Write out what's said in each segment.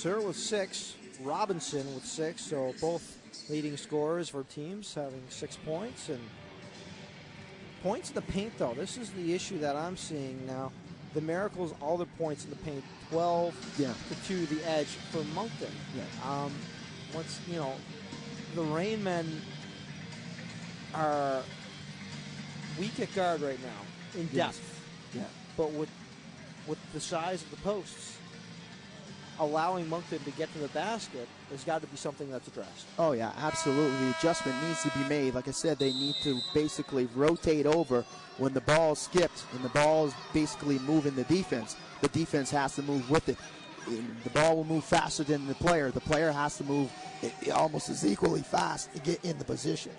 Sir with 6, Robinson with 6, so both leading scorers for teams having 6 points. And points in the paint, though, this is the issue that I'm seeing now. The Miracles, all their points in the paint, 12 to 2 the edge for Moncton. Yeah. Once, you know, the Rainmen are weak at guard right now, in depth. Yeah. But with the size of the posts, allowing Moncton to get to the basket, there's got to be something that's addressed. Oh, yeah, absolutely. The adjustment needs to be made. Like I said, they need to basically rotate over when the ball is skipped and the ball is basically moving the defense. The defense has to move with it. The ball will move faster than the player. The player has to move almost as equally fast to get in the position.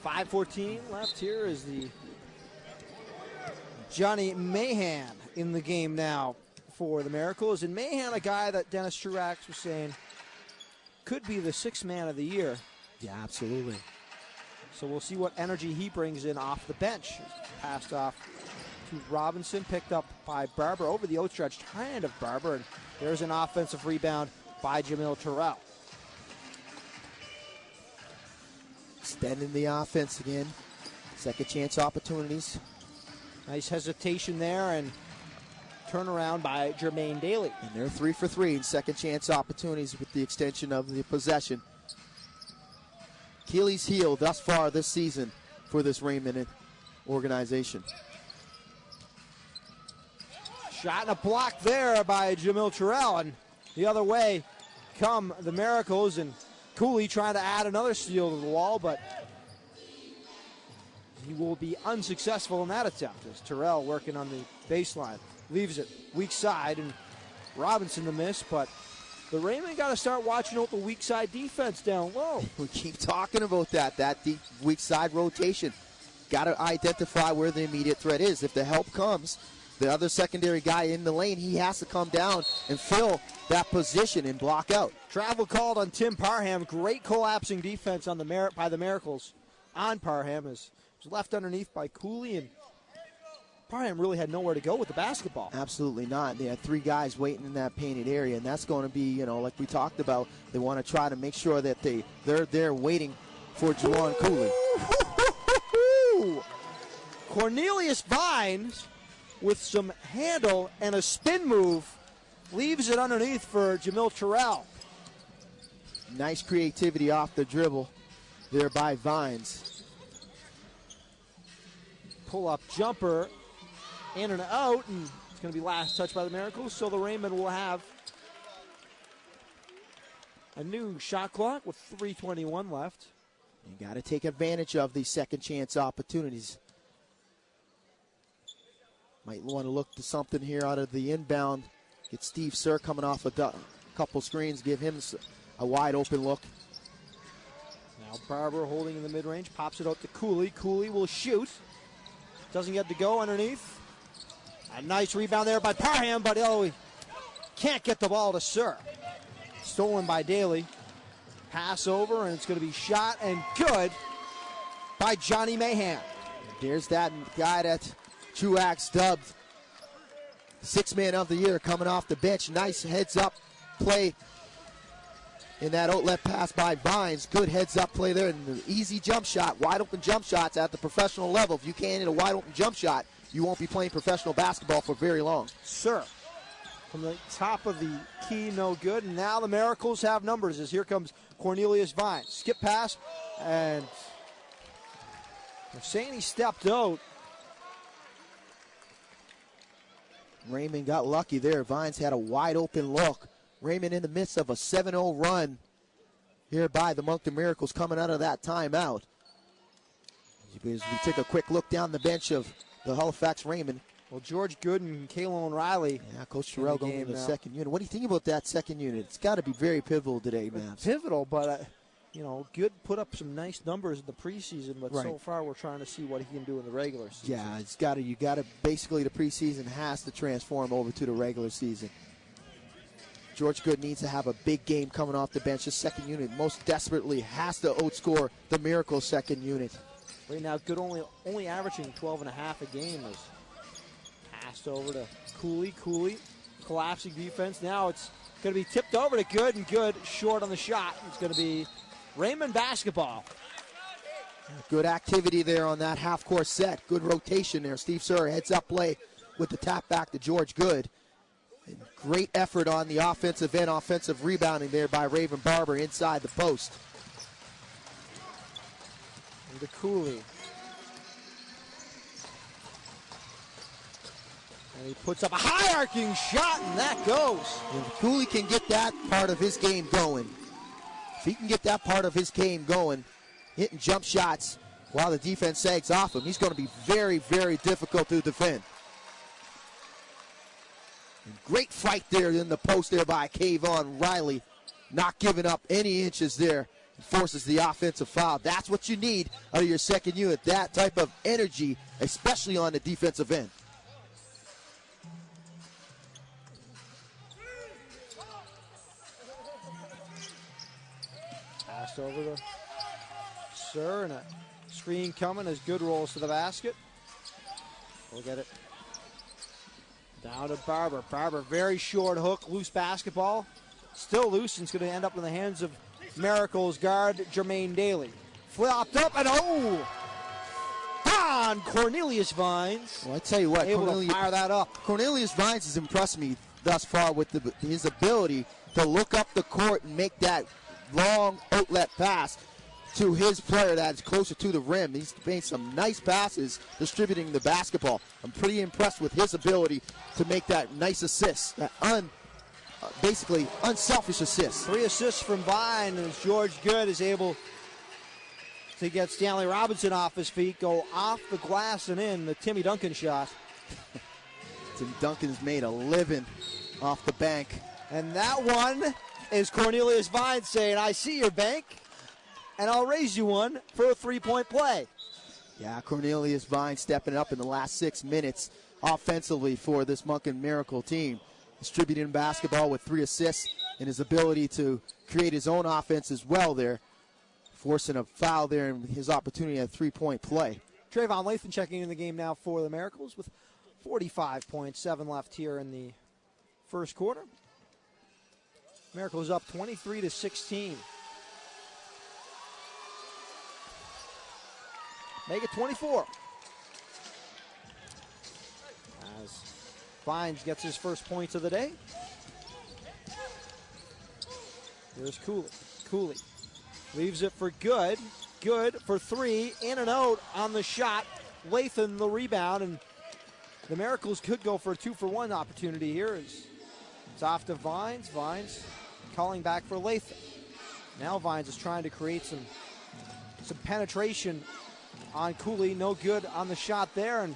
5:14 left here is the Johnny Mahan in the game now for the Miracles. And Mahan, a guy that Dennis Truax was saying could be the 6th man of the year. Yeah, absolutely. So we'll see what energy he brings in off the bench. Passed off to Robinson, picked up by Barber over the outstretched hand of Barber. And there's an offensive rebound by Jamil Terrell. Extending the offense again. Second chance opportunities. Nice hesitation there and turnaround by Jermaine Daly. And they're 3 for 3 in second chance opportunities with the extension of the possession. Achilles heel thus far this season for this Rainmen organization. Shot and a block there by Jamil Terrell, and the other way come the Miracles, and Cooley trying to add another steal to the wall, but he will be unsuccessful in that attempt as Terrell working on the baseline. Leaves it weak side, and Robinson the miss, but the Rainmen got to start watching out the weak side defense down low. We keep talking about that deep weak side rotation. Got to identify where the immediate threat is. If the help comes, the other secondary guy in the lane, he has to come down and fill that position and block out. Travel called on Tim Parham. Great collapsing defense on by the Miracles on Parham. As was left underneath by Cooley, and Parham really had nowhere to go with the basketball. Absolutely not. They had 3 guys waiting in that painted area, and that's going to be, you know, like we talked about, they want to try to make sure that they're there waiting for Juwan Cooley. Cornelius Vines with some handle and a spin move leaves it underneath for Jamil Terrell. Nice creativity off the dribble there by Vines. Pull-up jumper in and out, and it's going to be last touch by the Miracles, so the Rainmen will have a new shot clock with 3:21 left. You got to take advantage of these second chance opportunities. Might want to look to something here out of the inbound. Get Steve Sir coming off a couple screens, give him a wide open look. Now Barber holding in the mid-range, pops it out to Cooley. Cooley will shoot. Doesn't get to go underneath. A nice rebound there by Parham, but he can't get the ball to Sir. Stolen by Daly. Pass over, and it's going to be shot and good by Johnny Mahan. There's that guy that Truax dubbed 6th man of the year coming off the bench. Nice heads-up play in that outlet pass by Vines. Good heads-up play there, and the easy jump shot, wide-open jump shots at the professional level. If you can't hit a wide-open jump shot, you won't be playing professional basketball for very long. Sir, from the top of the key, no good. And now the Miracles have numbers as here comes Cornelius Vines. Skip pass, and they're saying he stepped out. Rainmen got lucky there. Vines had a wide-open look. Rainmen in the midst of a 7-0 run here by the Moncton Miracles coming out of that timeout. As we take a quick look down the bench of the Halifax Rainmen. Well, George Good and Kalen Riley. Yeah, Coach Terrell going into the second unit. What do you think about that second unit? It's got to be very pivotal today, man. Pivotal, but, Good put up some nice numbers in the preseason, but so far we're trying to see what he can do in the regular season. Yeah, you got to basically the preseason has to transform over to the regular season. George Good needs to have a big game coming off the bench. The second unit most desperately has to outscore the Miracles second unit. Right now, Good only averaging 12.5 a game as Passed over to Cooley. Cooley, collapsing defense. Now it's going to be tipped over to Good, and Good short on the shot. It's going to be Rainmen basketball. Good activity there on that half-court set. Good rotation there. Steve Sir heads up play with the tap back to George Good. And great effort on the offensive end, offensive rebounding there by Raven Barber inside the post. And to Cooley. And he puts up a high arcing shot, and that goes. If Cooley can get that part of his game going, if he can get that part of his game going, hitting jump shots while the defense sags off him, he's going to be very, very difficult to defend. And great fight there in the post there by Kayvon Riley, not giving up any inches there. Forces the offensive foul. That's what you need out of your second unit, that type of energy, especially on the defensive end. Passed over to Sir, and a screen coming as Good rolls to the basket. We'll get it down to Barber. Barber, very short hook, loose basketball. Still loose, and it's going to end up in the hands of Miracles guard Jermaine Daly. Flopped up, and on Cornelius Vines. Well, I tell you what, able to fire that up. Cornelius Vines has impressed me thus far with his ability to look up the court and make that long outlet pass to his player that's closer to the rim. He's made some nice passes distributing the basketball. I'm pretty impressed with his ability to make that nice assist, that basically unselfish assist. 3 assists from Vine, and George Good is able to get Stanley Robinson off his feet, go off the glass and in, the Timmy Duncan shot. Tim Duncan's made a living off the bank. And that one is Cornelius Vine saying, I see your bank, and I'll raise you one for a 3-point play. Yeah, Cornelius Vine stepping up in the last 6 minutes offensively for this Moncton Miracle team. Distributing basketball with 3 assists and his ability to create his own offense as well there. Forcing a foul there and his opportunity at a 3-point play. Trayvon Lathan checking in the game now for the Miracles with 45.7 left here in the first quarter. Miracles up 23-16. Make it 24. As Vines gets his first points of the day. Here's Cooley. Cooley leaves it for Good. Good for 3, in and out on the shot. Lathan the rebound, and the Miracles could go for a 2-for-1 opportunity here. It's off to Vines. Vines calling back for Lathan. Now Vines is trying to create some penetration on Cooley. No good on the shot there, and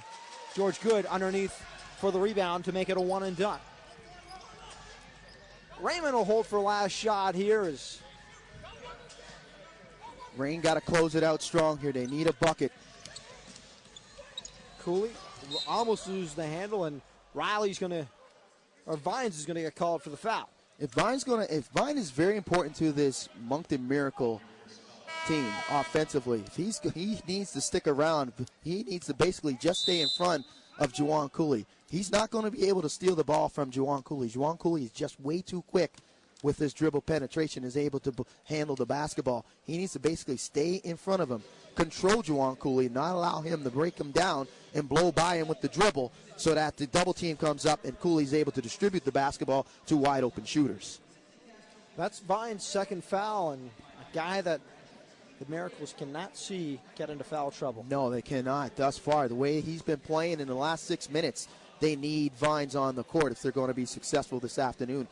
George Good underneath for the rebound to make it a 1-and-done. Rainmen will hold for last shot here as Rain got to close it out strong here. They need a bucket. Cooley almost loses the handle, and Vines is gonna get called for the foul. If Vine is very important to this Moncton Miracle team offensively, if he needs to stick around, he needs to basically just stay in front of Juwan Cooley. He's not going to be able to steal the ball from Juwan Cooley. Juwan Cooley is just way too quick with his dribble penetration, is able to handle the basketball. He needs to basically stay in front of him, control Juwan Cooley, not allow him to break him down and blow by him with the dribble so that the double team comes up and Cooley's able to distribute the basketball to wide open shooters. That's Vine's second foul, and a guy that the Miracles cannot see get into foul trouble. No, they cannot thus far. The way he's been playing in the last 6 minutes, they need Vines on the court if they're going to be successful this afternoon.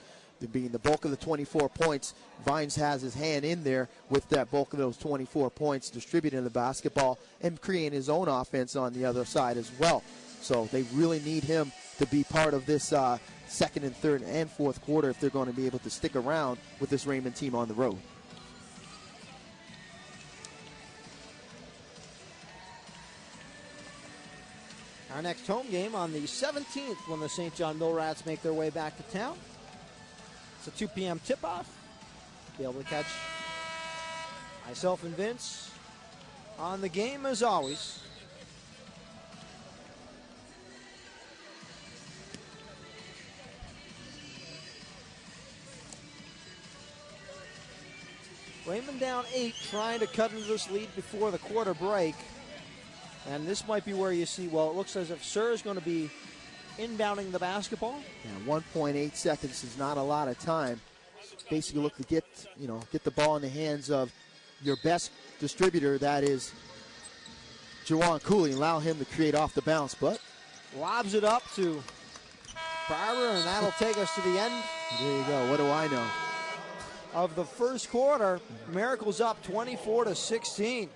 Being the bulk of the 24 points, Vines has his hand in there with that bulk of those 24 points, distributing the basketball and creating his own offense on the other side as well. So they really need him to be part of this second and third and fourth quarter if they're going to be able to stick around with this Rainmen team on the road. Our next home game on the 17th when the St. John Mill Rats make their way back to town. It's a 2 p.m. tip-off. Be able to catch myself and Vince on the game as always. Rainmen down 8, trying to cut into this lead before the quarter break. And this might be where you see, well, it looks as if Sir is going to be inbounding the basketball. Yeah, 1.8 seconds is not a lot of time. Basically look to get the ball in the hands of your best distributor, that is Juwan Cooley, and allow him to create off the bounce, but lobs it up to Barber, and that'll take us to the end. There you go. What do I know? Of the first quarter. Miracles up 24-16.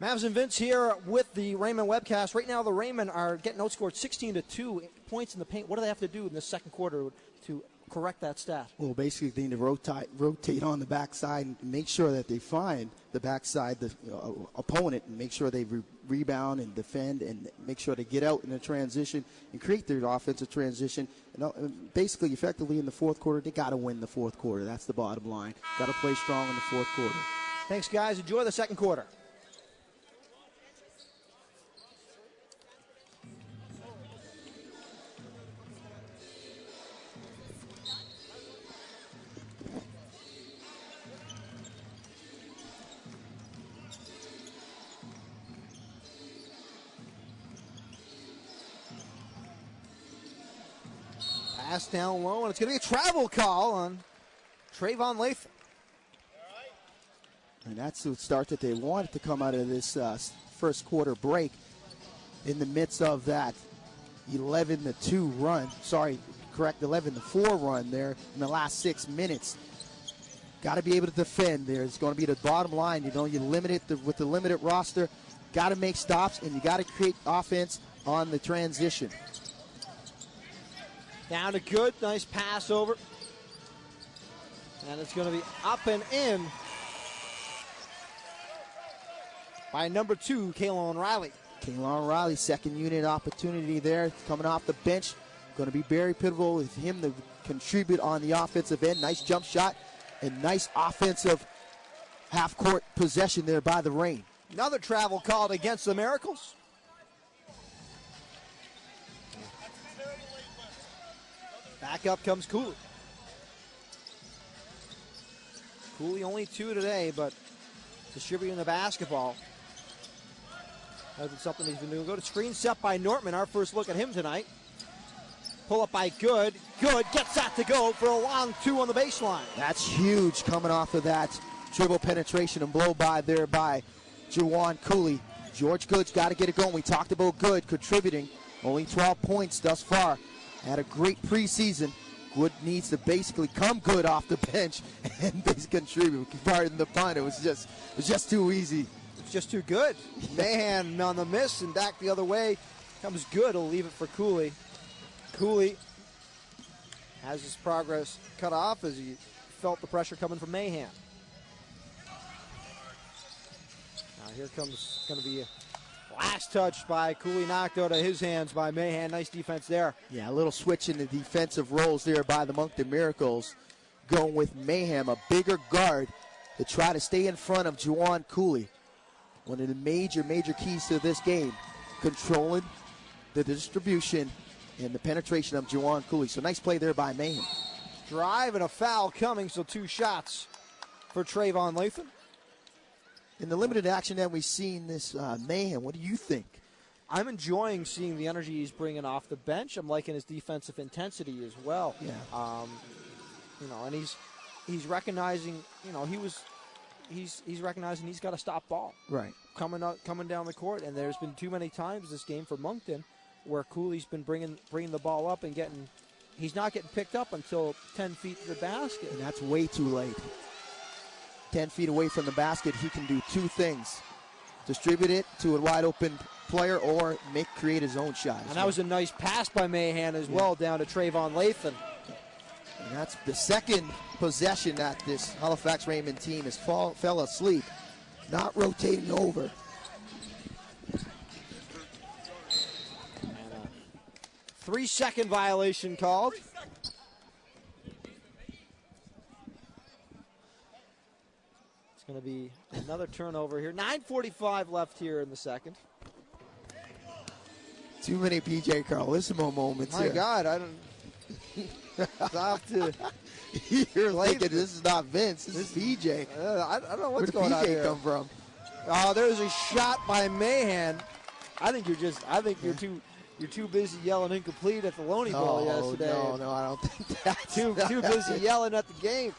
Mavs and Vince here with the Rainmen webcast. Right now the Rainmen are getting outscored 16-2 points in the paint. What do they have to do in the second quarter to correct that stat? Well, basically they need to rotate on the backside and make sure that they find the backside, the opponent, and make sure they rebound and defend and make sure they get out in the transition and create their offensive transition. And basically, effectively in the fourth quarter, they got to win the fourth quarter. That's the bottom line. Got to play strong in the fourth quarter. Thanks, guys. Enjoy the second quarter. Pass down low, and it's going to be a travel call on Trayvon Latham. And that's the start that they wanted to come out of this first quarter break in the midst of that 11-2 run. Sorry, correct, 11-4 run there in the last 6 minutes. Got to be able to defend there. It's going to be the bottom line. You limit it with the limited roster. Got to make stops, and you got to create offense on the transition. Down to Good, nice pass over. And it's going to be up and in by number 2, Kalon Riley. Kalon Riley, second unit opportunity there, coming off the bench. Going to be very pivotal with him to contribute on the offensive end. Nice jump shot and nice offensive half-court possession there by the Rain. Another travel called against the Miracles. Back up comes Cooley. Cooley only 2 today, but distributing the basketball has been something he's been doing. Go to screen set by Nortman. Our first look at him tonight. Pull up by Good. Good gets that to go for a long 2 on the baseline. That's huge coming off of that dribble penetration and blow by there by Juwan Cooley. George Good's got to get it going. We talked about Good contributing. Only 12 points thus far. Had a great preseason. Good needs to basically come good off the bench and basically contribute. Pardon the pun. It was just too easy. It's just too good. Mahan on the miss and back the other way. Comes Good. He'll leave it for Cooley. Cooley has his progress cut off as he felt the pressure coming from Mahan. Now here comes going to be a Last touch by Cooley, knocked out of his hands by Mahan. Nice defense there. Yeah, a little switch in the defensive roles there by the Moncton Miracles. Going with Mayhem, a bigger guard, to try to stay in front of Juwan Cooley. One of the major keys to this game, controlling the distribution and the penetration of Juwan Cooley. So nice play there by Mayhem. Drive and a foul coming, so 2 shots for Trayvon Lathan. In the limited action that we've seen this Mayhem, what do you think? I'm enjoying seeing the energy he's bringing off the bench. I'm liking his defensive intensity as well. Yeah. And he's recognizing, he's recognizing he's got to stop ball. Right. Coming down the court, and there's been too many times this game for Moncton where Cooley's been bringing the ball up and he's not getting picked up until 10 feet to the basket. And that's way too late. 10 feet away from the basket, he can do 2 things. Distribute it to a wide open player or create his own shot. And that was a nice pass by Mahan as well down to Trayvon Lathan. And that's the second possession that this Halifax Rainmen team has fell asleep, not rotating over. And a 3-second violation called. It's going to be another turnover here. 9:45 left here in the second. Too many PJ Carlissimo moments My here. God, I don't. Stop to. You're thinking this is not Vince. This is PJ. I don't know what's Where going did on PJ here. come from? Oh, there's a shot by Mahan. I think you're too busy yelling incomplete at the Loney Bowl yesterday. No, I don't think that's Too busy yelling at the game.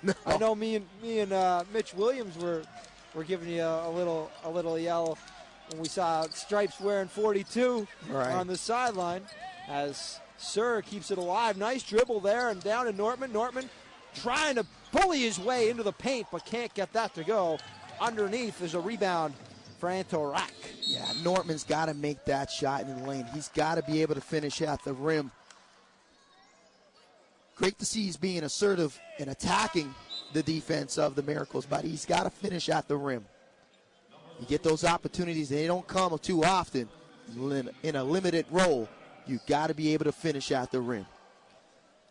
No. I know me and Mitch Williams were giving you a little yell when we saw Stripes wearing 42 on the sideline as Sir keeps it alive. Nice dribble there and down to Nortman. Nortman trying to bully his way into the paint but can't get that to go. Underneath there's a rebound for Antorak. Yeah, Nortman's got to make that shot in the lane. He's got to be able to finish at the rim. Great to see he's being assertive and attacking the defense of the Miracles, but he's got to finish at the rim. You get those opportunities, they don't come too often in a limited role. You got to be able to finish at the rim.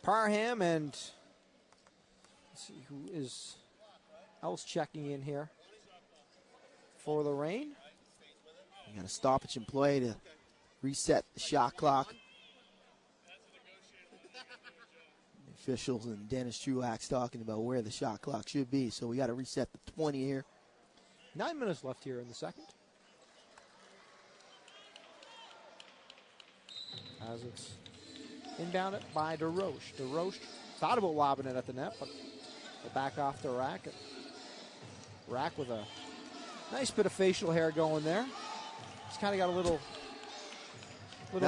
Parham and let's see who is else checking in here for the Rain. You got a stoppage in play to reset the shot clock. The officials and Dennis Truax talking about where the shot clock should be, so we got to reset the 20 here. 9 minutes left here in the second. As it's inbounded by DeRoche. DeRoche thought about lobbing it at the net, but we're back off the Rack. Rack with a nice bit of facial hair going there. He's kind of got a little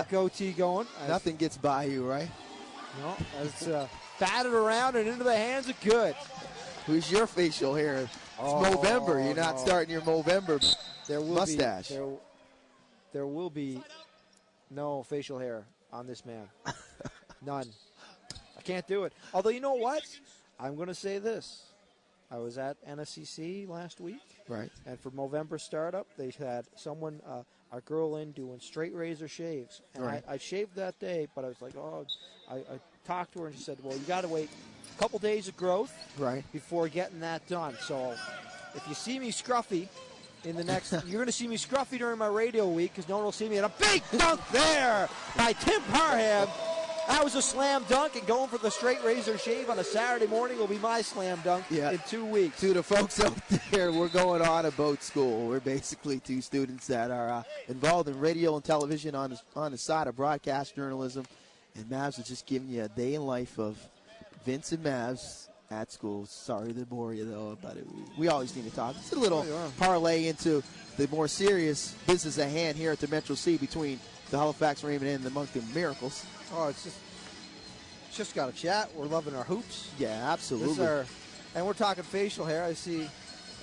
goatee going. Nothing gets by you, right? No, as batted around and into the hands of Good. Who's your facial hair? It's Movember. You're not starting your Movember mustache. There will be no facial hair on this man. None. I can't do it. Although, you know what? I'm going to say this. I was at NSCC last week. Right. And for Movember startup, they had someone, a girl in doing straight razor shaves. And right. I shaved that day, but I was like, I talked to her and she said, well, you got to wait a couple days of growth before getting that done. So if you see me scruffy in the next, you're going to see me scruffy during my radio week because no one will see me. And a big dunk there by Tim Parham. That was a slam dunk, and going for the straight razor shave on a Saturday morning will be my slam dunk in 2 weeks. To the folks out there, we're going on a boat school. We're basically 2 students that are involved in radio and television on the side of broadcast journalism. And Mavs is just giving you a day in life of Vince and Mavs at school. Sorry to bore you, though, but we always need to talk. It's a little parlay into the more serious business at hand here at the Metro C between the Halifax Rainmen and the Moncton Miracles. Oh, it's just got a chat. We're loving our hoops. Yeah, absolutely. And we're talking facial hair. I see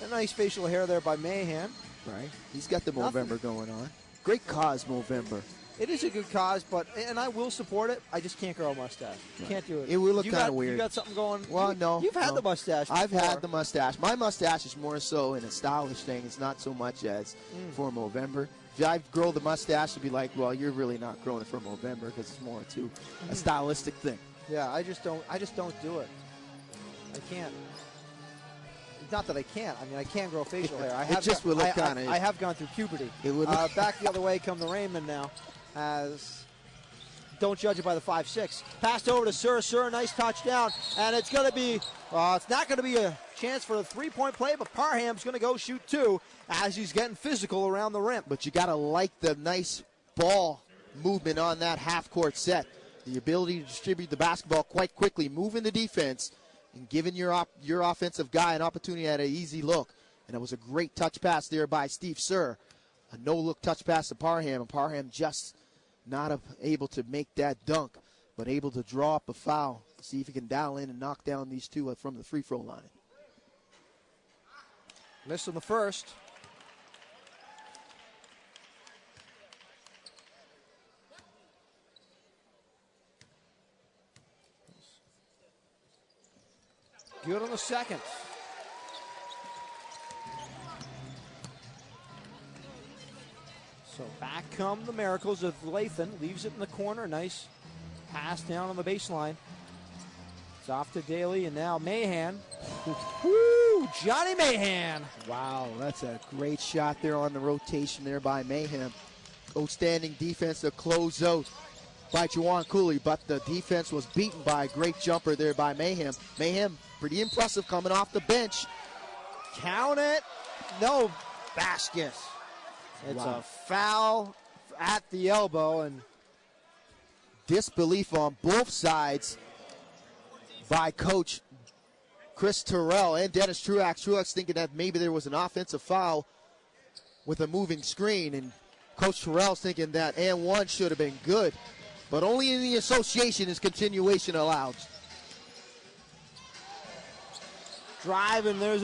a nice facial hair there by Mahan. Right. He's got the Movember going on. Great cause, Movember. It is a good cause, and I will support it. I just can't grow a mustache. Right. Can't do it. It will look kind of weird. You got something going? Well, no. You've had the mustache before. I've had the mustache. My mustache is more so in a stylish thing. It's not so much as for Movember. I've grown the mustache, to be like, well, you're really not growing it for November because it's more to a stylistic thing. Yeah, I just don't do it. I can't. Not that I can't. I mean, I can grow facial hair. I have just would look kind of. I have gone through puberty. It would back the other way come the Rainmen now. As don't judge it by the 5-6. Passed over to Sir, nice touchdown, and it's going to be. It's not going to be a chance for a 3-point play, but Parham's going to go shoot 2 as he's getting physical around the rim. But you got to like the nice ball movement on that half-court set. The ability to distribute the basketball quite quickly, moving the defense, and giving your offensive guy an opportunity at an easy look. And it was a great touch pass there by Steve Sir. A no-look touch pass to Parham, and Parham just not able to make that dunk, but able to draw up a foul. See if he can dial in and knock down these 2 from the free throw line. Missed on the first. Good on the second. So back come the Miracles of Lathan. Leaves it in the corner. Nice pass down on the baseline. It's off to Daly, and now Mahan. Woo! Johnny Mahan. Wow, that's a great shot there on the rotation there by Mayhem. Outstanding defense to close out by Juwan Cooley, but the defense was beaten by a great jumper there by Mayhem. Mayhem, pretty impressive coming off the bench. Count it. No basket. It's a foul at the elbow, and disbelief on both sides by Coach Chris Terrell and Dennis Truax. Truax thinking that maybe there was an offensive foul with a moving screen, and Coach Terrell's thinking that and one should have been good, but only in the association is continuation allowed. Drive, and there's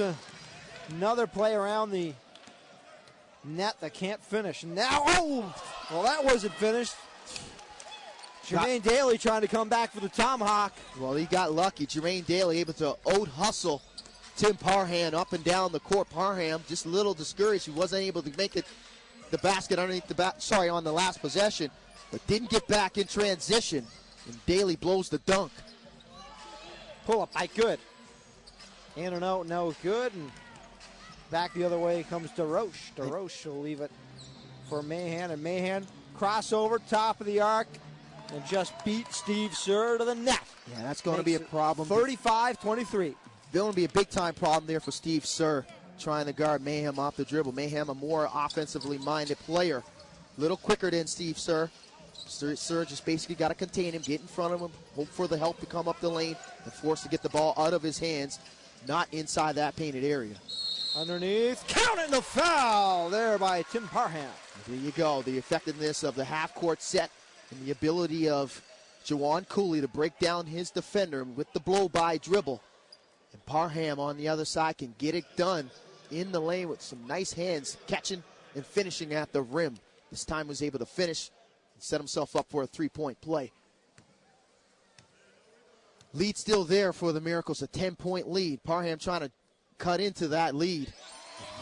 another play around the net that can't finish. Now, well, that wasn't finished. Jermaine Daly trying to come back for the tomahawk. Well, he got lucky. Jermaine Daly able to out-hustle Tim Parham up and down the court. Parham just a little discouraged. He wasn't able to make it the basket underneath the on the last possession, but didn't get back in transition. And Daly blows the dunk. Pull up by good. In and out, no good. And back the other way comes DeRoche. DeRoche will leave it for Mahan, and Mahan crossover, top of the arc, and just beat Steve Sir to the net. Yeah, that's going to be a problem. 35-23. Going to be a big-time problem there for Steve Sir, trying to guard Mayhem off the dribble. Mayhem, a more offensively minded player. A little quicker than Steve Sir. Sir just basically got to contain him, get in front of him, hope for the help to come up the lane, and force to get the ball out of his hands, not inside that painted area. Underneath, counting the foul there by Tim Parham. There you go, the effectiveness of the half-court set and the ability of Juwan Cooley to break down his defender with the blow-by dribble. And Parham on the other side can get it done in the lane with some nice hands, catching and finishing at the rim. This time was able to finish and set himself up for a 3-point play. Lead still there for the Miracles, a 10-point lead. Parham trying to cut into that lead.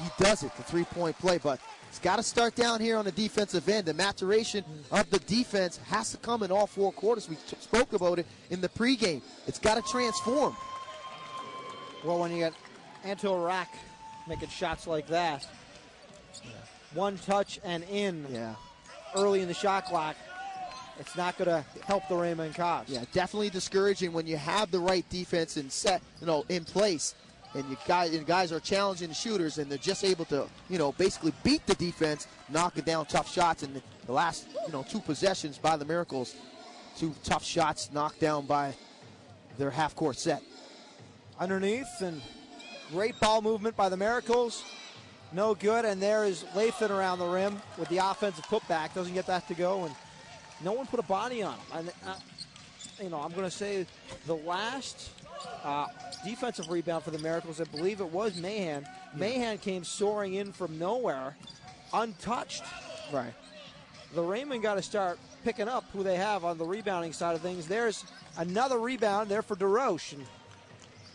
He does it, the 3-point play, but it's got to start down here on the defensive end. The maturation of the defense has to come in all 4 quarters. We spoke about it in the pregame. It's got to transform. Well, when you get Anto Rack making shots like that, one touch and in early in the shot clock, it's not going to help the Rainmen cause. Yeah, definitely discouraging when you have the right defense and set, in place. And guys are challenging the shooters, and they're just able to, basically beat the defense, knocking down tough shots. And the last, 2 possessions by the Miracles, 2 tough shots knocked down by their half-court set. Underneath, and great ball movement by the Miracles. No good, and there is Lathan around the rim with the offensive putback. Doesn't get that to go, and no one put a body on him. I'm going to say the last defensive rebound for the Miracles, I believe it was Mahan. Mahan came soaring in from nowhere, untouched. Right. The Rainmen got to start picking up who they have on the rebounding side of things. There's another rebound there for DeRoche. And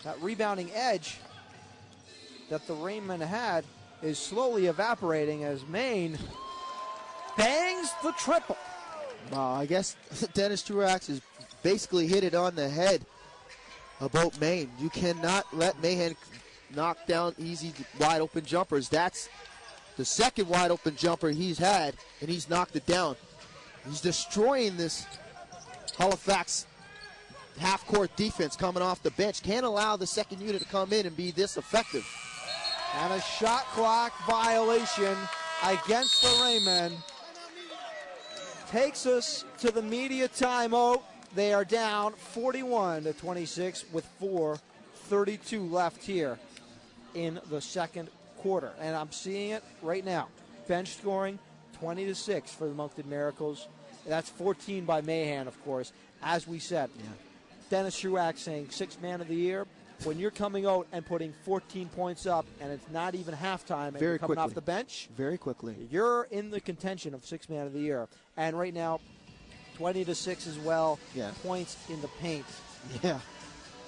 that rebounding edge that the Rainmen had is slowly evaporating as Maine bangs the triple. I guess Dennis Truax has basically hit it on the head about Maine. You cannot let Mahan knock down easy, wide open jumpers. That's the second wide open jumper he's had, and he's knocked it down. He's destroying this Halifax half-court defense coming off the bench. Can't allow the second unit to come in and be this effective. And a shot clock violation against the Rainmen. Takes us to the media timeout. They are down 41-26 with 4:32 left here in the second quarter. And I'm seeing it right now. Bench scoring 20-6 for the Moncton Miracles. That's 14 by Mahan, of course. As we said, Dennis Truax saying sixth man of the year. When you're coming out and putting 14 points up and it's not even halftime and you're coming off the bench, very quickly, you're in the contention of sixth man of the year. And right now, 20-6 as well. Points in the paint. Yeah.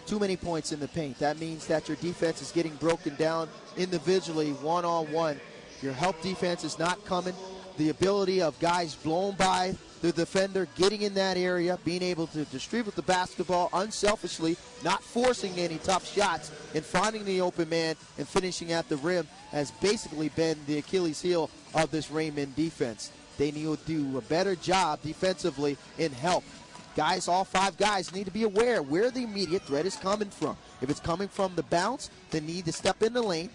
Too many points in the paint. That means that your defense is getting broken down individually, one-on-one. Your help defense is not coming. The ability of guys blown by the defender, getting in that area, being able to distribute the basketball unselfishly, not forcing any tough shots, and finding the open man and finishing at the rim has basically been the Achilles heel of this Rainmen defense. They need to do a better job defensively in help. Guys, all five guys need to be aware where the immediate threat is coming from. If it's coming from the bounce, they need to step in the lane,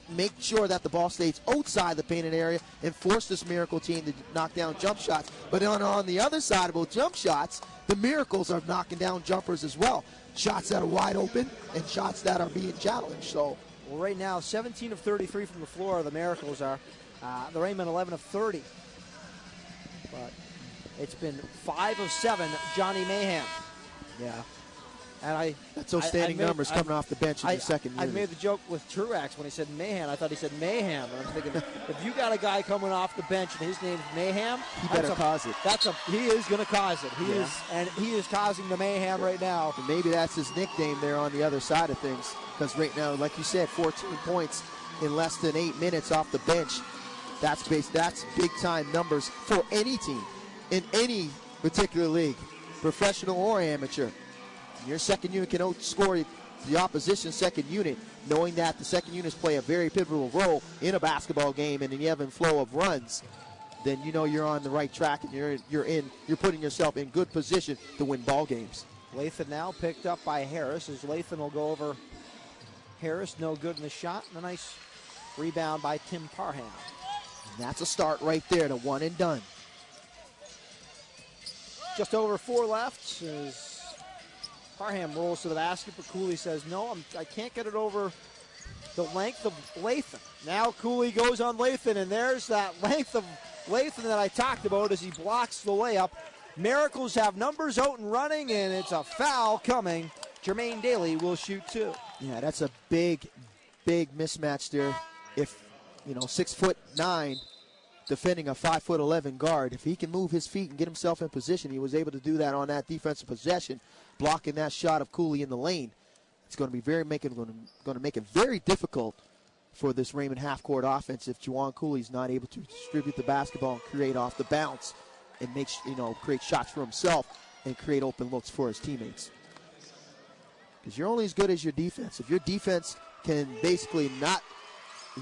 make sure that the ball stays outside the painted area, and force this Miracle team to knock down jump shots. But on the other side of those jump shots, the Miracles are knocking down jumpers as well. Shots that are wide open and shots that are being challenged. So, well, right now, 17 of 33 from the floor, the Miracles are. The Rainmen 11 of 30. But it's been 5 of 7, Johnny Mahan. Yeah. And that's outstanding numbers coming off the bench in the second unit. I made the joke with Truax when he said Mahan. I thought he said Mayhem. And I'm thinking, if you got a guy coming off the bench and his name's Mayhem, he better cause it. He is going to cause it. He is causing the mayhem right now. And maybe that's his nickname there on the other side of things. Because right now, like you said, 14 points in less than 8 minutes off the bench. That's big-time numbers for any team in any particular league, professional or amateur. Your second unit can outscore the opposition's second unit, knowing that the second units play a very pivotal role in a basketball game and in the ebb and flow of runs. Then you know you're on the right track and you're putting yourself in good position to win ball games. Lathan now picked up by Harris, as Lathan will go over Harris. No good in the shot, and a nice rebound by Tim Parham. And that's a start right there, to one and done. Just over 4 left as Parham rolls to the basket, but Cooley says, no, I can't get it over the length of Lathan. Now Cooley goes on Lathan, and there's that length of Lathan that I talked about as he blocks the layup. Miracles have numbers out and running, and it's a foul coming. Jermaine Daly will shoot 2. Yeah, that's a big mismatch there. If, 6'9", defending a 5'11" guard, if he can move his feet and get himself in position, he was able to do that on that defensive possession, blocking that shot of Cooley in the lane. It's going to be going to make it very difficult for this Raymond half-court offense if Juwan Cooley's not able to distribute the basketball and create off the bounce and create shots for himself and create open looks for his teammates. Because you're only as good as your defense. If your defense can basically not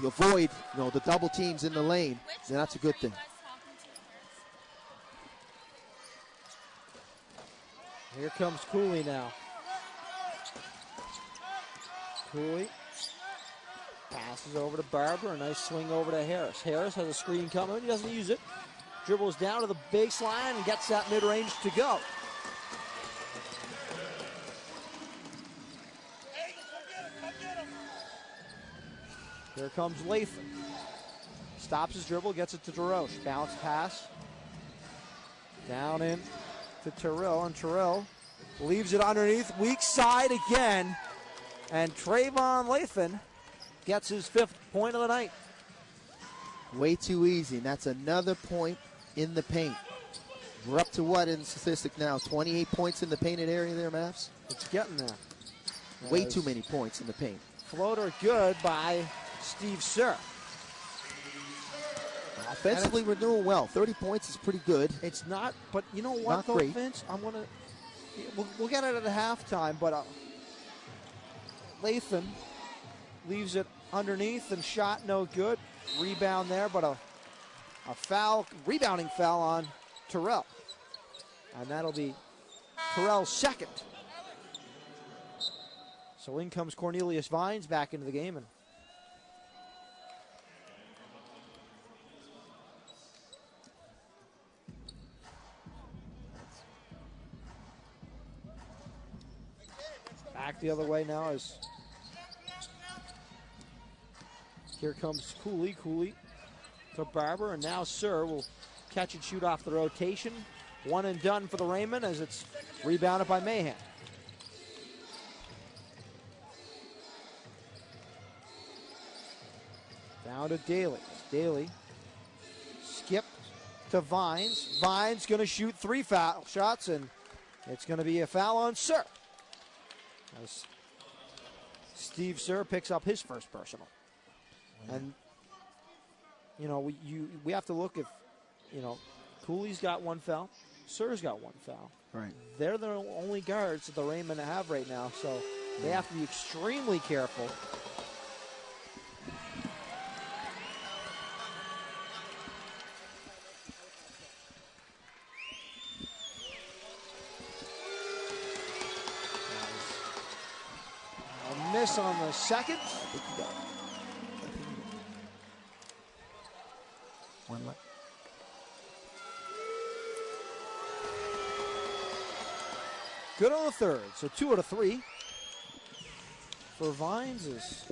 avoid the double teams in the lane, then that's a good thing. Here comes Cooley now. Cooley passes over to Barber. A nice swing over to Harris. Harris has a screen coming. He doesn't use it. Dribbles down to the baseline and gets that mid-range to go. Here comes Lathan. Stops his dribble, gets it to DeRoche. Bounce pass. Down in to Terrell, and Terrell leaves it underneath. Weak side again. And Trayvon Lathan gets his 5th point of the night. Way too easy, and that's another point in the paint. We're up to what in the statistic now? 28 points in the painted area there, Mavs? It's getting there. Way too many points in the paint. Floater good by Steve Sir. Offensively, we're doing well. 30 points is pretty good. It's not, but you know what, Not though, great. Vince? We'll get it at halftime, but Lathan leaves it underneath and shot no good. Rebound there, but a foul, rebounding foul on Terrell. And that'll be Terrell's second. So in comes Cornelius Vines back into the game. And back the other way now as here comes Cooley to Barber, and now Sir will catch and shoot off the rotation. One and done for the Rainmen as it's rebounded by Mahan. Down to Daly. Daly skip to Vines. Vines going to shoot 3 foul shots, and it's going to be a foul on Sir. As Steve Sir picks up his first personal. And, you know, we have to look if, you know, Cooley's got 1 foul, Sir's got 1 foul. Right. They're the only guards that the Rainmen have right now, so they have to be extremely careful. A miss on the second. One left. Good on the third, so 2 out of 3 for Vines. Is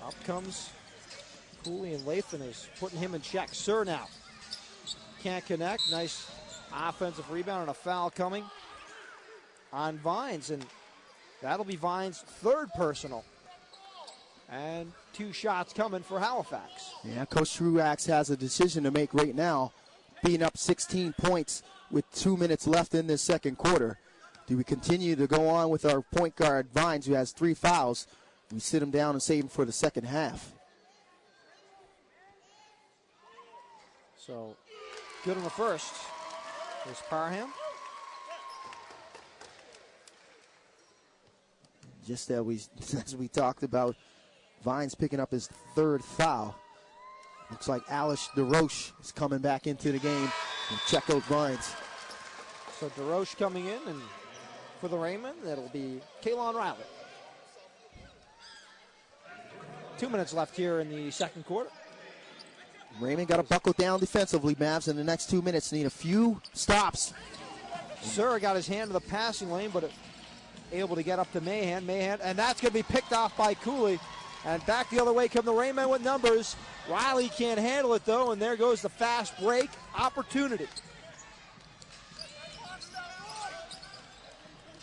up comes Cooley, and Lathan is putting him in check. Sir now can't connect. Nice offensive rebound and a foul coming on Vines, and that'll be Vines' 3rd personal. And 2 shots coming for Halifax. Yeah, Coach Truax has a decision to make right now, being up 16 points with 2 minutes left in this second quarter. Do we continue to go on with our point guard, Vines, who has 3 fouls? We sit him down and save him for the second half. So, good on the first. There's Parham. Just as we talked about, Vines picking up his 3rd foul. Looks like Alish DeRoche is coming back into the game. And check out Vines. So DeRoche coming in, and for the Rainmen, that'll be Kaylon Riley. 2 minutes left here in the second quarter. Raymond got to buckle down defensively, Mavs, in the next 2 minutes. Need a few stops. Sir got his hand to the passing lane, but able to get up to Mahan, and that's going to be picked off by Cooley. And back the other way come the Rainmen with numbers. Riley can't handle it, though, and there goes the fast break opportunity.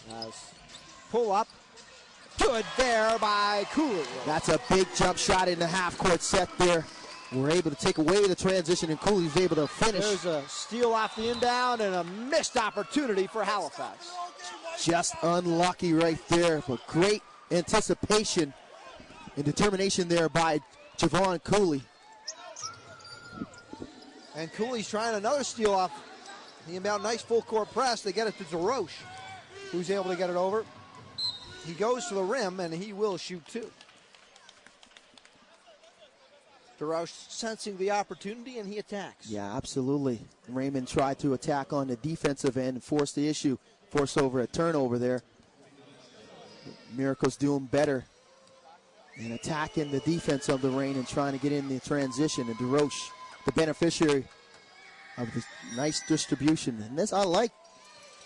Nice pull up. Good there by Cooley. That's a big jump shot in the half-court set there. We're able to take away the transition, and Cooley's able to finish. There's a steal off the inbound and a missed opportunity for Halifax. Just unlucky right there, but great anticipation and determination there by Javon Cooley. And Cooley's trying another steal off the inbound. Nice full court press. They get it to DeRoche, who's able to get it over. He goes to the rim, and he will shoot 2. DeRoche sensing the opportunity, and he attacks. Yeah, absolutely. Raymond tried to attack on the defensive end and force the issue, force over a turnover there. Miracle's doing better in attacking the defense of the Rain and trying to get in the transition. And DeRoche, the beneficiary of this nice distribution. And this, I like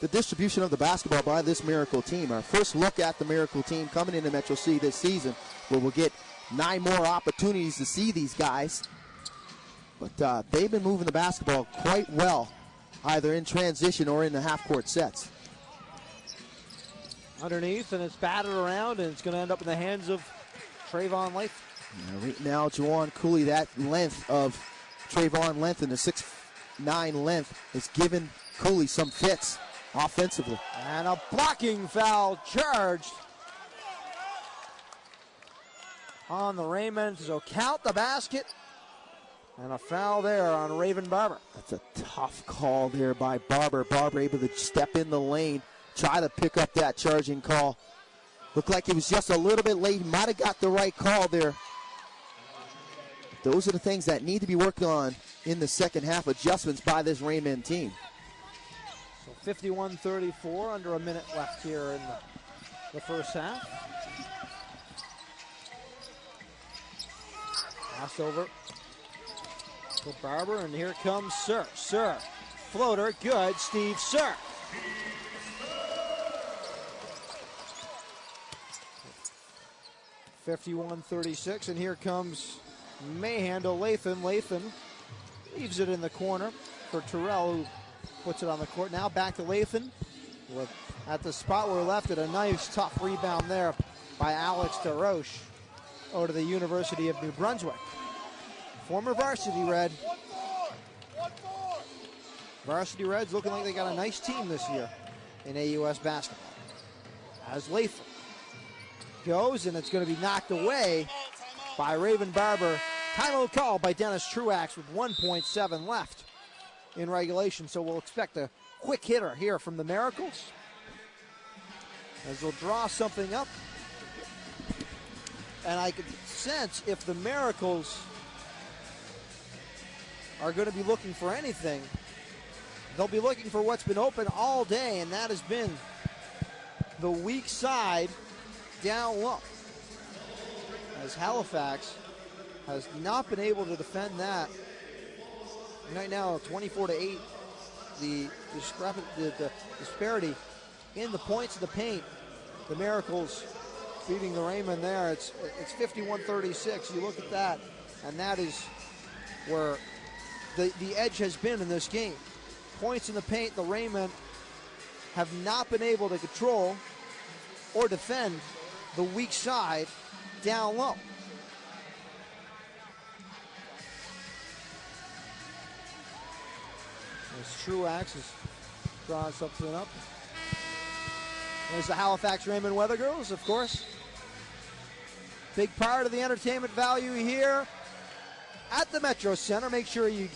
the distribution of the basketball by this Miracle team. Our first look at the Miracle team coming into Metro C this season, where we'll get 9 more opportunities to see these guys. But they've been moving the basketball quite well, either in transition or in the half-court sets. Underneath, and it's batted around, and it's going to end up in the hands of Trayvon Lathan. Yeah, right now, Jawan Cooley, that length of Trayvon length and the 6'9" length is giving Cooley some fits offensively. And a blocking foul charged on the Rainmen, so count the basket. And a foul there on Raven Barber. That's a tough call there by Barber. Barber able to step in the lane, try to pick up that charging call. Looked like he was just a little bit late. Might have got the right call there. Those are the things that need to be worked on in the second half, adjustments by this Rainmen team. So 51-34, under a minute left here in the first half. Pass over to Barber, and here comes Sir. Sir, floater, good, Steve Sir. (51-36), and here comes Mahan to Lathan. Lathan leaves it in the corner for Terrell, who puts it on the court. Now back to Lathan at the spot where we left it. A nice, tough rebound there by Alex DeRoche over to the University of New Brunswick. Former varsity Red. Varsity Reds looking like they got a nice team this year in AUS basketball. As Lathan goes, and it's going to be knocked away by Raven Barber. Timeout call by Dennis Truax with 1.7 left in regulation, so we'll expect a quick hitter here from the Miracles as they'll draw something up. And I could sense if the Miracles are going to be looking for anything, they'll be looking for what's been open all day, and that has been the weak side down low, as Halifax has not been able to defend that. Right now, 24-8, the disparity in the points of the paint. The Miracles beating the Rainmen there. It's 51-36. You look at that, and that is where the edge has been in this game. Points in the paint, the Rainmen have not been able to control or defend the weak side down low. As Truax is drawing something up. There's the Halifax Rainmen Weather Girls, of course. Big part of the entertainment value here at the Metro Center. Make sure you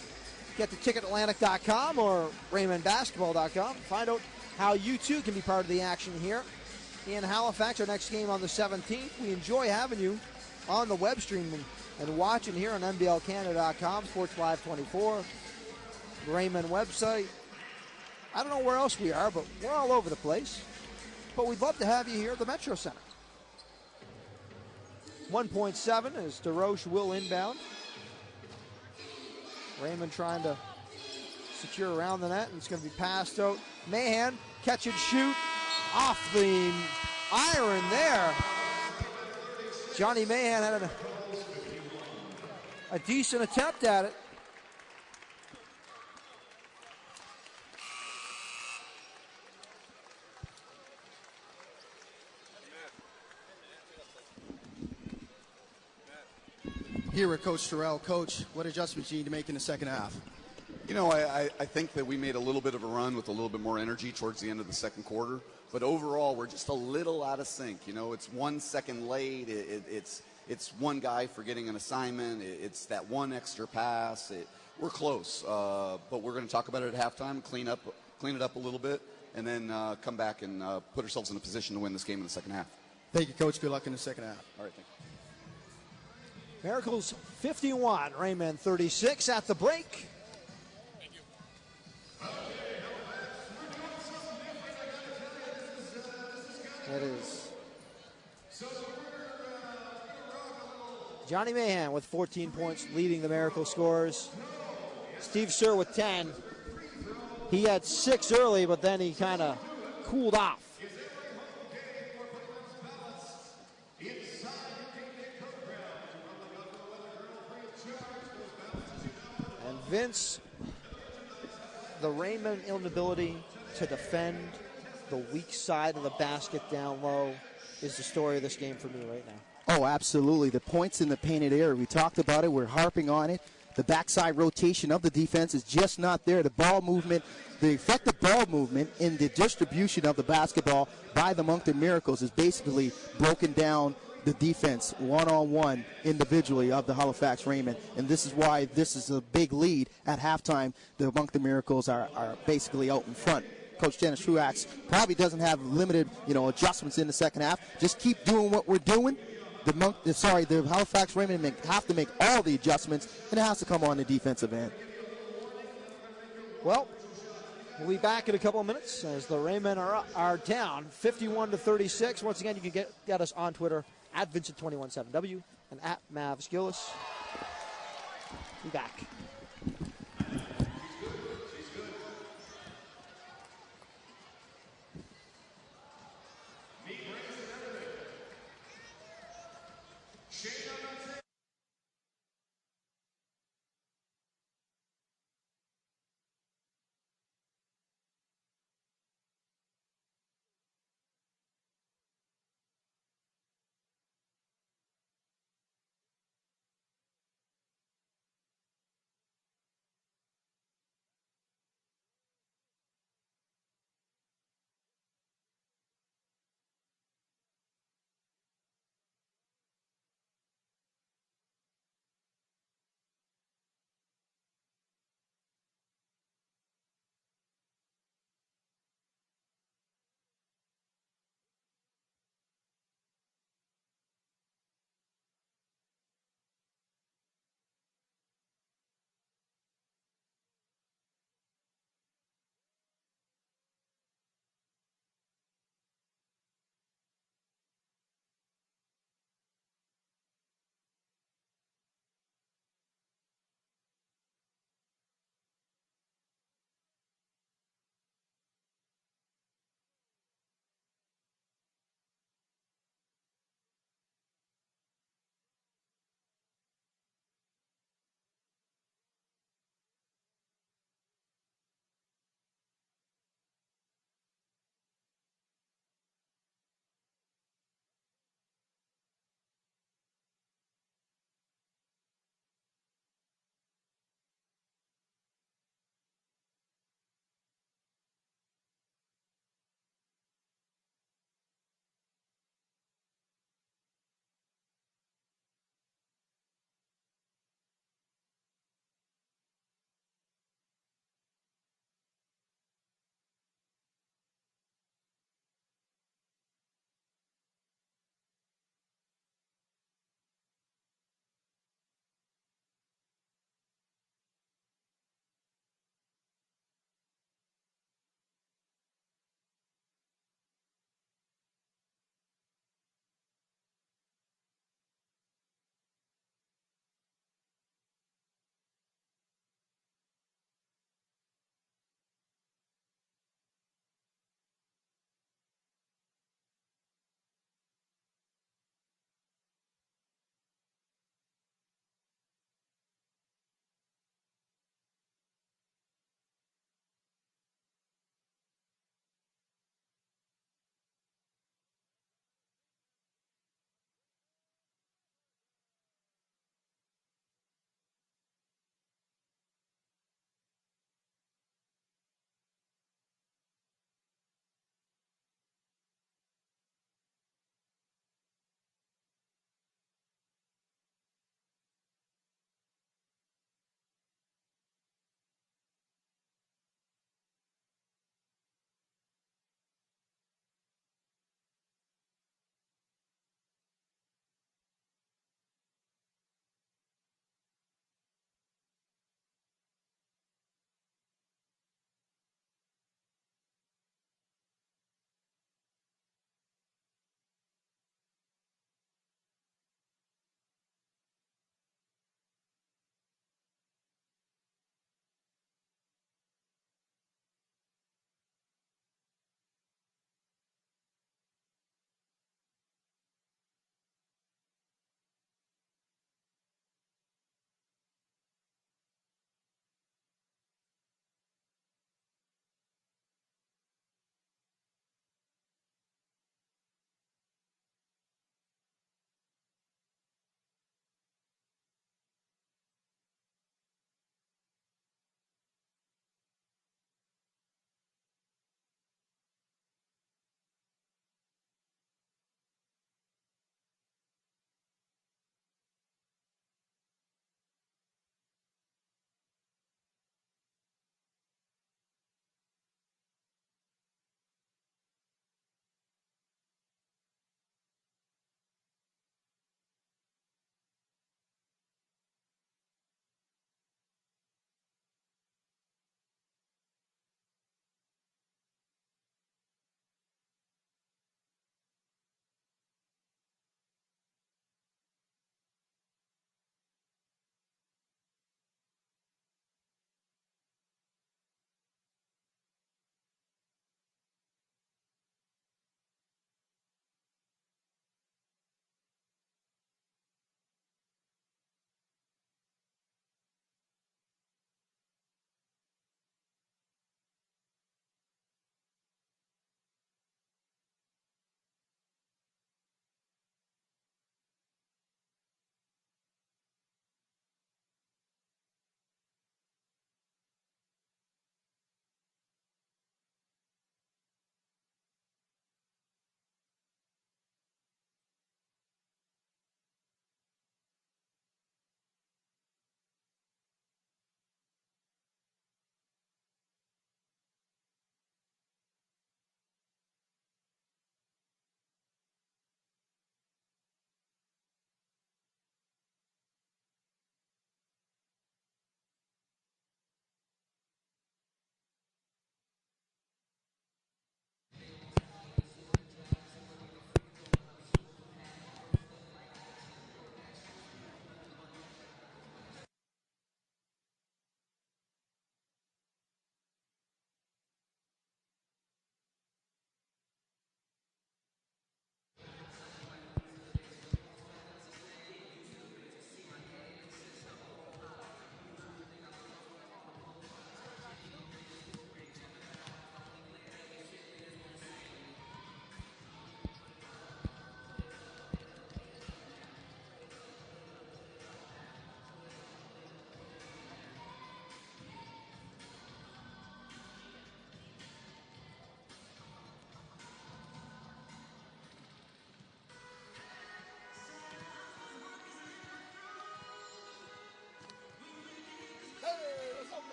get to TicketAtlantic.com or RainmenBasketball.com. Find out how you too can be part of the action here in Halifax. Our next game on the 17th. We enjoy having you on the web stream and watching here on NBLCanada.com, Sports Live 24, the Rainmen website. I don't know where else we are, but we're all over the place. But we'd love to have you here at the Metro Center. 1.7 as DeRoche will inbound. Raymond trying to secure around the net, and it's going to be passed out. Mahan, catch and shoot off the iron there. Johnny Mahan had a decent attempt at it. Here with Coach Terrell. Coach, what adjustments you need to make in the second half? You know, I think that we made a little bit of a run with a little bit more energy towards the end of the second quarter. But overall, we're just a little out of sync. You know, it's 1 second late. It's one guy forgetting an assignment. It's that one extra pass. We're close, but we're going to talk about it at halftime, clean it up a little bit, and then come back and put ourselves in a position to win this game in the second half. Thank you, Coach. Good luck in the second half. All right, thank you. Miracles 51, Rainmen 36 at the break. That is Johnny Mahan with 14 points leading the Miracle scorers. Steve Sir with 10. He had 6 early, but then he kind of cooled off. And Vince, the Rainmen inability to defend the weak side of the basket down low is the story of this game for me right now. Oh, absolutely. The points in the painted area, we talked about it. We're harping on it. The backside rotation of the defense is just not there. The ball movement, the effective ball movement in the distribution of the basketball by the Moncton Miracles is basically broken down the defense one-on-one individually of the Halifax Rainmen, and this is why this is a big lead at halftime. The Moncton Miracles are basically out in front. Coach Dennis Truax probably doesn't have limited, adjustments in the second half. Just keep doing what we're doing. The Halifax Rainmen have to make all the adjustments, and it has to come on the defensive end. Well, we'll be back in a couple of minutes as the Rainmen are down 51-36. Once again, you can get us on Twitter at Vincent217W and at MavSkillis. Be back.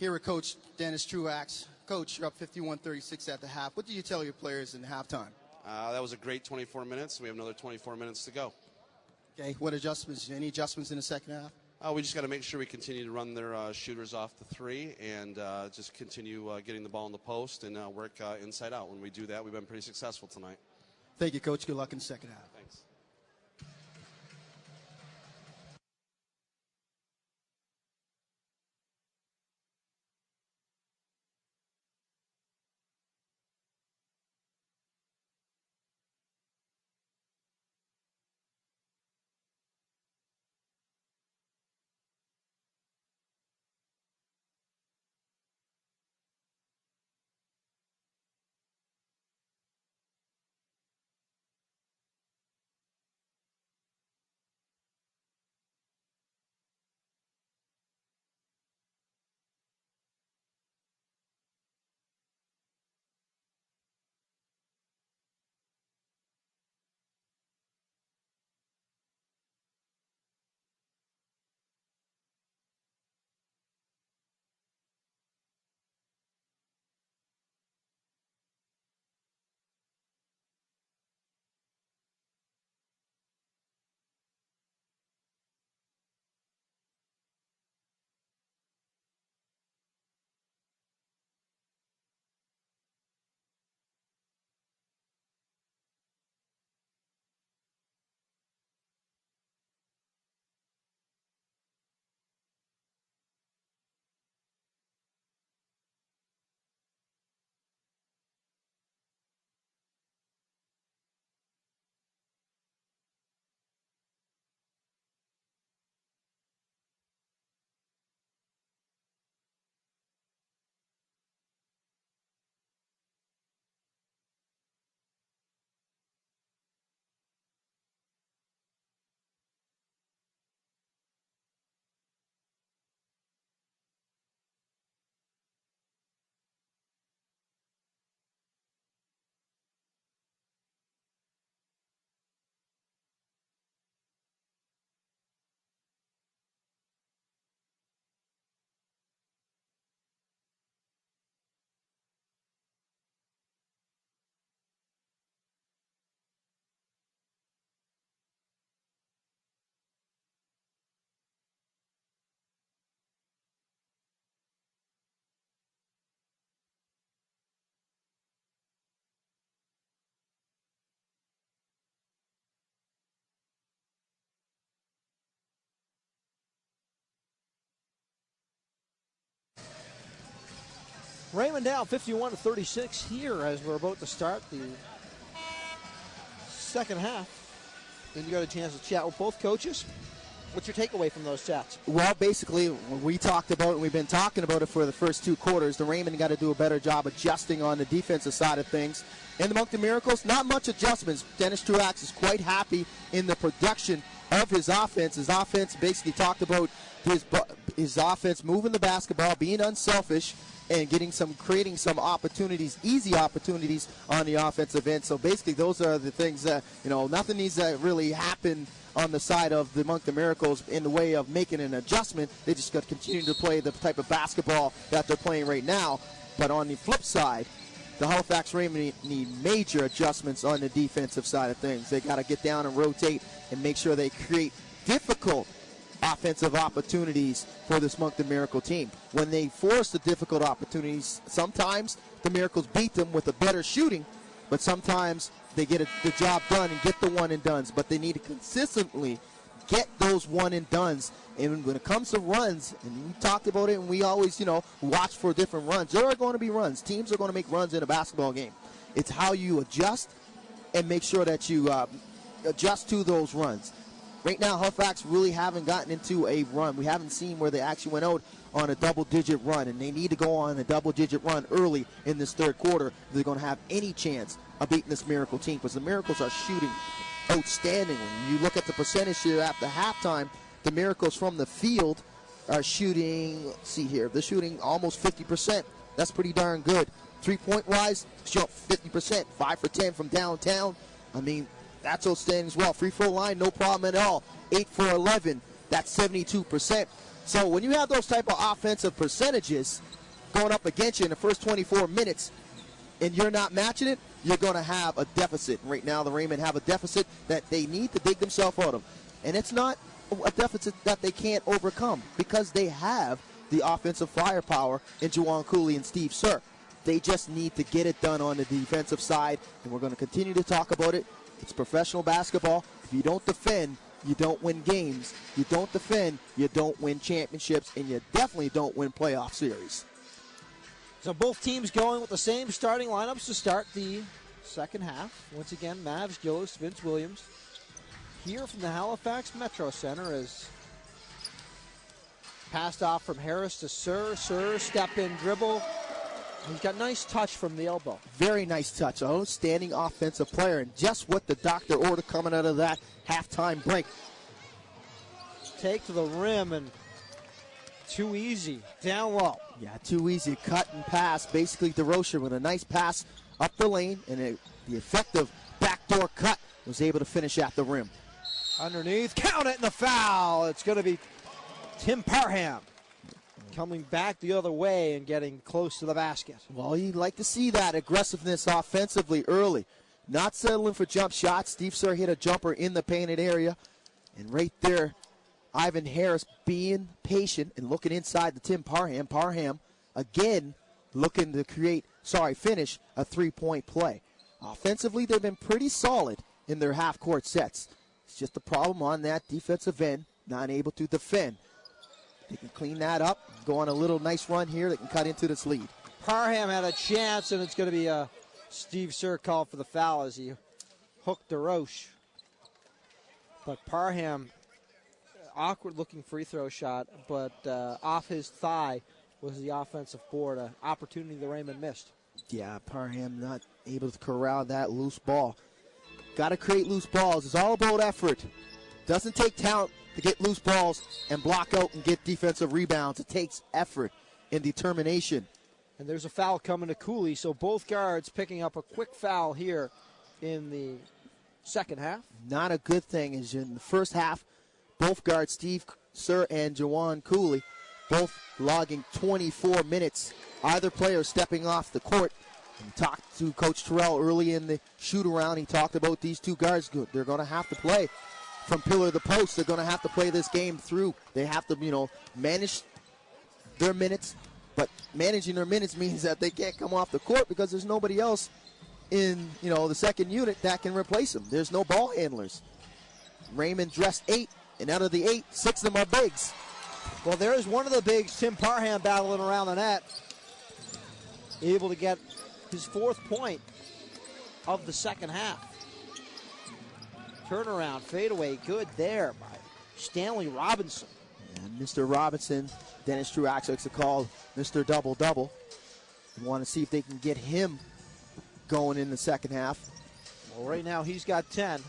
Here with Coach Dennis Truax. Coach, you're up 51-36 at the half. What did you tell your players in halftime? That was a great 24 minutes. We have another 24 minutes to go. Okay, what adjustments? Any adjustments in the second half? We just got to make sure we continue to run their shooters off the three and just continue getting the ball in the post and work inside out. When we do that, we've been pretty successful tonight. Thank you, Coach. Good luck in the second half. Thanks. Rainmen down 51-36 here as we're about to start the second half. And you got a chance to chat with both coaches. What's your takeaway from those chats? Well, basically, we talked about it, and we've been talking about it for the first two quarters. The Rainmen got to do a better job adjusting on the defensive side of things. And the Moncton Miracles, not much adjustments. Dennis Truax is quite happy in the production of his offense. His offense basically talked about his offense moving the basketball, being unselfish, and creating some opportunities, easy opportunities on the offensive end. So basically, those are the things that, nothing needs to really happen on the side of the Moncton Miracles in the way of making an adjustment. They just got to continue to play the type of basketball that they're playing right now. But on the flip side, the Halifax Rainmen need major adjustments on the defensive side of things. They got to get down and rotate and make sure they create difficult offensive opportunities for this Moncton Miracle team. When they force the difficult opportunities, sometimes the Miracles beat them with a better shooting, but sometimes they get the job done and get the one and dones. But they need to consistently get those one and dones. And when it comes to runs, and we talked about it, and we always, watch for different runs. There are going to be runs. Teams are going to make runs in a basketball game. It's how you adjust and make sure that you adjust to those runs. Right now, Halifax really haven't gotten into a run. We haven't seen where they actually went out on a double-digit run, and they need to go on a double-digit run early in this third quarter if they're going to have any chance of beating this Miracle team, because the Miracles are shooting outstandingly. You look at the percentage here after halftime, the Miracles from the field are shooting, let's see here, they're shooting almost 50%. That's pretty darn good. Three-point-wise, shot 50%, 5 for 10 from downtown. I mean, that's outstanding as well. Free throw line, no problem at all. 8 for 11. That's 72%. So when you have those type of offensive percentages going up against you in the first 24 minutes and you're not matching it, you're going to have a deficit. Right now the Rainmen have a deficit that they need to dig themselves out of. And it's not a deficit that they can't overcome because they have the offensive firepower in Juwan Cooley and Steve Sir. They just need to get it done on the defensive side, and we're going to continue to talk about it. It's professional basketball. If you don't defend, you don't win games. You don't defend, you don't win championships, and you definitely don't win playoff series. So both teams going with the same starting lineups to start the second half. Once again, Mavs, Gillis, Vince Williams. Here from the Halifax Metro Center as passed off from Harris to Sir. Sir, step in, dribble. He's got nice touch from the elbow. Very nice touch. Outstanding offensive player, and just what the doctor ordered coming out of that halftime break. Take to the rim and too easy. Down low. Yeah, too easy. Cut and pass. Basically, DeRocher with a nice pass up the lane, and the effective backdoor cut was able to finish at the rim. Underneath, count it, and the foul. It's going to be Tim Parham coming back the other way and getting close to the basket. Well, you'd like to see that aggressiveness offensively early. Not settling for jump shots. Steve Sir hit a jumper in the painted area. And right there, Ivan Harris being patient and looking inside the Tim Parham. Parham, again, looking to finish a three-point play. Offensively, they've been pretty solid in their half-court sets. It's just a problem on that defensive end, not able to defend. They can clean that up, go on a little nice run here. They can cut into this lead. Parham had a chance, and it's going to be a Steve Sir call for the foul as he hooked DeRoche. But Parham, awkward-looking free throw shot, but off his thigh was the offensive board, an opportunity the Rainmen missed. Yeah, Parham not able to corral that loose ball. Got to create loose balls. It's all about effort. Doesn't take talent to get loose balls and block out and get defensive rebounds. It takes effort and determination. And there's a foul coming to Cooley, so both guards picking up a quick foul here in the second half. Not a good thing is in the first half, both guards, Steve Sir and Juwan Cooley, both logging 24 minutes. Either player stepping off the court. And talked to Coach Terrell early in the shoot-around. He talked about these two guards. They're going to have to play from pillar to post. They're going to have to play this game through. They have to, manage their minutes. But managing their minutes means that they can't come off the court because there's nobody else in, the second unit that can replace them. There's no ball handlers. Raymond dressed 8, and out of the 8, 6 of them are bigs. Well, there is one of the bigs, Tim Parham, battling around the net. Able to get his 4th point of the second half. Turnaround, fadeaway, good there by Stanley Robinson. And Mr. Robinson, Dennis Truax likes to call Mr. Double-Double. We want to see if they can get him going in the second half. Well, right now he's got 10.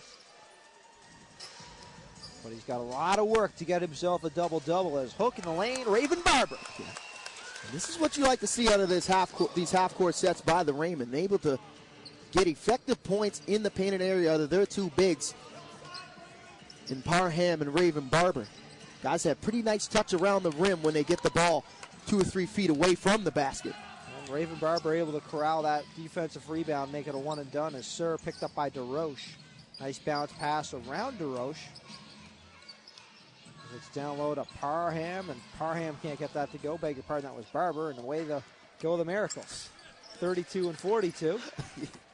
But he's got a lot of work to get himself a double-double as hook in the lane, Raven Barber. Yeah. This is what you like to see out of these half-court sets by the Rainmen. Able to get effective points in the painted area out of their two bigs in Parham and Raven Barber. Guys have pretty nice touch around the rim when they get the ball 2 or 3 feet away from the basket. And Raven Barber able to corral that defensive rebound, make it a one and done as Sir picked up by DeRoche. Nice bounce pass around DeRoche. It's down low to Parham, and Parham can't get that to go. Beg your pardon, that was Barber, and away to go the Miracles. 32 and 42.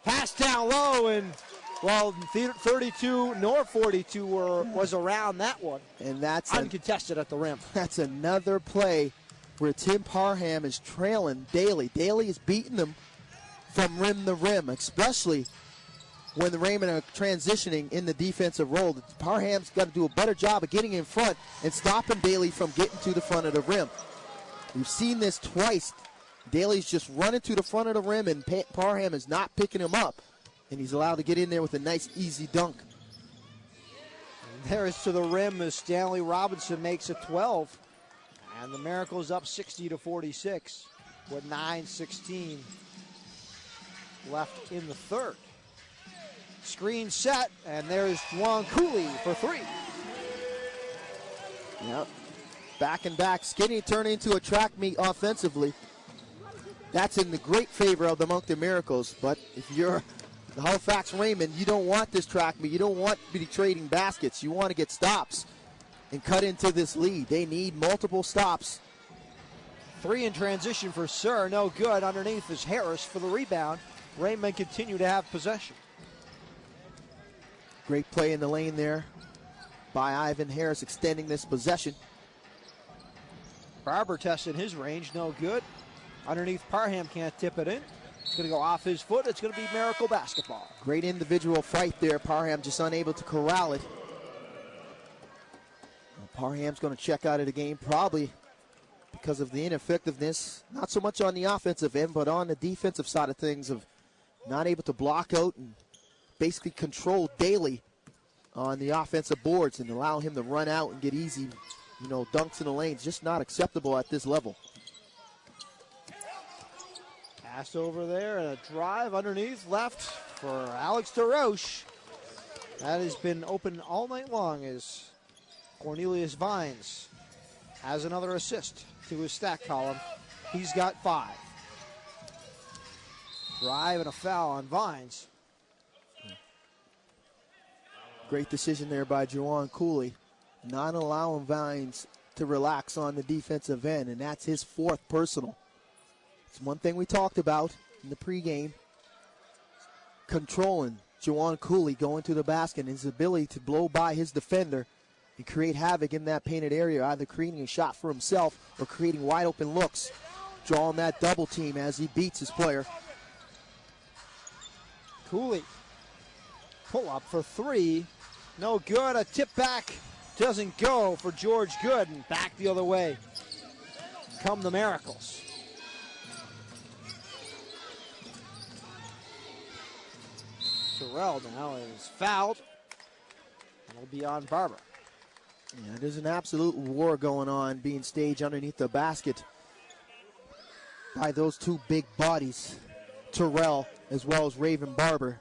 Pass down low, and, 32 nor 42 was around that one. And that's uncontested at the rim. That's another play where Tim Parham is trailing Daly. Daly is beating them from rim to rim, especially when the Rainmen are transitioning in the defensive role. Parham's got to do a better job of getting in front and stopping Daly from getting to the front of the rim. We've seen this twice. Daly's just running to the front of the rim, and Parham is not picking him up, and he's allowed to get in there with a nice, easy dunk. And there is to the rim as Stanley Robinson makes it 12, and the Miracles up 60-46 with 9:16 left in the third. Screen set, and there's Juwan Cooley for 3. Yep. back and back. Skinny turned into a track meet offensively. That's in the great favor of the Moncton Miracles. But if you're the Halifax Rainmen, you don't want this track meet. You don't want to be trading baskets. You want to get stops and cut into this lead. They need multiple stops. 3 in transition for Sir, no good. Underneath is Harris for the rebound. Rainmen continue to have possession. Great play in the lane there by Ivan Harris, extending this possession. Barber testing his range, no good. Underneath, Parham can't tip it in. It's going to go off his foot. It's going to be Miracle basketball. Great individual fight there. Parham just unable to corral it. Parham's going to check out of the game probably because of the ineffectiveness, not so much on the offensive end, but on the defensive side of things, of not able to block out and basically control Daly on the offensive boards and allow him to run out and get easy, dunks in the lanes. Just not acceptable at this level. Pass over there and a drive underneath left for Alex DeRoche. That has been open all night long as Cornelius Vines has another assist to his stat column. He's got 5. Drive and a foul on Vines. Great decision there by Juwan Cooley, not allowing Vines to relax on the defensive end, and that's his 4th personal. It's one thing we talked about in the pregame, controlling Juwan Cooley going to the basket and his ability to blow by his defender and create havoc in that painted area, either creating a shot for himself or creating wide open looks, drawing that double team as he beats his player. Cooley, pull up for 3, no good. A tip back doesn't go for George Good, and back the other way come the Miracles. Terrell now is fouled, and it'll be on Barber. Yeah, there's an absolute war going on being staged underneath the basket by those 2 big bodies, Terrell as well as Raven Barber.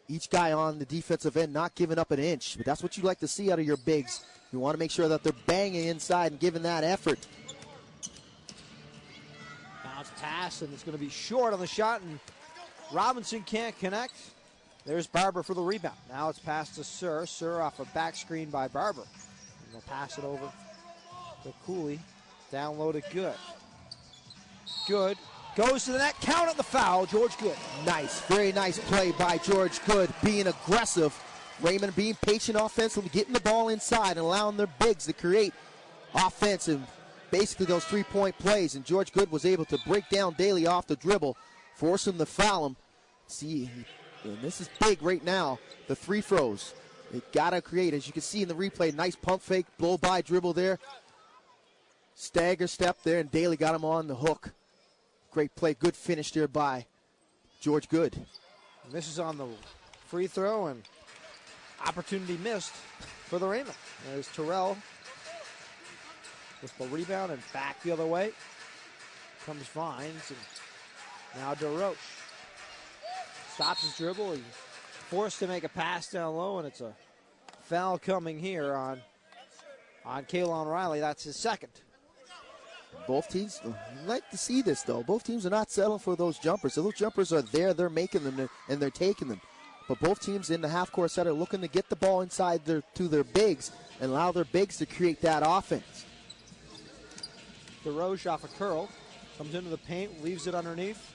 Each guy on the defensive end not giving up an inch, but that's what you like to see out of your bigs. You want to make sure that they're banging inside and giving that effort. Bounce pass, and it's going to be short on the shot, and Robinson can't connect. There's Barber for the rebound. Now it's passed to Sir. Sir off a back screen by Barber. And they'll pass it over to Cooley. Down low to Good. Good. Goes to the net. Count on the foul. George Good. Nice. Very nice play by George Good. Being aggressive. Raymond being patient offensively, getting the ball inside and allowing their bigs to create offensive, basically those 3-point plays. And George Good was able to break down Daly off the dribble, force him to foul him. See, and this is big right now, the 3 throws. They got to create, as you can see in the replay, nice pump fake, blow by dribble there. Stagger step there, and Daly got him on the hook. Great play, good finish there by George Good. Misses on the free throw, and opportunity missed for the Rainmen. There's Terrell with the rebound, and back the other way comes Vines, and now DeRoche. Stops his dribble. He's forced to make a pass down low, and it's a foul coming here on Kaylon Riley. That's his 2nd. Both teams, you like to see this, though. Both teams are not settling for those jumpers. So those jumpers are there. They're making them, and they're taking them. But both teams in the half-court set are looking to get the ball inside to their bigs and allow their bigs to create that offense. DeRoche off a curl. Comes into the paint, leaves it underneath.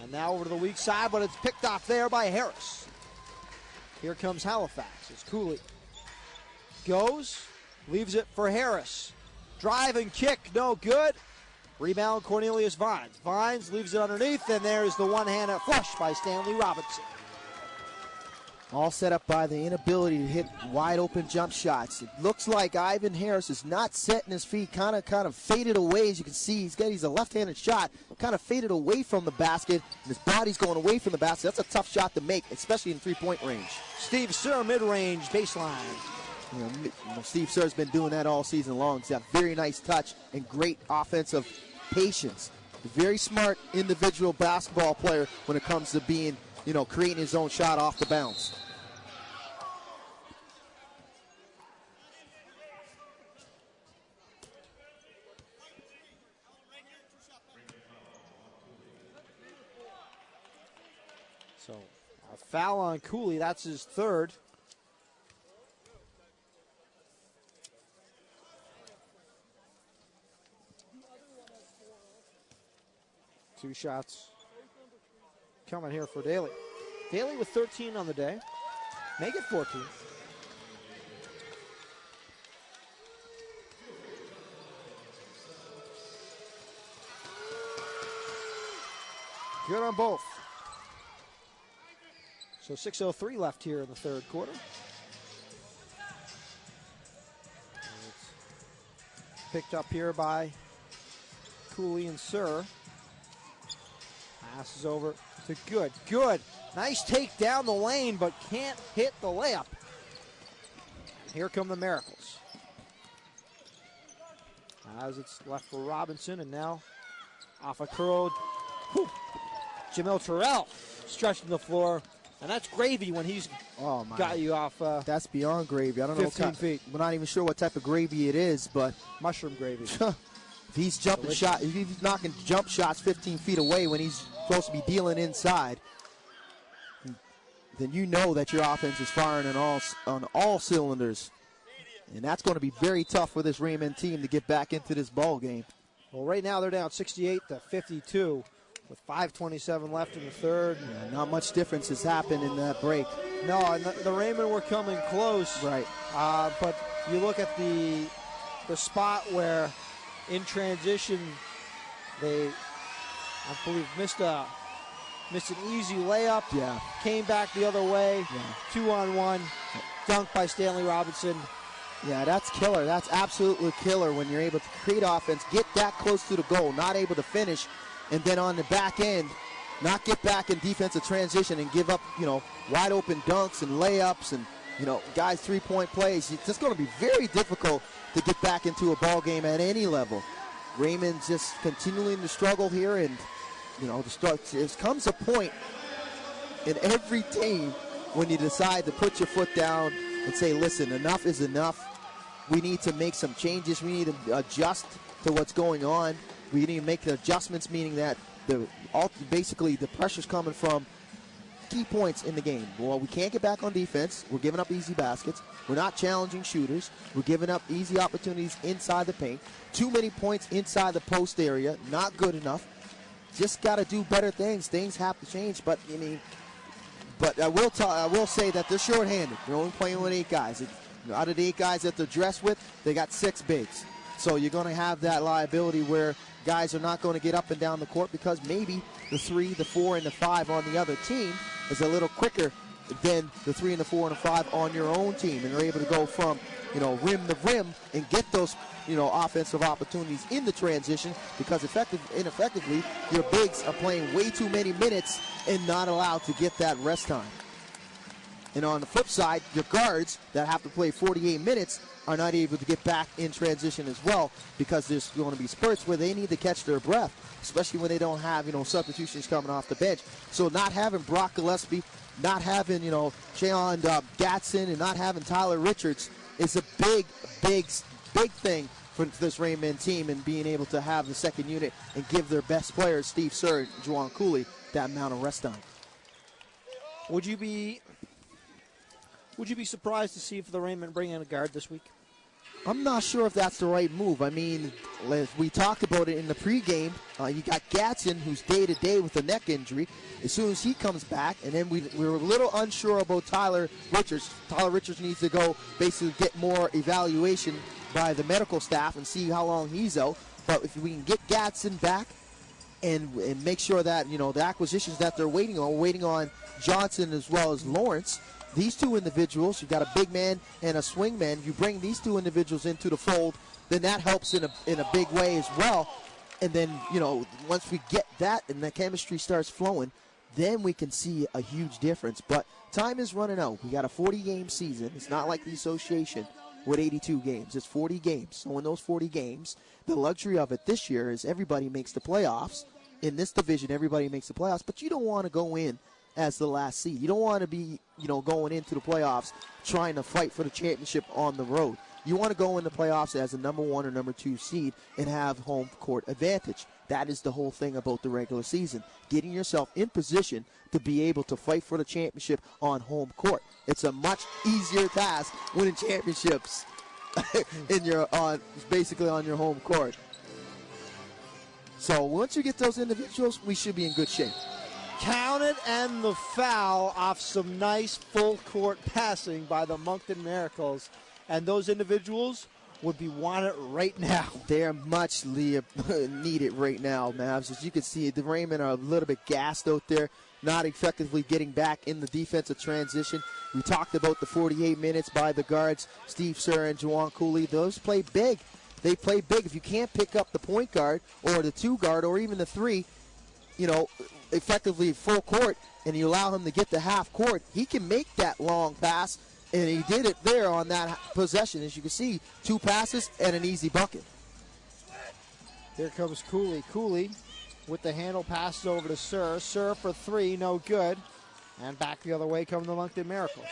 And now over to the weak side, but it's picked off there by Harris. Here comes Halifax. It's Cooley. Goes, leaves it for Harris. Drive and kick, no good. Rebound, Cornelius Vines. Vines leaves it underneath, and there's the one-handed flush by Stanley Robinson. All set up by the inability to hit wide-open jump shots. It looks like Ivan Harris is not setting his feet, kind of faded away. As you can see, he's a left-handed shot, kind of faded away from the basket, and his body's going away from the basket. That's a tough shot to make, especially in three-point range. Steve Sir, mid-range, baseline. Steve Sir's been doing that all season long. He's got very nice touch and great offensive patience. A very smart individual basketball player when it comes to being, creating his own shot off the bounce. So a foul on Cooley. That's his third. Two shots coming here for Daly. Daly with 13 on the day. Make it 14. Good on both. So 6:03 left here in the third quarter. It's picked up here by Cooley and Sir. Passes over to Good. Good. Nice take down the lane, but can't hit the layup. Here come the Miracles. As it's left for Robinson, and now off a curl. Whew. Jamil Terrell stretching the floor, and that's gravy when he's got you off. That's beyond gravy. I don't know. 15 feet. We're not even sure what type of gravy it is, but Mushroom gravy. if he's jumping if he's knocking jump shots 15 feet away when he's supposed to be dealing inside, then you know that your offense is firing on all cylinders, and that's going to be very tough for this Rainmen team to get back into this ball game. Well, right now they're down 68-52 with 5:27 left in the third. Yeah, not much difference has happened in that break. No, and the Rainmen were coming close. Right. But you look at the spot where in transition they, I believe, missed an easy layup. Yeah. Came back the other way. Yeah. 2-on-1. Dunk by Stanley Robinson. Yeah, that's killer. That's absolutely killer when you're able to create offense, get that close to the goal, not able to finish, and then on the back end, not get back in defensive transition and give up, wide open dunks and layups and, guys' three-point plays. It's just going to be very difficult to get back into a ball game at any level. Raymond's just continuing to struggle here, and, there comes a point in every team when you decide to put your foot down and say, listen, enough is enough. We need to make some changes. We need to adjust to what's going on. We need to make the adjustments, meaning that basically the pressure's coming from key points in the game. Well, we can't get back on defense. We're giving up easy baskets. We're not challenging shooters. We're giving up easy opportunities inside the paint. Too many points inside the post area. Not good enough. Just got to do better things. Things have to change. But I will say that they're shorthanded. They're only playing with 8 guys. Out of the 8 guys that they're dressed with, they got 6 bigs. So you're going to have that liability where guys are not going to get up and down the court because maybe the 3, the 4, and the 5 on the other team is a little quicker than the 3 and the 4 and the 5 on your own team. And they're able to go from, rim to rim and get those, offensive opportunities in the transition because ineffectively, your bigs are playing way too many minutes and not allowed to get that rest time. And on the flip side, your guards that have to play 48 minutes are not able to get back in transition as well because there's going to be spurts where they need to catch their breath, especially when they don't have, substitutions coming off the bench. So not having Brock Gillespie, not having, Jayon Gatson, and not having Tyler Richards is a big thing for this Rainmen team, and being able to have the second unit and give their best players, Steve Sir and Juwan Cooley, that amount of rest time. Would you be surprised to see if the Rainmen bring in a guard this week? I'm not sure if that's the right move. I mean, we talked about it in the pregame. You got Gatson, who's day-to-day with a neck injury. As soon as he comes back, and then we were a little unsure about Tyler Richards. Tyler Richards needs to go basically get more evaluation by the medical staff and see how long he's out. But if we can get Gatson back and make sure that, the acquisitions that they're waiting on Johnson as well as Lawrence, these two individuals, you've got a big man and a swing man. You bring these two individuals into the fold, then that helps in a big way as well. And then, once we get that and the chemistry starts flowing, then we can see a huge difference. But time is running out. We got a 40-game season. It's not like the association with 82 games. It's 40 games. So in those 40 games, the luxury of it this year is everybody makes the playoffs. In this division, everybody makes the playoffs, but you don't want to go in as the last seed. You don't want to be, going into the playoffs trying to fight for the championship on the road. You want to go in the playoffs as a number 1 or number 2 seed and have home court advantage. That is the whole thing about the regular season, getting yourself in position to be able to fight for the championship on home court. It's a much easier task winning championships basically on your home court. So once you get those individuals, we should be in good shape. Counted, and the foul off some nice full court passing by the Moncton Miracles. And those individuals would be wanted right now. They're much needed right now, Mavs. As you can see, the Rainmen are a little bit gassed out there, not effectively getting back in the defensive transition. We talked about the 48 minutes by the guards, Steve Sir and Juwan Cooley. Those play big. They play big. If you can't pick up the point guard or the 2 guard or even the 3, effectively full court, and you allow him to get to half court, he can make that long pass. And he did it there on that possession. As you can see, 2 passes and an easy bucket. Here comes Cooley. Cooley with the handle, passes over to Sir. Sir for 3, no good. And back the other way come the Moncton Miracles.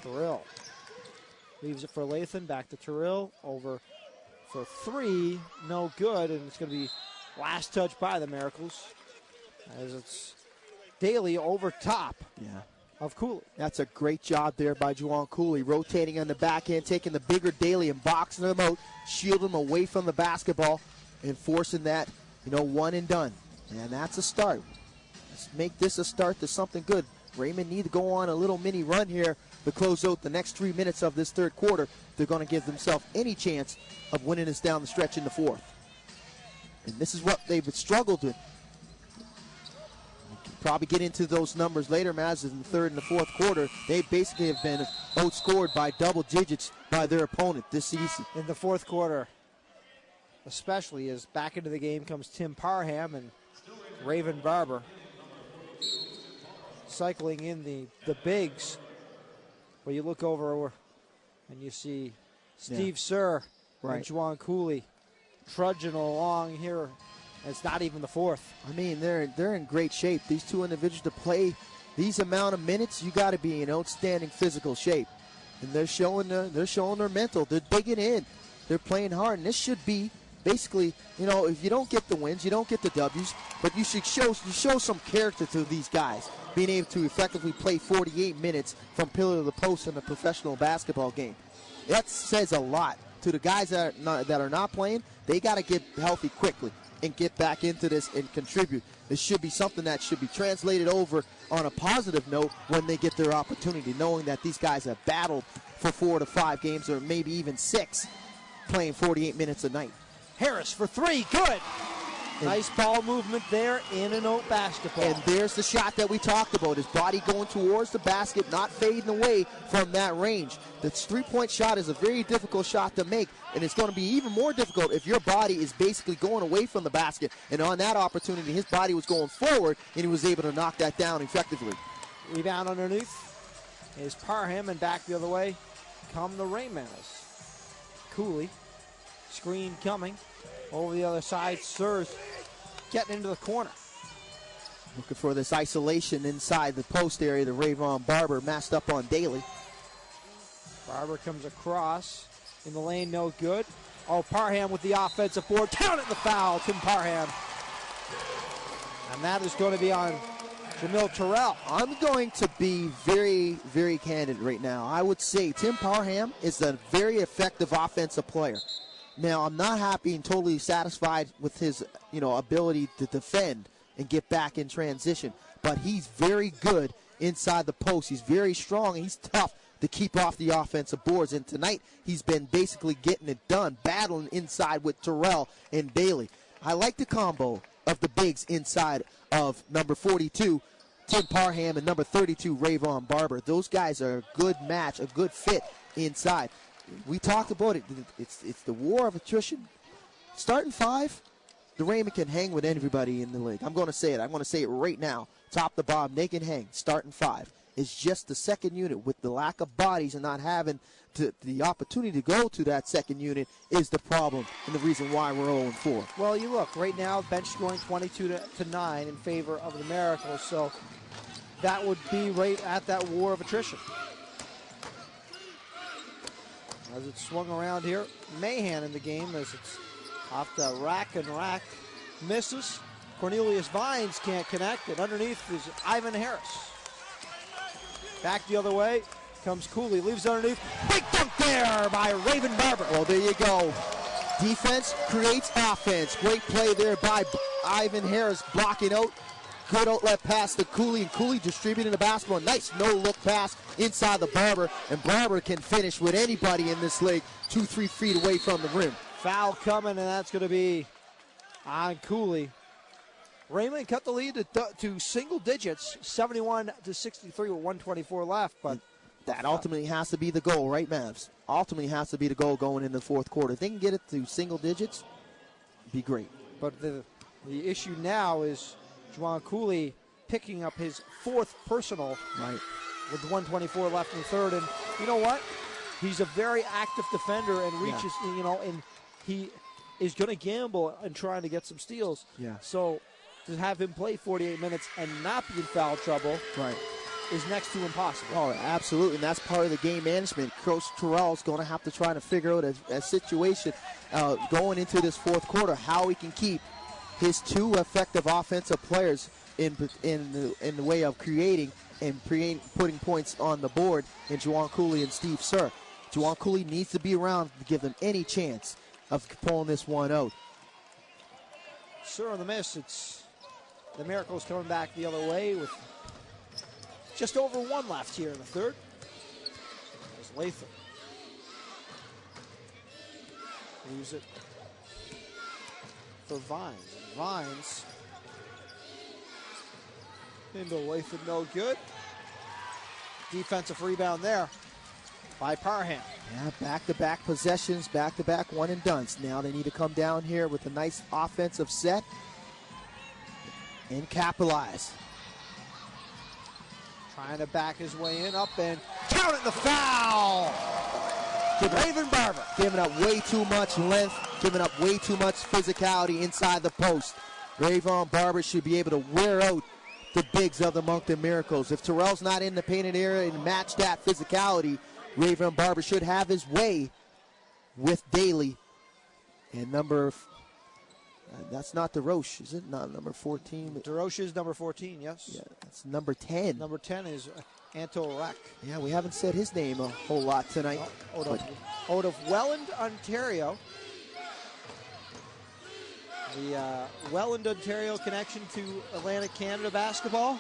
Terrell leaves it for Lathan. Back to Terrell. Over for 3, no good. And it's going to be last touch by the Miracles, as it's Daly over top. Yeah. Of Cooley. That's a great job there by Juwan Cooley, rotating on the back end, taking the bigger Daly and boxing him out, shielding him away from the basketball, and forcing that, one and done. And that's a start. Let's make this a start to something good. Raymond need to go on a little mini run here to close out the next 3 minutes of this third quarter. They're going to give themselves any chance of winning this down the stretch in the fourth. And this is what they've struggled with. Probably get into those numbers later, Maz, in the third and the fourth quarter. They basically have been outscored by double digits by their opponent this season. In the fourth quarter, especially as back into the game comes Tim Parham and Raven Barber. Cycling in the bigs. But you look over and you see Steve Sir and Juwan Cooley trudging along here. It's not even the fourth. I mean, they're in great shape. These 2 individuals to play these amount of minutes, you got to be in outstanding physical shape. And they're showing their mental. They're digging in. They're playing hard. And this should be basically, if you don't get the wins, you don't get the W's, but you should show some character to these guys, being able to effectively play 48 minutes from pillar to the post in a professional basketball game. That says a lot to the guys that are not playing. They got to get healthy quickly and get back into this and contribute. This should be something that should be translated over on a positive note when they get their opportunity, knowing that these guys have battled for 4 to 5 games or maybe even 6, playing 48 minutes a night. Harris for 3, good. Nice ball movement there, in and out basketball. And there's the shot that we talked about. His body going towards the basket, not fading away from that range. The 3-point shot is a very difficult shot to make, and it's going to be even more difficult if your body is basically going away from the basket. And on that opportunity, his body was going forward, and he was able to knock that down effectively. Rebound underneath is Parham, and back the other way come the Rainmen. Cooley, screen coming. Over the other side, Sir's getting into the corner. Looking for this isolation inside the post area. The Rayvon Barber masked up on Daly. Barber comes across in the lane, no good. Oh, Parham with the offensive board. Count it, the foul, Tim Parham. And that is going to be on Jamil Terrell. I'm going to be very, very candid right now. I would say Tim Parham is a very effective offensive player. Now, I'm not happy and totally satisfied with his, ability to defend and get back in transition. But he's very good inside the post. He's very strong, and he's tough to keep off the offensive boards. And tonight, he's been basically getting it done, battling inside with Terrell and Daly. I like the combo of the bigs inside of number 42, Tim Parham, and number 32, Rayvon Barber. Those guys are a good match, a good fit inside. We talked about it. It's the war of attrition. Starting 5, the Raymond can hang with everybody in the league. I'm going to say it. I'm going to say it right now. Top to bottom, they can hang. Starting 5. It's just the second unit with the lack of bodies and not having the opportunity to go to that second unit is the problem and the reason why we're 0-4. Well, you look, right now, bench scoring 22-9 in favor of the Miracles. So that would be right at that war of attrition. As it's swung around here, Mahan in the game as it's off the rack and rack. Misses. Cornelius Vines can't connect, and underneath is Ivan Harris. Back the other way comes Cooley, leaves underneath. Big dunk there by Raven Barber. Well, there you go. Defense creates offense. Great play there by Ivan Harris blocking out. Good outlet pass to Cooley, and Cooley distributing the basketball. Nice no-look pass inside the Barber, and Barber can finish with anybody in this league 2-3 feet away from the rim. Foul coming, and that's going to be on Cooley. Rainmen cut the lead to single digits, 71-63 with 1:24 left. But that ultimately has to be the goal, right, Mavs? Ultimately has to be the goal going into the fourth quarter. If they can get it to single digits, it'd be great. But the issue now is Juwan Cooley picking up his fourth personal, right, with 1:24 left in the third. And you know what? He's a very active defender and reaches, and he is going to gamble and trying to get some steals. Yeah. So to have him play 48 minutes and not be in foul trouble, right, is next to impossible. Oh, absolutely, and that's part of the game management. Coach Terrell's going to have to try to figure out a situation going into this fourth quarter, how he can keep his two effective offensive players in the way of creating and putting points on the board in Juwan Cooley and Steve Sir. Juwan Cooley needs to be around to give them any chance of pulling this one out. Sir on the miss. It's the Miracles coming back the other way with just over one left here in the third. There's Latham. Use it for Vines. Vines into Latham, no good. Defensive rebound there by Parham. Yeah, back-to-back possessions, back-to-back one-and-dones. Now they need to come down here with a nice offensive set and capitalize. Trying to back his way in, up and counting the foul. Raven Barber. Giving up way too much length, giving up way too much physicality inside the post. Raven Barber should be able to wear out the bigs of the Moncton Miracles. If Terrell's not in the painted area and match that physicality, Raven Barber should have his way with Daly. And that's not DeRoche, is it? Not number 14. DeRoche is number 14, yes. Yeah, that's number 10. Number 10 is Anto Rack. Yeah, we haven't said his name a whole lot tonight. Out of Welland, Ontario. The Welland, Ontario connection to Atlantic Canada basketball.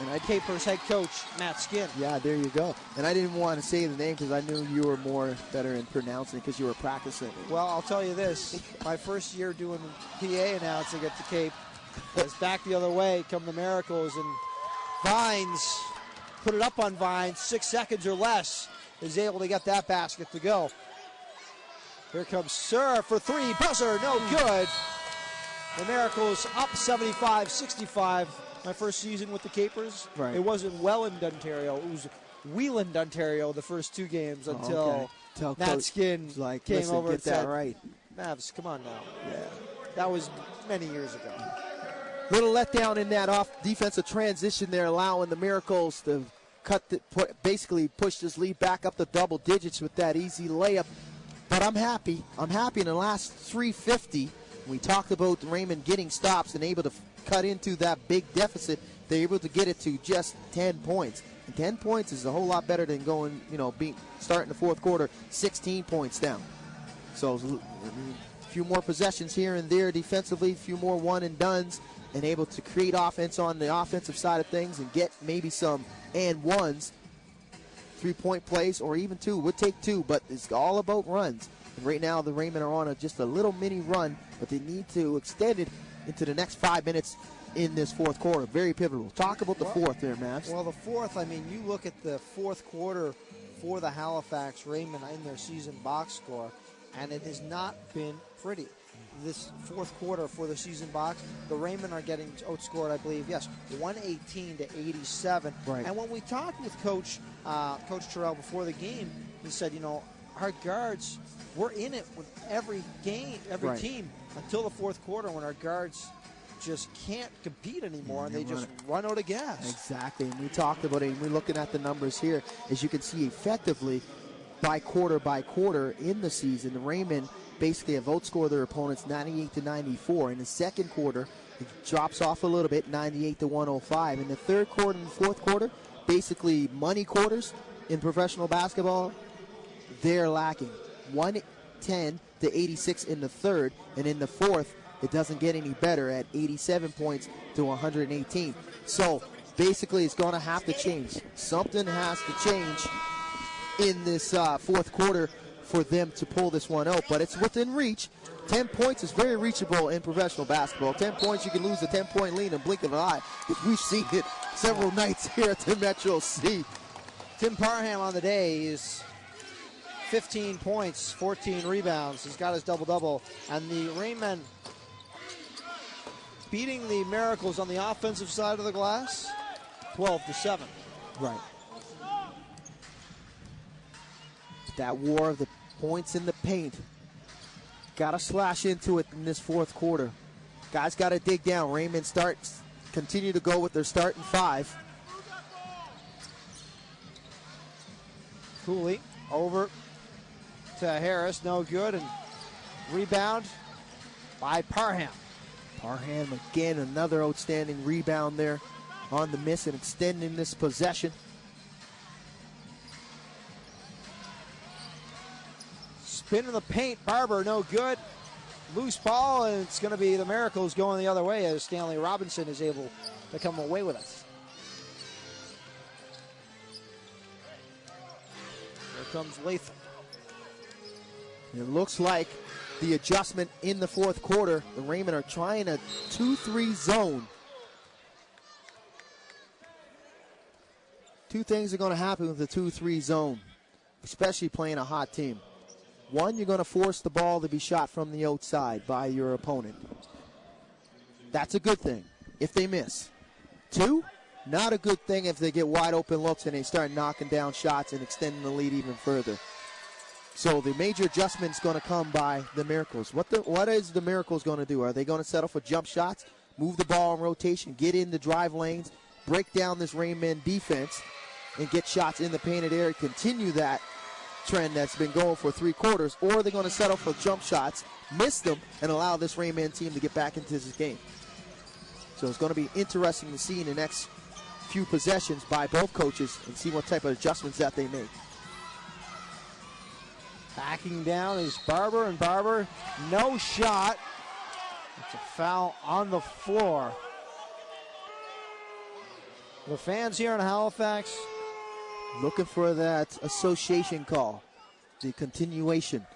And Capers head coach, Matt Skinn. Yeah, there you go. And I didn't want to say the name because I knew you were better in pronouncing it because you were practicing. Well, I'll tell you this. My first year doing PA announcing at the Cape, was back the other way, come the Miracles, and Vines put it up on Vines, 6 seconds or less, is able to get that basket to go. Here comes Sir for three, buzzer, no good. The Miracles up 75-65. My first season with the Capers, right. It wasn't Welland, Ontario. It was Wheeland, Ontario, the first two games until Matt Skinn came over and said, right. Mavs, come on now. Yeah. That was many years ago. Little letdown in that off defensive transition there, allowing the Miracles to basically push this lead back up to double digits with that easy layup. But I'm happy. I'm happy in the last 3:50. We talked about Raymond getting stops and able to cut into that big deficit. They're able to get it to just 10 points. And 10 points is a whole lot better than going, starting the fourth quarter 16 points down. So a few more possessions here and there defensively, a few more one-and-dones, and able to create offense on the offensive side of things and get maybe some and-ones, three-point plays, or even two. We'll take two, but it's all about runs. And right now, the Rainmen are on just a little mini run, but they need to extend it into the next 5 minutes in this fourth quarter. Very pivotal. Talk about the fourth there, Mavs. Well, the fourth, you look at the fourth quarter for the Halifax Rainmen in their season box score, and it has not been pretty. This fourth quarter for the season box, the Rainmen are getting outscored, I believe, 118-87. Right. And when we talked with Coach Terrell before the game, he said, our guards, we're in it with every game, every team until the fourth quarter when our guards just can't compete anymore and they just run out of gas. Exactly, and we talked about it, and we're looking at the numbers here. As you can see, effectively, by quarter in the season. The Rainmen basically have outscored their opponents 98-94. In the second quarter, it drops off a little bit, 98-105. In the third quarter and fourth quarter, basically money quarters in professional basketball, they're lacking. 110-86 in the third, and in the fourth, it doesn't get any better at 87 points to 118. So basically, it's going to have to change. Something has to change in this fourth quarter for them to pull this one out, but it's within reach. 10 points is very reachable in professional basketball. 10 points, you can lose a 10-point lead in a blink of an eye. We've seen it several nights here at the Metro C. Tim Parham on the day is 15 points, 14 rebounds. He's got his double-double. And the Rainmen beating the Miracles on the offensive side of the glass, 12-7. Right. That war of the points in the paint. Got to slash into it in this fourth quarter. Guys got to dig down. Rainmen continue to go with their starting five. Cooley over to Harris, no good, and rebound by Parham. Parham again, another outstanding rebound there on the miss and extending this possession. Spin in the paint, Barber, no good. Loose ball, and it's going to be the Miracles going the other way as Stanley Robinson is able to come away with it. Here comes Latham. It looks like the adjustment in the fourth quarter, the Rainmen are trying a 2-3 zone. Two things are going to happen with the 2-3 zone, especially playing a hot team. One, you're going to force the ball to be shot from the outside by your opponent. That's a good thing if they miss. Two, not a good thing if they get wide open looks and they start knocking down shots and extending the lead even further. So the major adjustment is going to come by the Miracles. What is the Miracles going to do? Are they going to settle for jump shots, move the ball in rotation, get in the drive lanes, break down this Rainmen defense, and get shots in the painted area, continue that trend that's been going for 3 quarters, or are they going to settle for jump shots, miss them, and allow this Rainmen team to get back into this game? So it's going to be interesting to see in the next few possessions by both coaches and see what type of adjustments that they make. Backing down is Barber, and Barber, no shot. It's a foul on the floor. The fans here in Halifax looking for that association call, the continuation.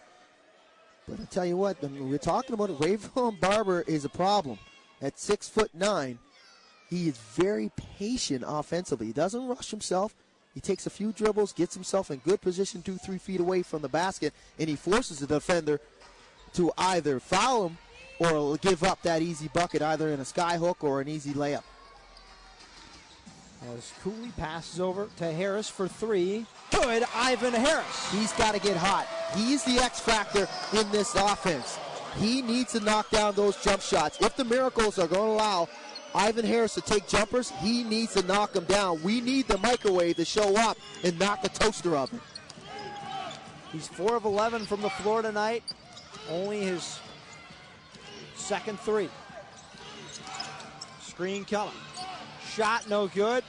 But I tell you what, we're talking about it. Rayvon Barber is a problem. At 6'9", he is very patient offensively. He doesn't rush himself. He takes a few dribbles, gets himself in good position 2-3 feet away from the basket, and he forces the defender to either foul him or give up that easy bucket, either in a sky hook or an easy layup. As Cooley passes over to Harris for 3. Good, Ivan Harris. He's got to get hot. He's the X factor in this offense. He needs to knock down those jump shots. If the Miracles are going to allow Ivan Harris to take jumpers, he needs to knock them down. We need the microwave to show up and knock the toaster oven. He's 4 of 11 from the floor tonight. Only his second 3. Screen coming. Shot no good.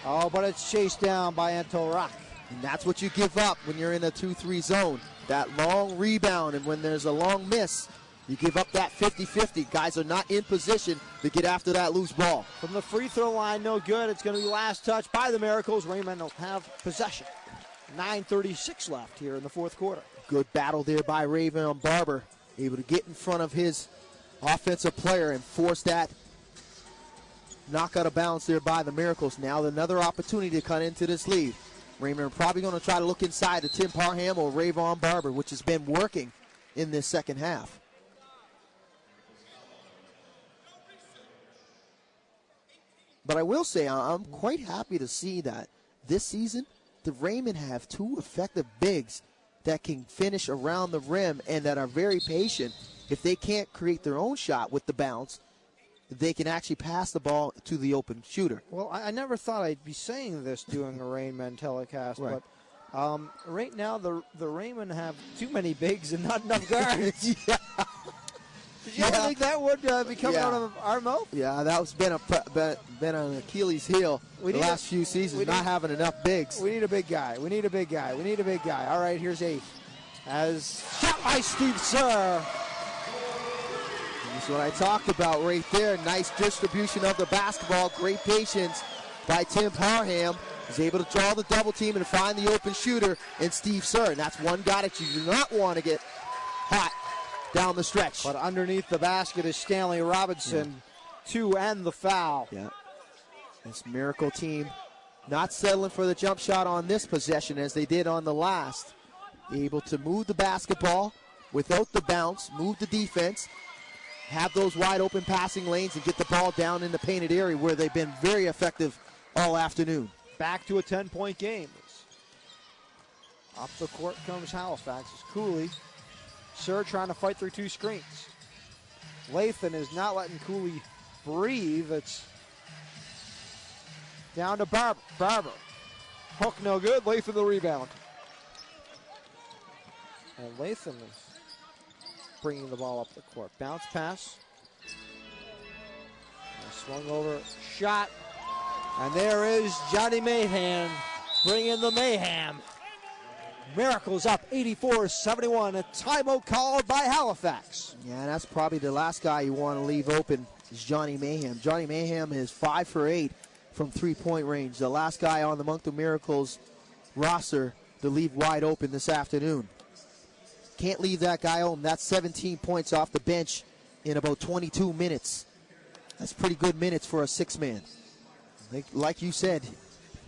Oh, but it's chased down by Anto Rock. And that's what you give up when you're in a 2-3 zone. That long rebound, and when there's a long miss, you give up that 50-50. Guys are not in position to get after that loose ball. From the free throw line, no good. It's going to be last touch by the Miracles. Rainmen will have possession. 9:36 left here in the fourth quarter. Good battle there by Raven Barber. Able to get in front of his offensive player and force that knock out of bounds there by the Miracles. Now another opportunity to cut into this lead. Raymond are probably going to try to look inside to Tim Parham or Rayvon Barber, which has been working in this second half. But I will say I'm quite happy to see that this season the Raymond have 2 effective bigs that can finish around the rim and that are very patient. If they can't create their own shot with the bounce, they can actually pass the ball to the open shooter. Well, I never thought I'd be saying this doing a Rainmen telecast, right. But Right now, the Rainmen have too many bigs and not enough guards. Yeah. Did you ever think that would be coming out of our mouth? Yeah, that's been an Achilles heel the last few seasons, not having enough bigs. We need a big guy. We need a big guy. We need a big guy. All right, here's 8. As shot by Steve Sir. That's what I talked about right there. Nice distribution of the basketball. Great patience by Tim Parham. He's able to draw the double team and find the open shooter in Steve Sir. And that's one guy that you do not want to get hot down the stretch. But underneath the basket is Stanley Robinson, 2 and the foul. Yeah. This Miracle team not settling for the jump shot on this possession as they did on the last. Able to move the basketball without the bounce, move the defense, have those wide open passing lanes, and get the ball down in the painted area where they've been very effective all afternoon. Back to a 10-point game. Up the court comes Halifax. It's Cooley. Sir trying to fight through 2 screens. Lathan is not letting Cooley breathe. It's down to Barber. Barber. Hook no good. Lathan the rebound. And Lathan is bringing the ball up the court. Bounce pass. And swung over. Shot. And there is Johnny Mahan bringing the mayhem. Miracles up 84-71. A timeout called by Halifax. Yeah, that's probably the last guy you want to leave open is Johnny Mayhem. Johnny Mayhem is 5 for 8 from 3-point range. The last guy on the Moncton Miracles roster to leave wide open this afternoon. Can't leave that guy home. That's 17 points off the bench in about 22 minutes. That's pretty good minutes for a 6-man. Like you said,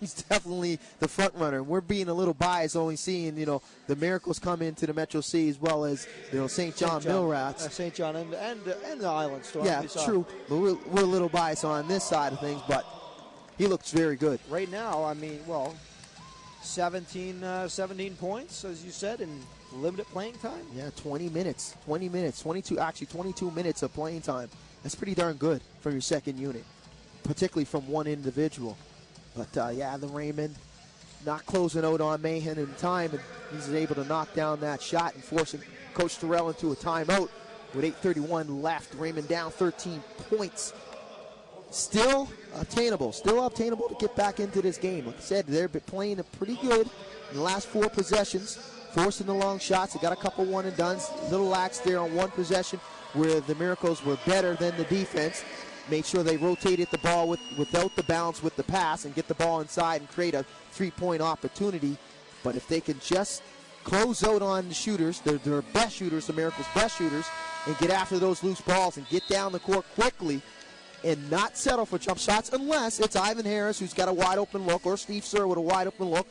he's definitely the front runner. We're being a little biased, only seeing the Miracles come into the Metro C as well as St. John Millrats. St. John and the Island Storm. Yeah, true. But we're a little biased on this side of things, but he looks very good right now. I mean, 17 points, as you said, in limited playing time. Yeah, 22 minutes of playing time. That's pretty darn good for your second unit, particularly from one individual. But, the Rainmen not closing out on Mahan in time, and he's able to knock down that shot and forcing Coach Terrell into a timeout with 8:31 left. Rainmen down 13 points. Still obtainable to get back into this game. Like I said, they're playing it pretty good in the last 4 possessions, forcing the long shots. They got a couple one-and-dones, a little lax there on one possession where the Miracles were better than the defense. Made sure they rotated the ball without the bounce with the pass and get the ball inside and create a 3-point opportunity. But if they can just close out on the shooters, their best shooters, the Miracles' best shooters, and get after those loose balls and get down the court quickly and not settle for jump shots unless it's Ivan Harris who's got a wide open look or Steve Sir with a wide open look,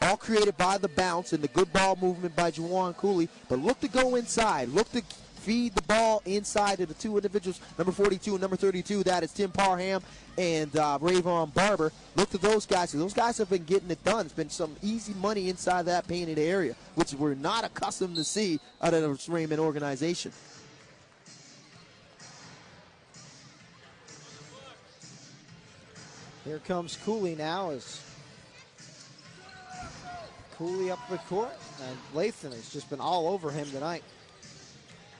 all created by the bounce and the good ball movement by Juwan Cooley. But look to go inside. Look to feed the ball inside to the 2 individuals, number 42 and number 32. That is Tim Parham and Rayvon Barber. Look to those guys. Those guys have been getting it done. It's been some easy money inside that painted area, which we're not accustomed to see out of the Rainmen organization. Here comes Cooley now as Cooley up the court, and Lathan has just been all over him tonight.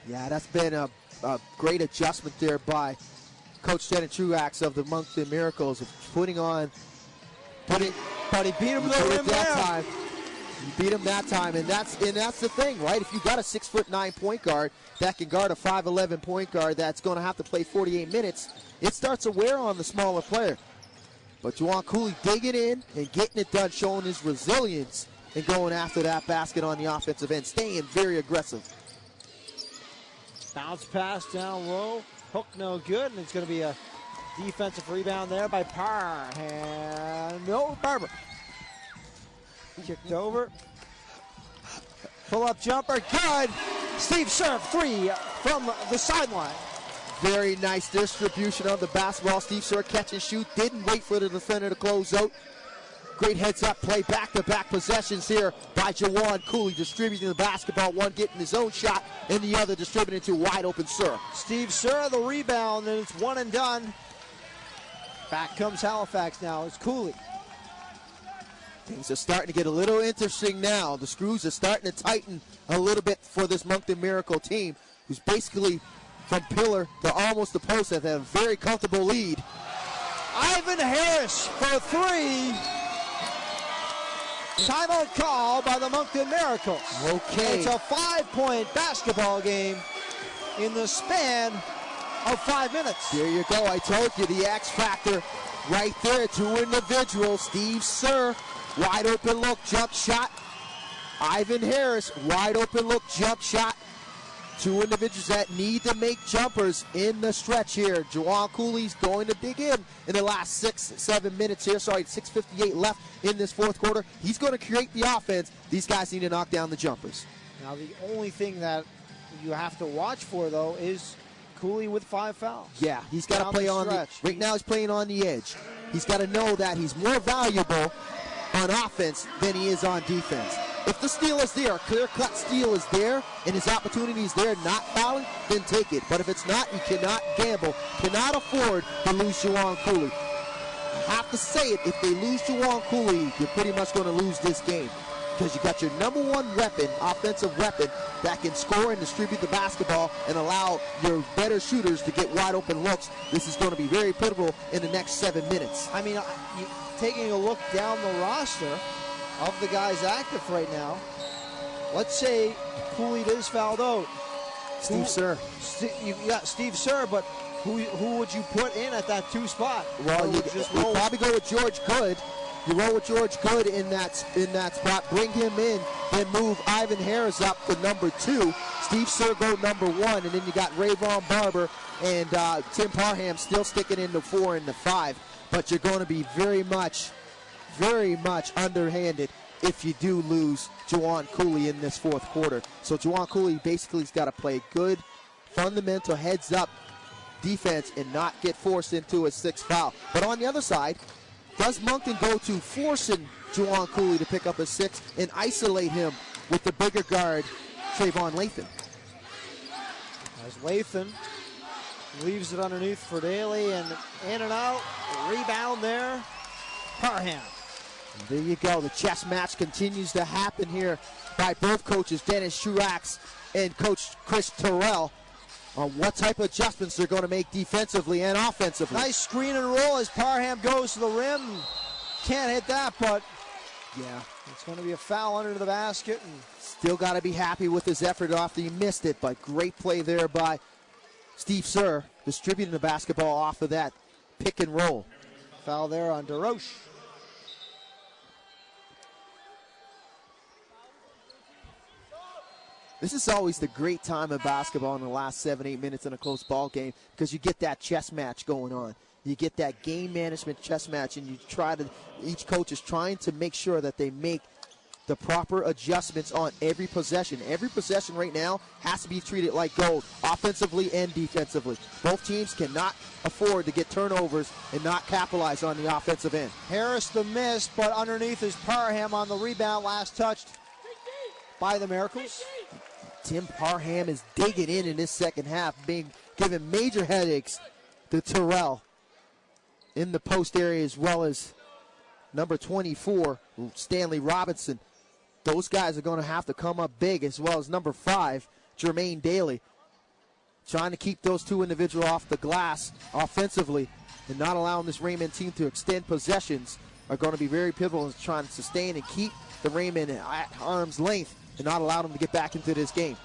Yeah, that's been a great adjustment there by Coach Dennis Truax of the Moncton Miracles of putting on. But he beat him that time. You beat him that time, and that's the thing, right? If you got a 6'9" point guard that can guard a 5'11" point guard that's going to have to play 48 minutes, it starts to wear on the smaller player. But Juwan Cooley digging in and getting it done, showing his resilience and going after that basket on the offensive end, staying very aggressive. Bounce pass down low. Hook no good, and it's going to be a defensive rebound there by Parham. No, Barber. Kicked over. Pull-up jumper, good. Steve Sir, 3 from the sideline. Very nice distribution of the basketball. Steve Sir catch and shoot. Didn't wait for the defender to close out. Great heads-up play, back-to-back possessions here by Juwan Cooley, distributing the basketball, one getting his own shot, and the other distributing to wide-open Sir. Steve Sir, the rebound, and it's one and done. Back comes Halifax now. It's Cooley. Things are starting to get a little interesting now. The screws are starting to tighten a little bit for this Moncton Miracle team, who's basically from pillar to almost the post have a very comfortable lead. Ivan Harris for three. Timeout call by the Moncton Miracles. Okay. It's a 5-point basketball game in the span of 5 minutes. There you go. I told you the X factor right there. Two individuals. Steve Sir, wide open look, jump shot. Ivan Harris, wide open look, jump shot. Two individuals that need to make jumpers in the stretch here. Juwan Cooley's going to dig in the last 6-7 minutes here. Sorry, 6:58 left in this fourth quarter. He's going to create the offense. These guys need to knock down the jumpers. Now the only thing that you have to watch for, though, is Cooley with 5 fouls. Yeah, he's got to play on the right now. He's playing on the edge. He's got to know that he's more valuable on offense than he is on defense. If the steal is there, clear-cut steal is there, and his opportunity is there, not fouling, then take it. But if it's not, you cannot gamble, cannot afford to lose Juwan Cooley. I have to say it, if they lose Juwan Cooley, you're pretty much going to lose this game. Because you got your number one weapon, offensive weapon, that can score and distribute the basketball and allow your better shooters to get wide open looks. This is going to be very pivotal in the next 7 minutes. I mean, taking a look down the roster of the guys active right now, let's say Cooley is fouled out. Steve Sir. Steve Sir, but who would you put in at that 2 spot? Well, you probably go with George Good. You roll with George Good in that spot, bring him in, then move Ivan Harris up to number 2. Steve Sir go number 1, and then you got Rayvon Barber and Tim Parham still sticking in the 4 and the 5. But you're going to be very much underhanded if you do lose Juwan Cooley in this fourth quarter. So Juwan Cooley basically has got to play good, fundamental heads-up defense and not get forced into a 6th foul. But on the other side, does Moncton go to forcing Juwan Cooley to pick up a 6 and isolate him with the bigger guard, Trayvon Lathan? As Lathan leaves it underneath for Daly, and in and out, rebound there, Parham. And there you go. The chess match continues to happen here by both coaches, Dennis Truax and Coach Chris Terrell, on what type of adjustments they're going to make defensively and offensively. Nice screen and roll as Parham goes to the rim. Can't hit that, but yeah, it's going to be a foul under the basket. And still got to be happy with his effort after he missed it, but great play there by Steve Sir, distributing the basketball off of that pick and roll. Foul there on DeRoche. This is always the great time of basketball in the last 7-8 minutes in a close ball game, because you get that chess match going on. You get that game management chess match, and each coach is trying to make sure that they make the proper adjustments on every possession. Every possession right now has to be treated like gold, offensively and defensively. Both teams cannot afford to get turnovers and not capitalize on the offensive end. Harris the miss, but underneath is Parham on the rebound, last touched by the Miracles. Tim Parham is digging in this second half, being given major headaches to Terrell in the post area, as well as number 24, Stanley Robinson. Those guys are going to have to come up big, as well as number 5, Jermaine Daly. Trying to keep those two individuals off the glass offensively and not allowing this Rainmen team to extend possessions are going to be very pivotal in trying to sustain and keep the Rainmen at arm's length and not allow them to get back into this game.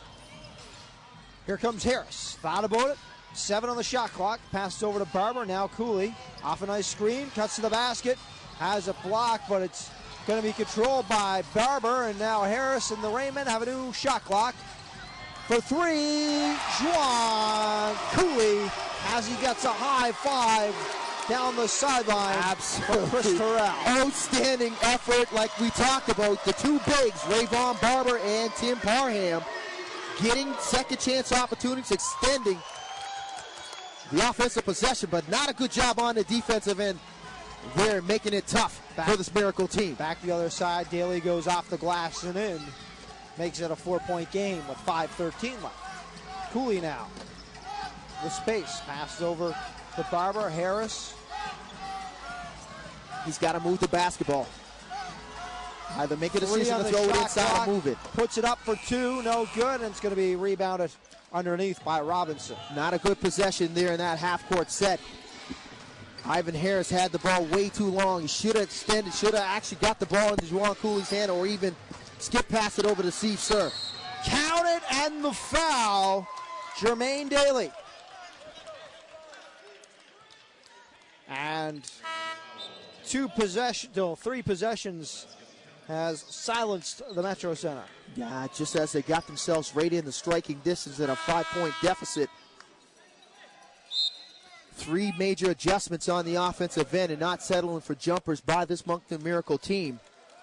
Here comes Harris. Thought about it. 7 on the shot clock. Passes over to Barber. Now Cooley. Off a nice screen. Cuts to the basket. Has a block, but it's going to be controlled by Barber. And now Harris and the Rainmen have a new shot clock. For 3, Juwan Cooley as he gets a high 5 down the sideline. Absolutely. For Chris Terrell. Outstanding effort, like we talked about. The two bigs, Rayvon Barber and Tim Parham, getting second chance opportunities, extending the offensive possession, but not a good job on the defensive end. They're making it tough for this Miracle team. Back the other side, Daly goes off the glass and in. Makes it a 4-point game with 5:13 left. Cooley now. The space. Passes over to Barber. Harris. He's got to move the basketball. Either make a 3 decision on to the throw it shot inside clock. or move it. Puts it up for 2, no good, and it's going to be rebounded underneath by Robinson. Not a good possession there in that half-court set. Ivan Harris had the ball way too long. He should have extended, should have actually got the ball into Juwan Cooley's hand or even skip past it over to Steve Sir. Counted and the foul, Jermaine Daly. And 3 possessions has silenced the Metro Center. Yeah, just as they got themselves right in the striking distance at a 5-point deficit. 3 major adjustments on the offensive end and not settling for jumpers by this Moncton Miracle team.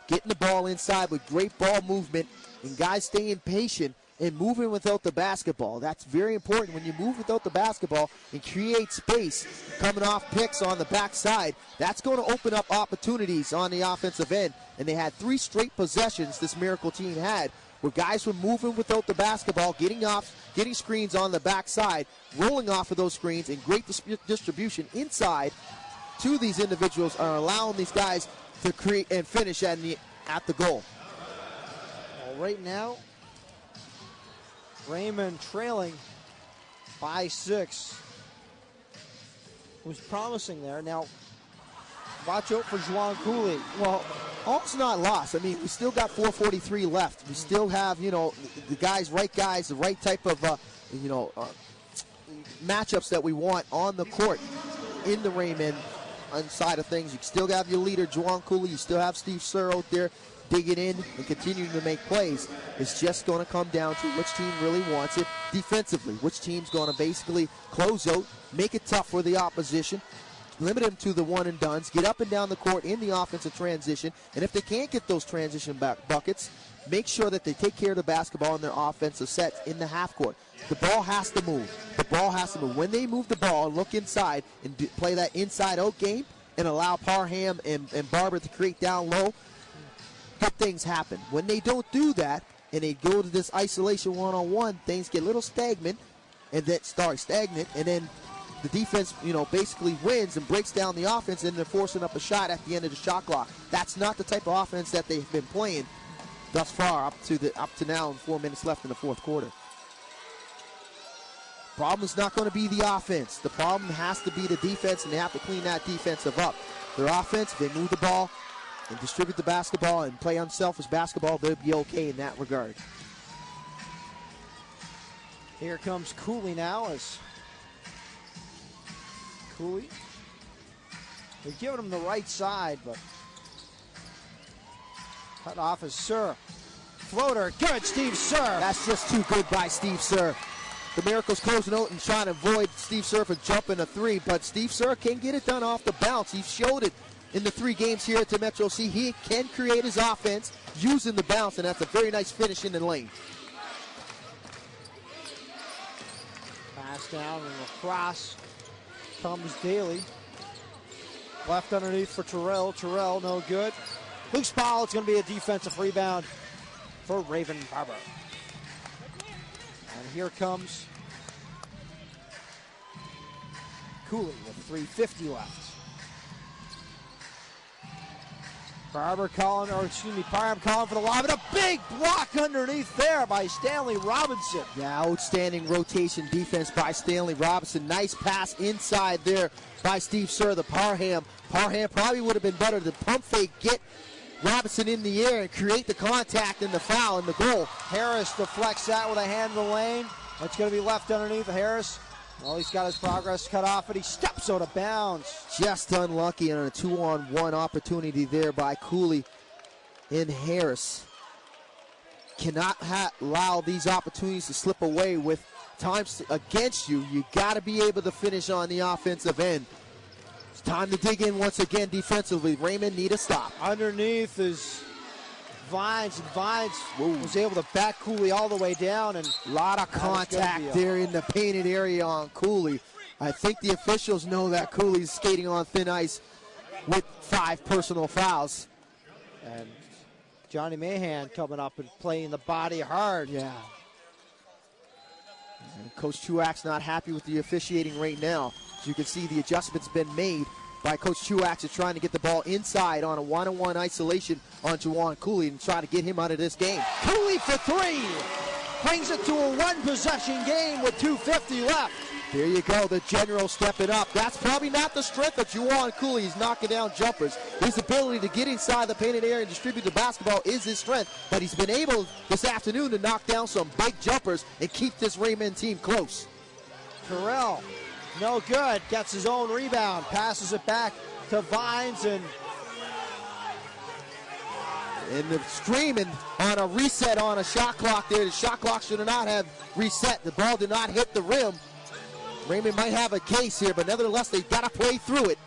Getting the ball inside with great ball movement and guys staying patient and moving without the basketball. That's very important when you move without the basketball and create space coming off picks on the backside. That's going to open up opportunities on the offensive end. And they had 3 straight possessions this Miracle team had where guys were moving without the basketball, getting screens on the backside, rolling off of those screens, and great distribution inside to these individuals are allowing these guys to create and finish at the goal. Well, right now, Rainmen trailing by 6. It was promising there. Now, watch out for Juwan Cooley. Well, all's not lost. I mean, we still got 4:43 left. We still have, the right right type of, matchups that we want on the court in the Rainmen side of things. You still have your leader, Juwan Cooley. You still have Steve Sir out there digging in and continuing to make plays. It's just going to come down to which team really wants it defensively. Which team's going to basically close out, make it tough for the opposition, limit them to the one and dones, get up and down the court in the offensive transition, and if they can't get those transition buckets, make sure that they take care of the basketball in their offensive sets in the half court. The ball has to move. The ball has to move. When they move the ball, look inside and play that inside-out game and allow Parham and Barber to create down low, good things happen. When they don't do that and they go to this isolation one-on-one, things get a little stagnant and then and then the defense, basically wins and breaks down the offense, and they're forcing up a shot at the end of the shot clock. That's not the type of offense that they've been playing thus far up to now, and 4 minutes left in the fourth quarter. Problem is not going to be the offense. The problem has to be the defense, and they have to clean that defensive up. Their offense, if they move the ball and distribute the basketball and play unselfish basketball, they'll be okay in that regard. Here comes Cooley now as Cooley. They're giving him the right side, but cut off is Sir. Floater, good, Steve Sir. That's just too good by Steve Sir. The Miracles closing out and trying to avoid Steve Sir from jumping a 3, but Steve Sir can get it done off the bounce. He showed it in the 3 games here at the Metro C. He can create his offense using the bounce, and that's a very nice finish in the lane. Pass down and across comes Daly. Left underneath for Terrell. Terrell, no good. Loose ball, it's going to be a defensive rebound for Raven Barber. And here comes Cooley with 3:50 left. Parham calling for the lob, and a big block underneath there by Stanley Robinson. Yeah, outstanding rotation defense by Stanley Robinson. Nice pass inside there by Steve Sir, the Parham. Parham probably would have been better to pump fake, get Robinson in the air and create the contact and the foul and the goal. Harris deflects that with a hand in the lane. It's going to be left underneath Harris. Well, he's got his progress cut off, and he steps out of bounds. Just unlucky on a 2-on-1 opportunity there by Cooley and Harris. Cannot allow these opportunities to slip away with times against you. You got to be able to finish on the offensive end. It's time to dig in once again defensively. Rainmen need a stop. Underneath is Vines, and Vines was able to back Cooley all the way down, and a lot of contact there in the painted area on Cooley. I think the officials know that Cooley's skating on thin ice with 5 personal fouls. And Johnny Mahan coming up and playing the body hard. Yeah. And Coach Truax's not happy with the officiating right now. As you can see, the adjustment's been made by Coach Truax is trying to get the ball inside on a one-on-one isolation on Juwan Cooley and try to get him out of this game. Cooley for three. Brings it to a one-possession game with 2:50 left. There you go, the general stepping up. That's probably not the strength of Juwan Cooley. He's knocking down jumpers. His ability to get inside the painted area and distribute the basketball is his strength, but he's been able this afternoon to knock down some big jumpers and keep this Rainmen team close. Terrell, no good. Gets his own rebound. Passes it back to Vines, and the screaming on a reset on a shot clock there. The shot clock should not have reset. The ball did not hit the rim. Rainmen might have a case here, but nevertheless, they've got to play through it.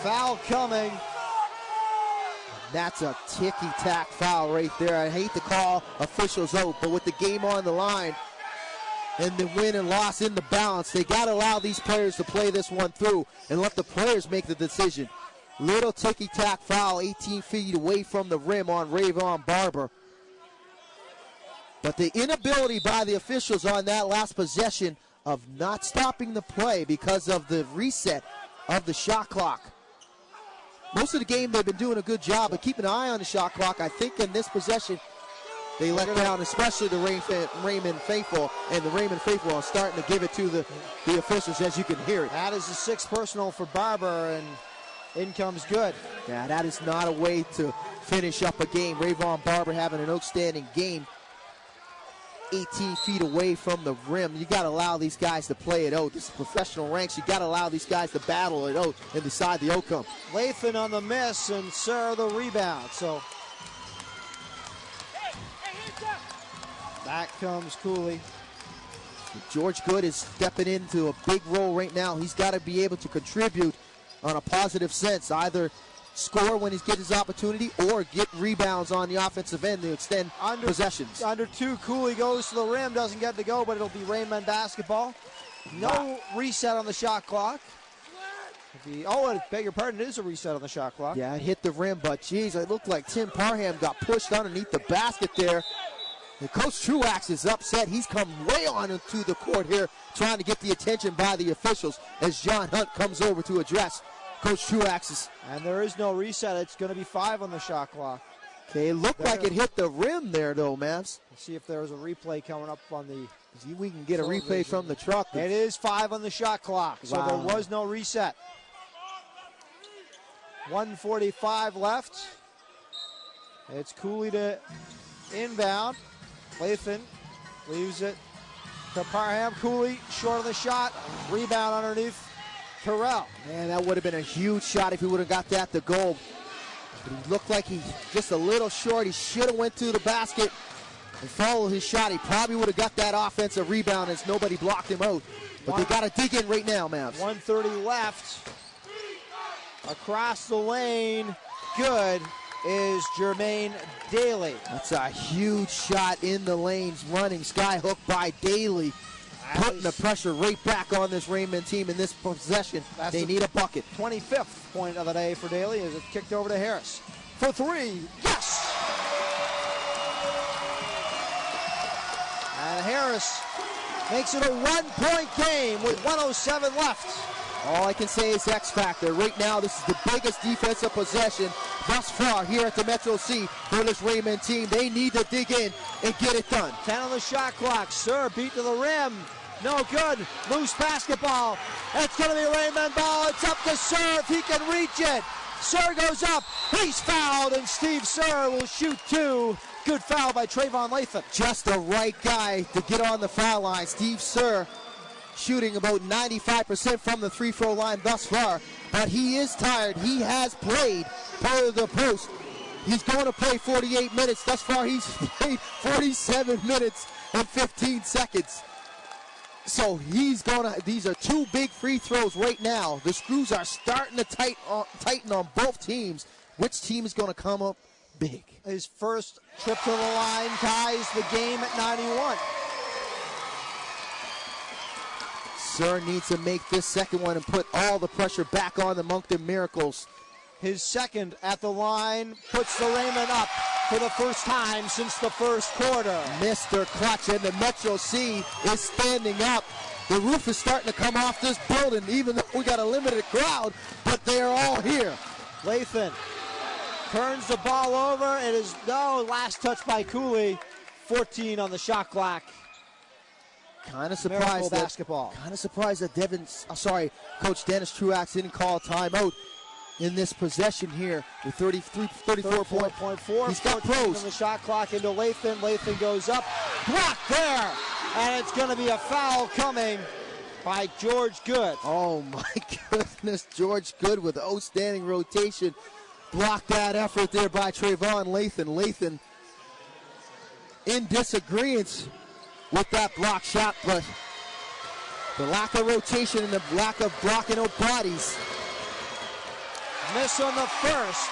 Foul coming. That's a ticky-tack foul right there. I hate to call officials out, but with the game on the line and the win and loss in the balance, they got to allow these players to play this one through and let the players make the decision. Little ticky-tack foul, 18 feet away from the rim on Rayvon Barber. But the inability by the officials on that last possession of not stopping the play because of the reset of the shot clock. Most of the game they've been doing a good job of keeping an eye on the shot clock. I think in this possession they let down, especially the Rainmen faithful, and the Rainmen faithful are starting to give it to the officials, as you can hear it. That is the sixth personal for Barber, and in comes good. Yeah, that is not a way to finish up a game. Rayvon Barber having an outstanding game. 18 feet away from the rim. You got to allow these guys to play it out. This is professional ranks. You got to allow these guys to battle it out and decide the outcome. Lathan on the miss, and Sir the rebound. So back comes Cooley. George Good is stepping into a big role right now. He's got to be able to contribute on a positive sense, either score when he gets his opportunity or get rebounds on the offensive end to extend possessions. Under two, Cooley goes to the rim, doesn't get to go, but it'll be Rainmen basketball. No reset on the shot clock. I beg your pardon, it is a reset on the shot clock. Yeah, it hit the rim, but geez, it looked like Tim Parham got pushed underneath the basket there. And Coach Truax is upset. He's come way on into the court here, trying to get the attention by the officials as John Hunt comes over to address Coach Truax's. And there is no reset. It's going to be 5 on the shot clock. Okay, it looked like it hit the rim there, though, Mavs. Let's see if there's a replay coming up on the... See if we can get a replay from the truck. It is 5 on the shot clock, so there was no reset. 1:45 left. It's Cooley to inbound. Lathan leaves it to Parham. Cooley short of the shot. Rebound underneath Terrell. Man, that would have been a huge shot if he would have got that to go. But he looked like he just a little short. He should have went to the basket and followed his shot. He probably would have got that offensive rebound as nobody blocked him out. But they got to dig in right now, Mavs. 1:30 left. Across the lane. Good is Jermaine Daly. That's a huge shot in the lanes, running skyhook by Daly. Putting the pressure right back on this Rainmen team in this possession. They need a bucket. 25th point of the day for Daly as it kicked over to Harris. For 3, yes! And Harris makes it a 1-point game with 1:07 left. All I can say is X factor. Right now, this is the biggest defensive possession thus far here at the Metro C for this Rainmen team. They need to dig in and get it done. 10 on the shot clock. Sir beat to the rim. No good. Loose basketball. It's going to be Rainmen ball. It's up to Sir if he can reach it. Sir goes up. He's fouled, and Steve Sir will shoot 2. Good foul by Trayvon Lathan. Just the right guy to get on the foul line. Steve Sir shooting about 95% from the free-throw line thus far, but he is tired. He has played part of the post. He's going to play 48 minutes. Thus far, he's played 47 minutes and 15 seconds. So he's going to, these are 2 big free throws right now. The screws are starting to tighten on both teams. Which team is going to come up big? His first trip to the line ties the game at 91. Sir needs to make this second one and put all the pressure back on the Moncton Miracles. his second at the line, puts the Rainmen up for the first time since the first quarter. Mr. Clutch, and the Metro C is standing up. The roof is starting to come off this building, even though we got a limited crowd, but they are all here. Lathan turns the ball over. It is last touch by Cooley. 14 on the shot clock. Kind of Miracle surprised basketball. that Coach Dennis Truax didn't call a timeout in this possession here with 34.4. He's got 14 pros. on the shot clock into Lathan. Lathan goes up. Blocked there. And it's going to be a foul coming by George Good. Oh my goodness, George Good with outstanding rotation. Blocked that effort there by Trayvon Lathan. Lathan in disagreement with that block shot, but the lack of rotation and the lack of blocking out bodies. Miss on the first.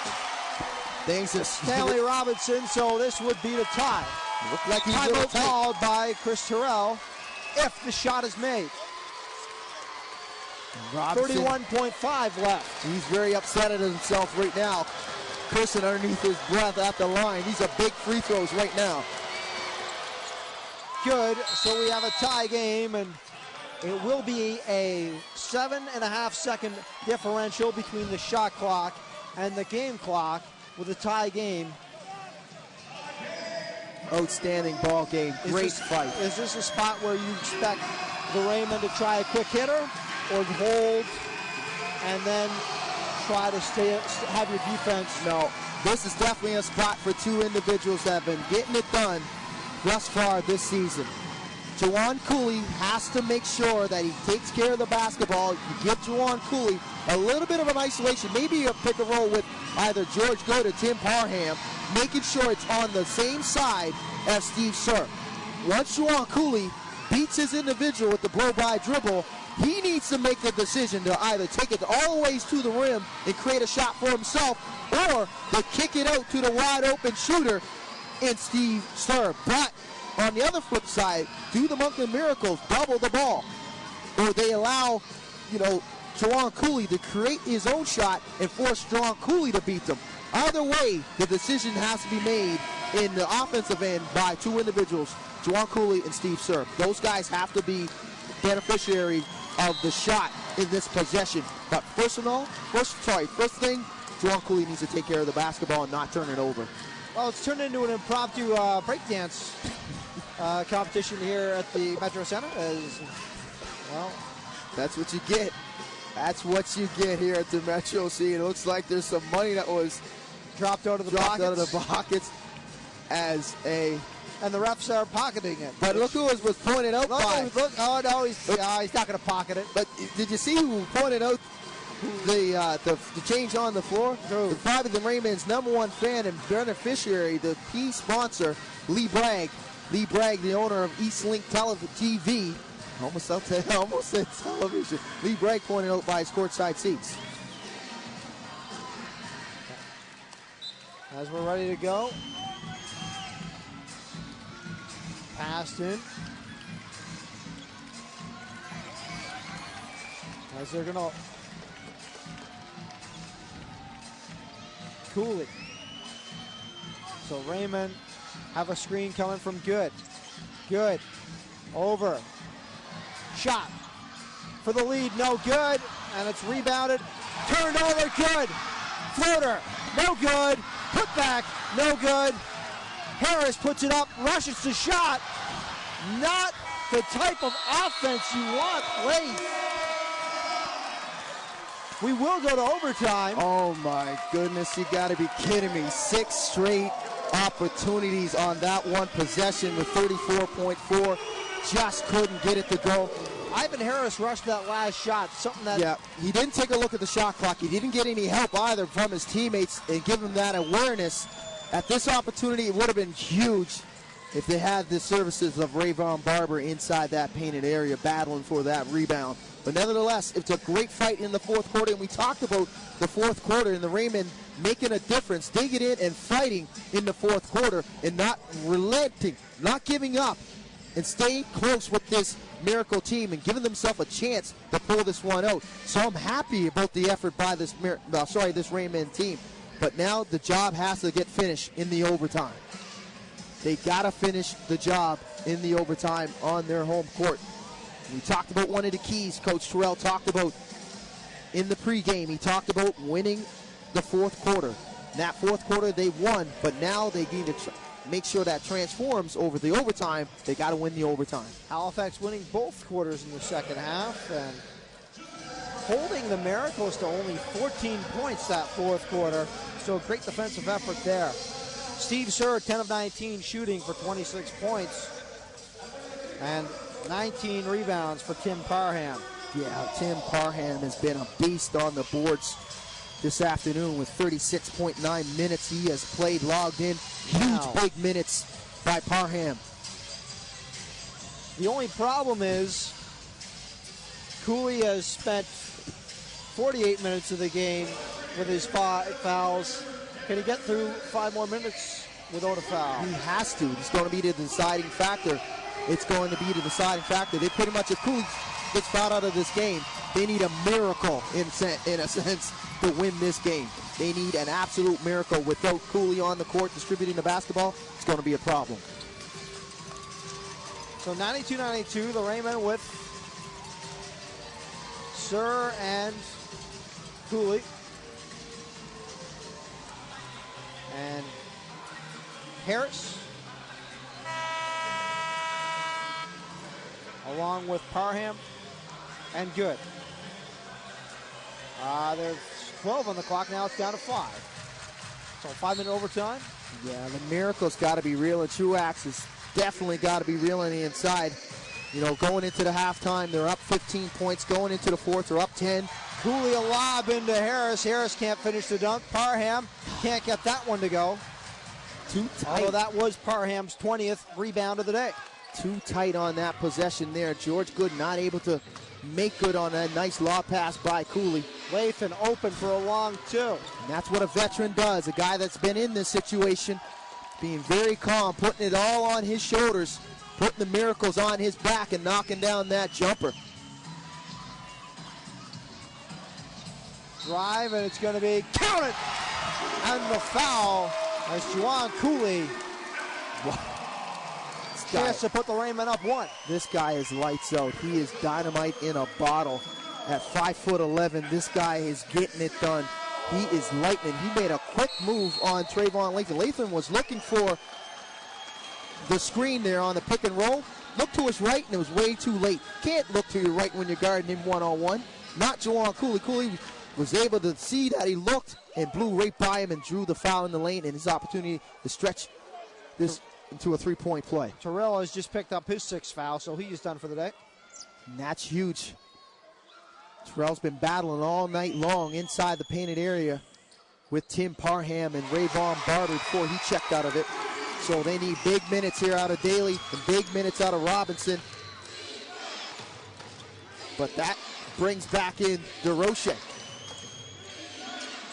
Things are Stanley Robinson, so this would be the tie. Looked like he's a little Timeout tight. called by Chris Terrell if the shot is made. Robinson, 31.5 left. he's very upset at himself right now. Cursing underneath his breath at the line. These are big free throws right now. Good, so we have a tie game, and it will be a 7.5 second differential between the shot clock and the game clock with a tie game. Outstanding ball game. Great fight. Is this a spot where you expect the Rainmen to try a quick hitter or hold and then try to have your defense? No, this is definitely a spot for two individuals that have been getting it done thus far this season. Juwan Cooley has to make sure that he takes care of the basketball. You give Juwan Cooley a little bit of an isolation, maybe a pick and roll with either George Good or Tim Parham, making sure it's on the same side as Steve Sir. Once Juwan Cooley beats his individual with the blow-by dribble, he needs to make the decision to either take it all the way to the rim and create a shot for himself, or to kick it out to the wide-open shooter in Steve Sir. But on the other flip side, do the Moncton Miracles double the ball, or they allow, Juwan Cooley to create his own shot and force Juwan Cooley to beat them? Either way, the decision has to be made in the offensive end by two individuals, Juwan Cooley and Steve Sir. Those guys have to be beneficiary of the shot in this possession. But first thing, Juwan Cooley needs to take care of the basketball and not turn it over. Well, it's turned into an impromptu breakdance competition here at the Metro Center. That's what you get. That's what you get here at the Metro C. It looks like there's some money that was dropped out of the pockets as a... And the refs are pocketing it. But look who was pointed out by. Oh, no, he's not going to pocket it. But did you see who pointed out the change on the floor? Who? Probably the Rainmen's number one fan and beneficiary, the key sponsor, Lee Bragg. Lee Bragg, the owner of Eastlink TV. Almost said television. Lee Bragg pointed out by his courtside seats. As we're ready to go. Passed in. As they're going to... Cooley. So Rainmen have a screen coming from Good. Good. Over. Shot. For the lead. No good. And it's rebounded. Turned over. Good. Floater. No good. Put back. No good. Harris puts it up, rushes the shot. Not the type of offense you want late. We will go to overtime. Oh my goodness, you gotta be kidding me. 6 straight opportunities on that one possession with 34.4. Just couldn't get it to go. Ivan Harris rushed that last shot, something that... Yeah, he didn't take a look at the shot clock. He didn't get any help either from his teammates and give him that awareness. At this opportunity, it would have been huge if they had the services of Rayvon Barber inside that painted area battling for that rebound. But nevertheless, it's a great fight in the fourth quarter, and we talked about the fourth quarter and the Rainmen making a difference, digging in and fighting in the fourth quarter and not relenting, not giving up and stay close with this Miracle team and giving themselves a chance to pull this one out. So I'm happy about the effort by this Rainmen team. But now the job has to get finished in the overtime. They got to finish the job in the overtime on their home court. We talked about one of the keys Coach Terrell talked about in the pregame. He talked about winning the fourth quarter. In that fourth quarter they won, but now they need to make sure that transforms over the overtime. They got to win the overtime. Halifax winning both quarters in the second half and holding the Miracles to only 14 points that fourth quarter. So a great defensive effort there. Steve Sir, 10 of 19 shooting for 26 points and 19 rebounds for Tim Parham. Yeah, Tim Parham has been a beast on the boards this afternoon with 36.9 minutes he has played, logged in. Huge big minutes by Parham. The only problem is Cooley has spent 48 minutes of the game with his 5 fouls. Can he get through 5 more minutes without a foul? He has to. It's going to be the deciding factor. It's going to be the deciding factor. They pretty much, if Cooley gets fouled out of this game, they need a miracle in a sense to win this game. They need an absolute miracle. Without Cooley on the court distributing the basketball, it's going to be a problem. So 92-92, the Rainmen with Sir and Cooley. And Harris, along with Parham and Good. There's 12 on the clock. Now it's down to 5. So 5-minute overtime. Yeah, the Miracle's got to be real, and Truax has definitely got to be real on the inside. You know, going into the halftime, they're up 15 points. Going into the fourth, they're up 10. Cooley a lob into Harris. Harris can't finish the dunk. Parham can't get that one to go. Too tight. Although that was Parham's 20th rebound of the day. Too tight on that possession there. George Good not able to make good on that nice lob pass by Cooley. Lathan open for a long 2. And that's what a veteran does. A guy that's been in this situation, being very calm, putting it all on his shoulders, putting the Miracles on his back and knocking down that jumper. Drive, and it's going to be counted. And the foul as Juwan Cooley chance to put the Rainmen up 1. This guy is lights out. He is dynamite in a bottle. At 5'11", this guy is getting it done. He is lightning. He made a quick move on Trayvon Lathan. Lathan was looking for the screen there on the pick and roll. Looked to his right, and it was way too late. Can't look to your right when you're guarding him one-on-one. Not Juwan Cooley. Cooley was able to see that he looked and blew right by him and drew the foul in the lane, and his opportunity to stretch this into a 3-point play. Terrell has just picked up his 6th foul, so he is done for the day. And that's huge. Terrell's been battling all night long inside the painted area with Tim Parham and Rayvon Barber before he checked out of it. So they need big minutes here out of Daly and big minutes out of Robinson. But that brings back in DeRoche.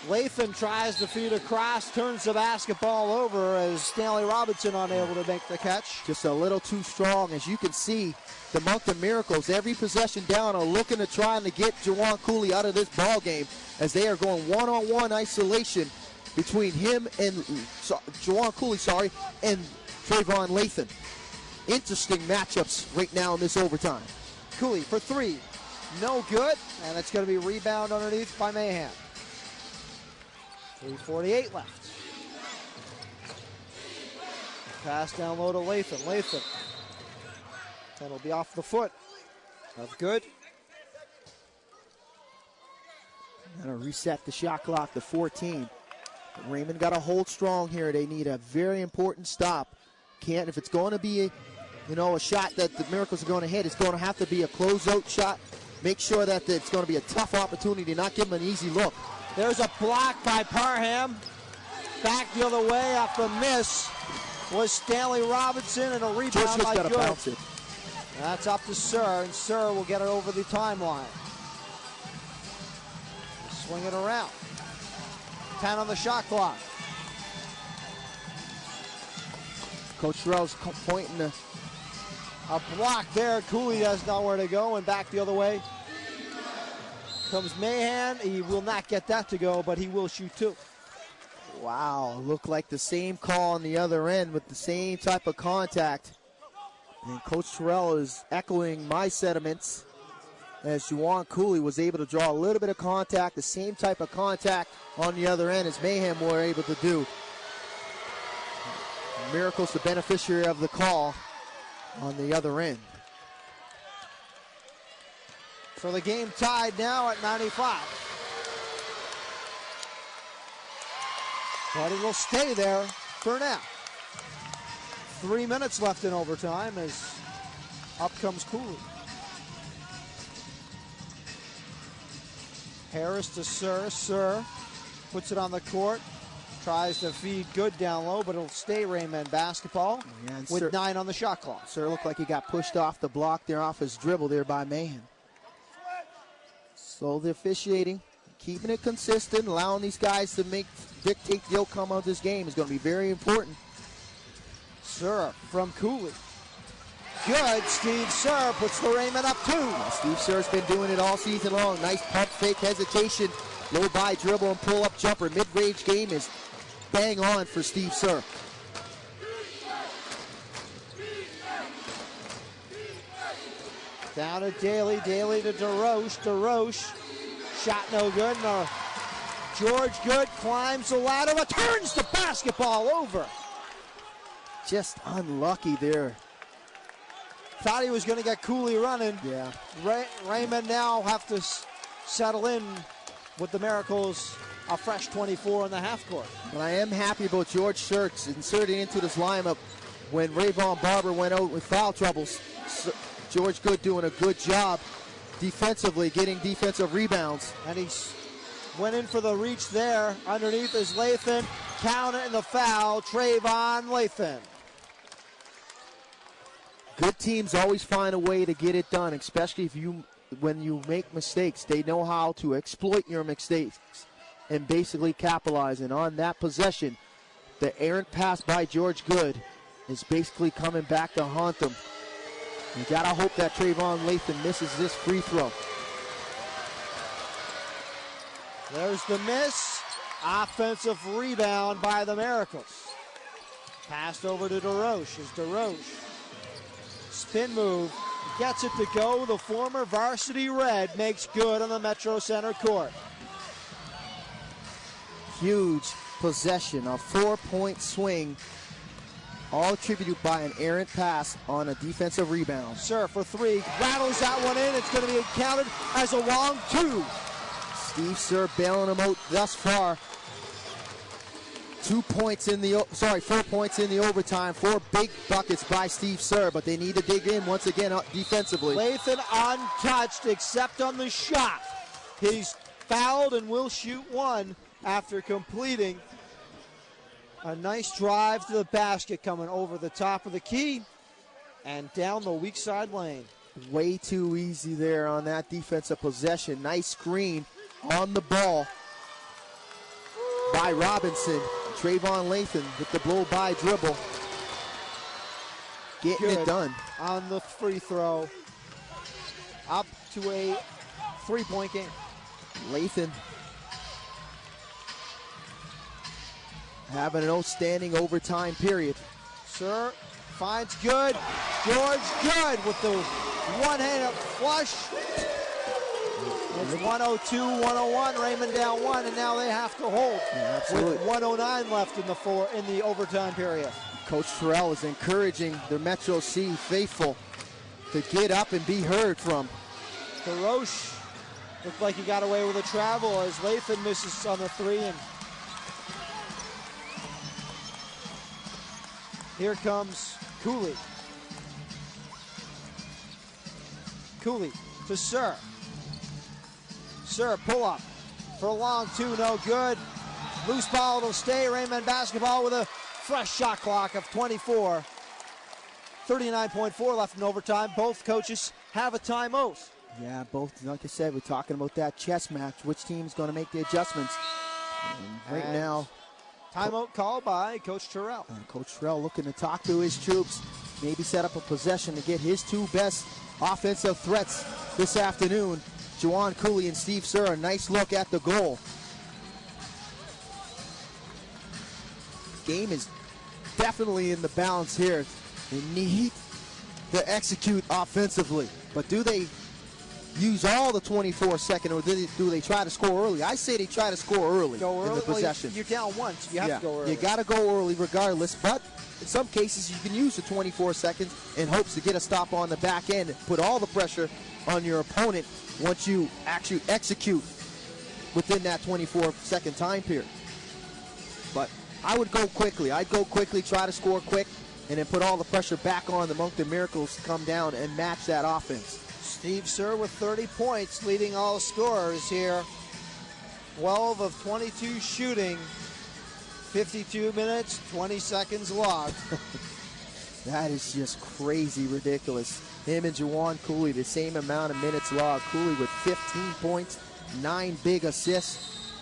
Lathan tries to feed across, turns the basketball over as Stanley Robinson unable to make the catch. Just a little too strong. As you can see, the Moncton Miracles, every possession down, are looking to try to get Juwan Cooley out of this ball game as they are going one-on-one isolation between him and Juwan Cooley, and Trayvon Lathan. Interesting matchups right now in this overtime. Cooley for 3, no good, and it's going to be rebound underneath by Mahan. 3:48 left. Pass down low to Lathan. Lathan. And it'll be off the foot of Good. Gonna reset the shot clock to 14. But Raymond got to hold strong here. They need a very important stop. If it's going to be a shot that the Miracles are going to hit, it's going to have to be a closeout shot. Make sure that it's going to be a tough opportunity, not give them an easy look. There's a block by Parham. Back the other way after miss was Stanley Robinson, and a rebound by Good. Bounce it. That's up to Sir, and Sir will get it over the timeline. Swing it around. 10 on the shot clock. Coach Terrell's pointing to A block there. Cooley has nowhere to go, and back the other way comes Mahan. He will not get that to go, but he will shoot two. Wow, looked like the same call on the other end with the same type of contact. And Coach Terrell is echoing my sentiments as Juwan Cooley was able to draw a little bit of contact, the same type of contact on the other end as Mayhem were able to do. Miracle's the beneficiary of the call on the other end. So the game tied now at 95. But it will stay there for now. 3 minutes left in overtime as up comes Cooley. Harris to Sir. Sir puts it on the court. Tries to feed Good down low, but it'll stay Rainmen basketball with Sir, 9 on the shot clock. Sir looked like he got pushed off the block there, off his dribble there by Mahan. So the officiating, keeping it consistent, allowing these guys to dictate the outcome of this game is going to be very important. Sir from Cooley. Good. Steve Sir puts the Rainmen up 2. Yeah, Steve Sir's been doing it all season long. Nice pump fake hesitation. Low by dribble and pull up jumper. Mid-range game is bang on for Steve Sir. Down to Daly. Daly to DeRoche. DeRoche. Shot no good. No. George Good climbs the ladder, but turns the basketball over. Just unlucky there. Thought he was going to get Cooley running. Yeah. Rainmen now have to settle in with the Miracles a fresh 24 in the half court. But I am happy about George Shirts inserting into this lineup when Rayvon Barber went out with foul troubles. George Good doing a good job defensively, getting defensive rebounds. And he went in for the reach there. Underneath is Lathan. Counting the foul, Trayvon Lathan. Good teams always find a way to get it done, especially when you make mistakes. They know how to exploit your mistakes and basically capitalize. And on that possession, the errant pass by George Good is basically coming back to haunt them. You gotta hope that Trayvon Lathan misses this free throw. There's the miss. Offensive rebound by the Miracles. Passed over to DeRoche. Is DeRoche. Spin move. Gets it to go. The former varsity Red makes good on the Metro Center court. Huge possession, a 4-point swing, all attributed by an errant pass on a defensive rebound. Sir for 3. Rattles that one in. It's going to be counted as a long 2. Steve Sir bailing him out thus far. 4 points in the overtime. 4 big buckets by Steve Sir, but they need to dig in once again defensively. Lathan untouched except on the shot. He's fouled and will shoot 1 after completing a nice drive to the basket coming over the top of the key and down the weak side lane. Way too easy there on that defensive possession. Nice screen on the ball by Robinson. Trayvon Lathan with the blow-by dribble. Getting it done. On the free throw. Up to a 3-point game. Lathan having an outstanding overtime period. Sir finds Good. George Good with the one-handed flush. It's 102-101. Raymond down 1, and now they have to hold with 109 left in the overtime period. Coach Terrell is encouraging the Metro C faithful to get up and be heard from. DeRoche looked like he got away with a travel as Lathan misses on the 3. And here comes Cooley. Cooley to Sir. Sir, pull up for a long 2, no good. Loose ball, it'll stay. Rainmen basketball with a fresh shot clock of 24. 39.4 left in overtime. Both coaches have a timeout. Yeah, both, like I said, we're talking about that chess match. Which team's going to make the adjustments? And right now, timeout called by Coach Terrell. Coach Terrell looking to talk to his troops. maybe set up a possession to get his two best offensive threats this afternoon. Juwan Cooley and Steve Sir, a nice look at the goal. Game is definitely in the balance here. They need to execute offensively, but do they use all the 24-second, or do they try to score early? I say they try to score early, in the possession. You're down once. You have to go early. You got to go early regardless, but in some cases you can use the 24 seconds in hopes to get a stop on the back end and put all the pressure on your opponent once you actually execute within that 24-second time period. But I would go quickly. I'd go quickly, try to score quick, and then put all the pressure back on the Moncton Miracles to come down and match that offense. Steve Sir with 30 points, leading all scorers here. 12 of 22 shooting. 52 minutes, 20 seconds logged. That is just crazy ridiculous. Him and Juwan Cooley, the same amount of minutes logged. Cooley with 15 points, 9 big assists.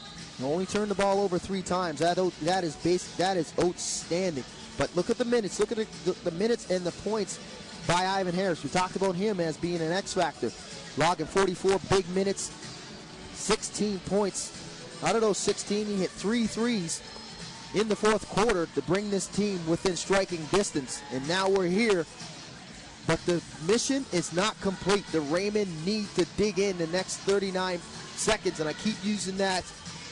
Only turned the ball over 3 times. That is outstanding. But look at the minutes. Look at the minutes and the points by Ivan Harris. We talked about him as being an X factor. Logging 44 big minutes, 16 points. Out of those 16, he hit 3 threes in the fourth quarter to bring this team within striking distance. And now we're here. But the mission is not complete. The Rainmen need to dig in the next 39 seconds. And I keep using that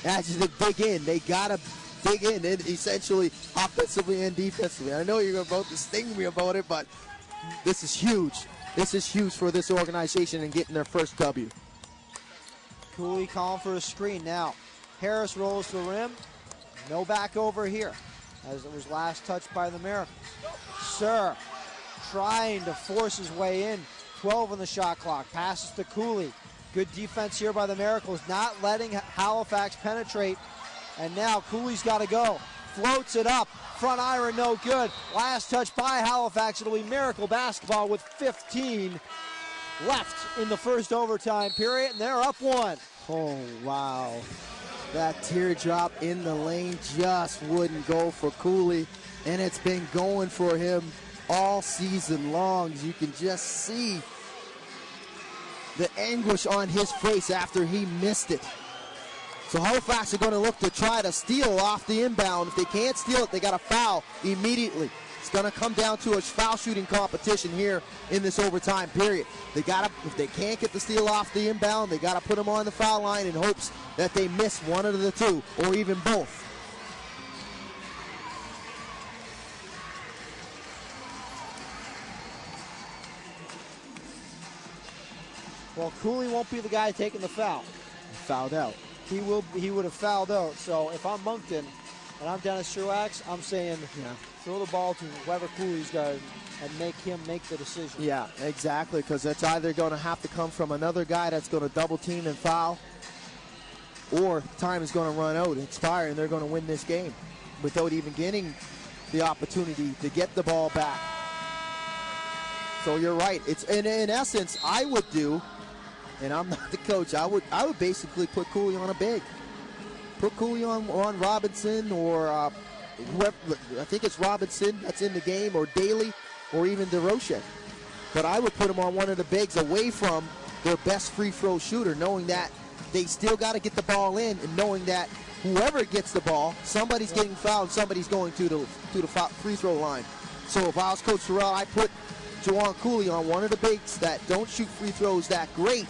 adjective, dig in. They got to dig in, and essentially offensively and defensively. I know you're about to sting me about it, but this is huge. This is huge for this organization and getting their first W. Cooley calling for a screen now. Harris rolls to the rim. No back over here, as it was last touched by the Miracles. Sir trying to force his way in. 12 on the shot clock. Passes to Cooley. Good defense here by the Miracles, not letting Halifax penetrate. And now Cooley's got to go. Floats it up. Front iron, no good. Last touch by Halifax. It'll be Miracle basketball with 15 left in the first overtime period, and they're up 1. Oh, wow. That teardrop in the lane just wouldn't go for Cooley, and it's been going for him all season long. You can just see the anguish on his face after he missed it. So Halifax are going to look to try to steal off the inbound. If they can't steal it, they got to foul immediately. It's going to come down to a foul shooting competition here in this overtime period. They got to, if they can't get the steal off the inbound, they got to put them on the foul line in hopes that they miss one of the two or even both. Well, Cooley won't be the guy taking the foul. He fouled out. He would have fouled out. So if I'm Moncton and I'm Dennis Truax, I'm saying throw the ball to whoever Cooley's got and make him make the decision. Yeah, exactly, because it's either going to have to come from another guy that's going to double team and foul, or time is going to run out and expire, and they're going to win this game without even getting the opportunity to get the ball back. So you're right. It's in essence, I would do, and I'm not the coach, I would basically put Cooley on a big. Put Cooley on Robinson or whoever. I think it's Robinson that's in the game, or Daly, or even DeRoche. But I would put him on one of the bigs away from their best free throw shooter, knowing that they still got to get the ball in, and knowing that whoever gets the ball, somebody's getting fouled, somebody's going to the free throw line. So if I was Coach Terrell, I put Juwan Cooley on one of the bigs that don't shoot free throws that great,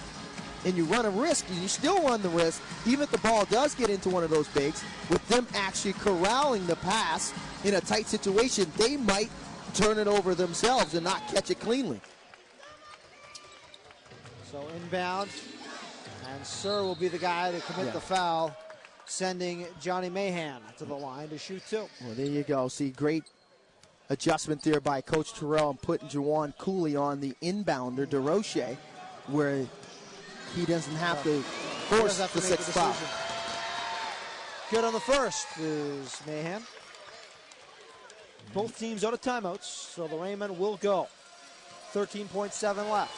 and you run a risk, and you still run the risk, even if the ball does get into one of those bigs, with them actually corralling the pass in a tight situation, they might turn it over themselves and not catch it cleanly. So inbound, and Sir will be the guy to commit the foul, sending Johnny Mahan to the line to shoot 2. Well, there you go. See, great adjustment there by Coach Terrell and putting Juwan Cooley on the inbounder, DeRoche, where he doesn't have to force the 6th foul. Good on the first is Mahan. Both teams out of timeouts, so the Rainmen will go. 13.7 left.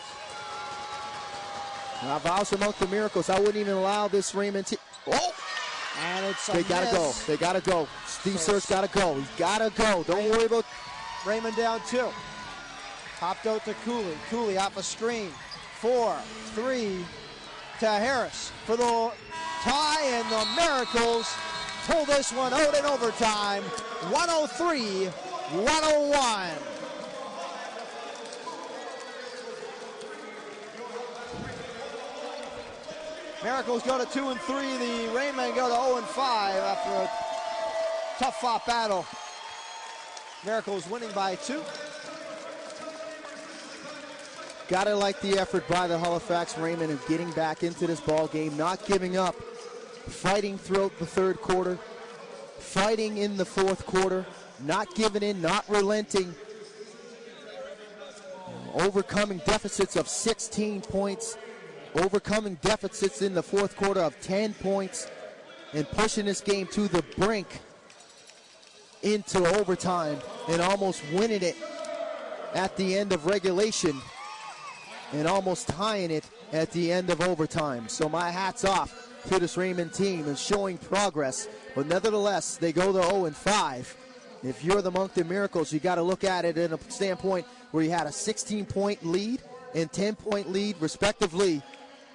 Now, if I was the Miracles, I wouldn't even allow this Rainmen team. Oh! And it's They got to go. They got to go. Steve Sir's got to go. He's got to go. Don't worry about Rainmen down 2. Popped out to Cooley. Cooley off a screen. 4-3 to Harris for the tie, and the Miracles pull this one out in overtime. 103-101. Miracles go to 2-3. The Rainmen go to 0-5 after a tough fought battle. Miracles winning by 2. Gotta like the effort by the Halifax Rainmen of getting back into this ball game, not giving up, fighting throughout the third quarter, fighting in the fourth quarter, not giving in, not relenting, overcoming deficits of 16 points, overcoming deficits in the fourth quarter of 10 points, and pushing this game to the brink into overtime and almost winning it at the end of regulation and almost tying it at the end of overtime. So my hat's off to this Rainmen team and showing progress, but nevertheless they go to 0-5. If you're the Moncton Miracles, you got to look at it in a standpoint where you had a 16-point lead and 10-point lead respectively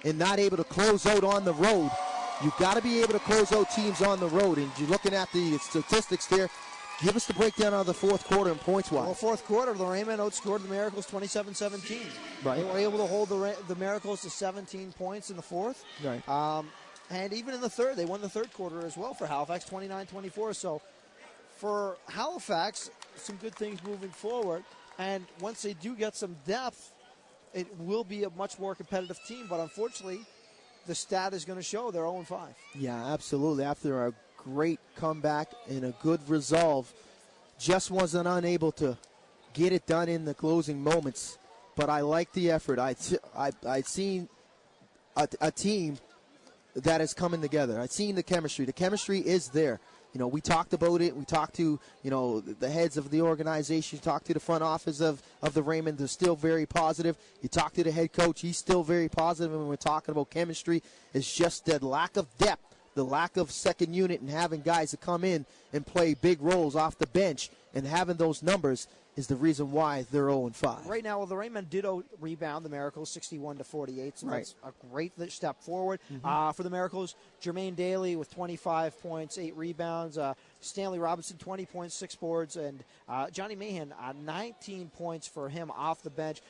and not able to close out on the road. You've got to be able to close out teams on the road, and you're looking at the statistics there. Give us the breakdown of the fourth quarter and points-wise. Well, fourth quarter, the Rainmen outscored the Miracles 27-17. Right. They were able to hold the Miracles to 17 points in the fourth. Right. And even in the third, they won the third quarter as well for Halifax, 29-24. So for Halifax, some good things moving forward. And once they do get some depth, it will be a much more competitive team. But unfortunately, the stat is going to show they're 0-5. Yeah, absolutely. After a great comeback and a good resolve, just wasn't unable to get it done in the closing moments. But I like the effort. I've seen a team that is coming together. I've seen the chemistry. The chemistry is there. You know, we talked about it. We talked to, you know, the heads of the organization. You talked to the front office of the Rainmen. They're still very positive. You talk to the head coach. He's still very positive. And when we're talking about chemistry, it's just that lack of depth, the lack of second unit, and having guys that come in and play big roles off the bench and having those numbers is the reason why they're 0-5. Right now, well, the Rainmen did rebound the Miracles 61-48, so right. That's a great step forward. For the Miracles, Jermaine Daly with 25 points, 8 rebounds. Stanley Robinson, 20 points, 6 boards. And Johnny Mahan, 19 points for him off the bench.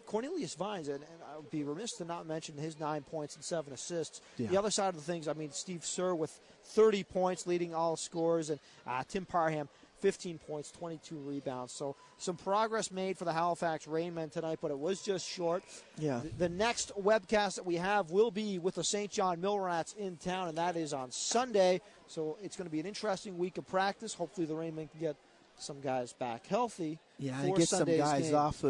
Cornelius Vines, and I would be remiss to not mention his 9 points and 7 assists. Yeah. The other side of the things, I mean, Steve Sir with 30 points leading all scores, and Tim Parham, 15 points, 22 rebounds. So some progress made for the Halifax Rainmen tonight, but it was just short. Yeah. The next webcast that we have will be with the St. John Millrats in town, and that is on Sunday. So it's going to be an interesting week of practice. Hopefully the Rainmen can get some guys back healthy. Yeah, for and get Sunday's some guys game. off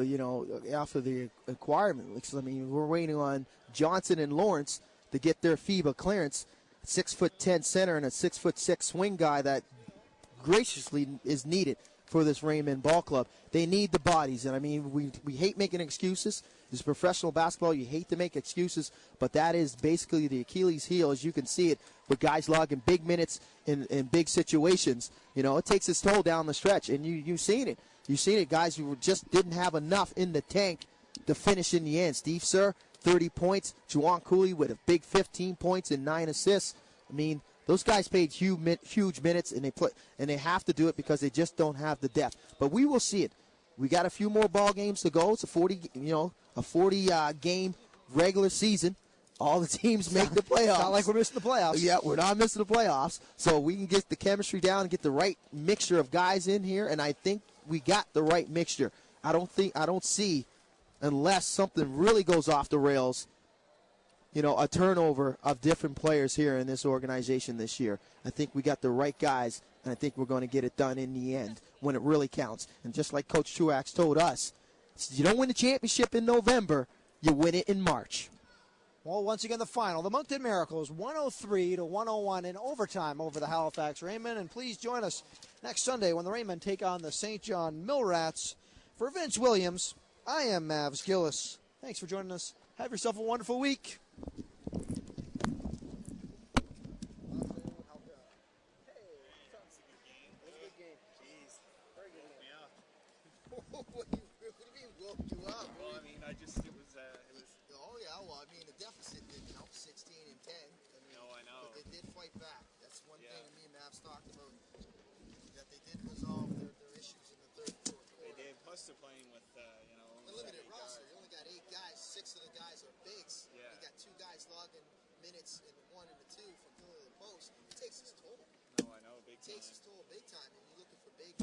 of the acquirement. I mean, we're waiting on Johnson and Lawrence to get their FIBA clearance. 6'10" center and a 6'6" swing guy that graciously is needed for this Rainmen ball club. They need the bodies, and I mean, we hate making excuses. It's professional basketball. You hate to make excuses, but that is basically the Achilles heel, as you can see it, with guys logging big minutes in big situations. You know, it takes its toll down the stretch, and you've seen it. You've seen it, guys who just didn't have enough in the tank to finish in the end. Steve Sir, 30 points. Juwan Cooley with a big 15 points and 9 assists. I mean, those guys played huge minutes, and they have to do it because they just don't have the depth. But we will see it. We got a few more ball games to go. It's a 40 game regular season. All the teams make the playoffs. Not like we're missing the playoffs. Yeah, we're not missing the playoffs. So we can get the chemistry down and get the right mixture of guys in here, and I think we got the right mixture. I don't see, unless something really goes off the rails, a turnover of different players here in this organization this year. I think we got the right guys, and I think we're going to get it done in the end when it really counts. And just like Coach Truax told us, you don't win the championship in November, you win it in March. Well, once again, the final. The Moncton Miracles, 103-101 in overtime over the Halifax Rainmen. And please join us next Sunday when the Rainmen take on the St. John Millrats. For Vince Williams, I am Mavs Gillis. Thanks for joining us. Have yourself a wonderful week. What do you mean, used to playing with, only Limited 8 roster. guys. You only got 8 guys. 6 of the guys are bigs. Yeah. You got 2 guys logging minutes in the 1 and the 2 from pillar to the post. It takes its toll. No, I know, big It time. takes its toll big time, and you're looking for big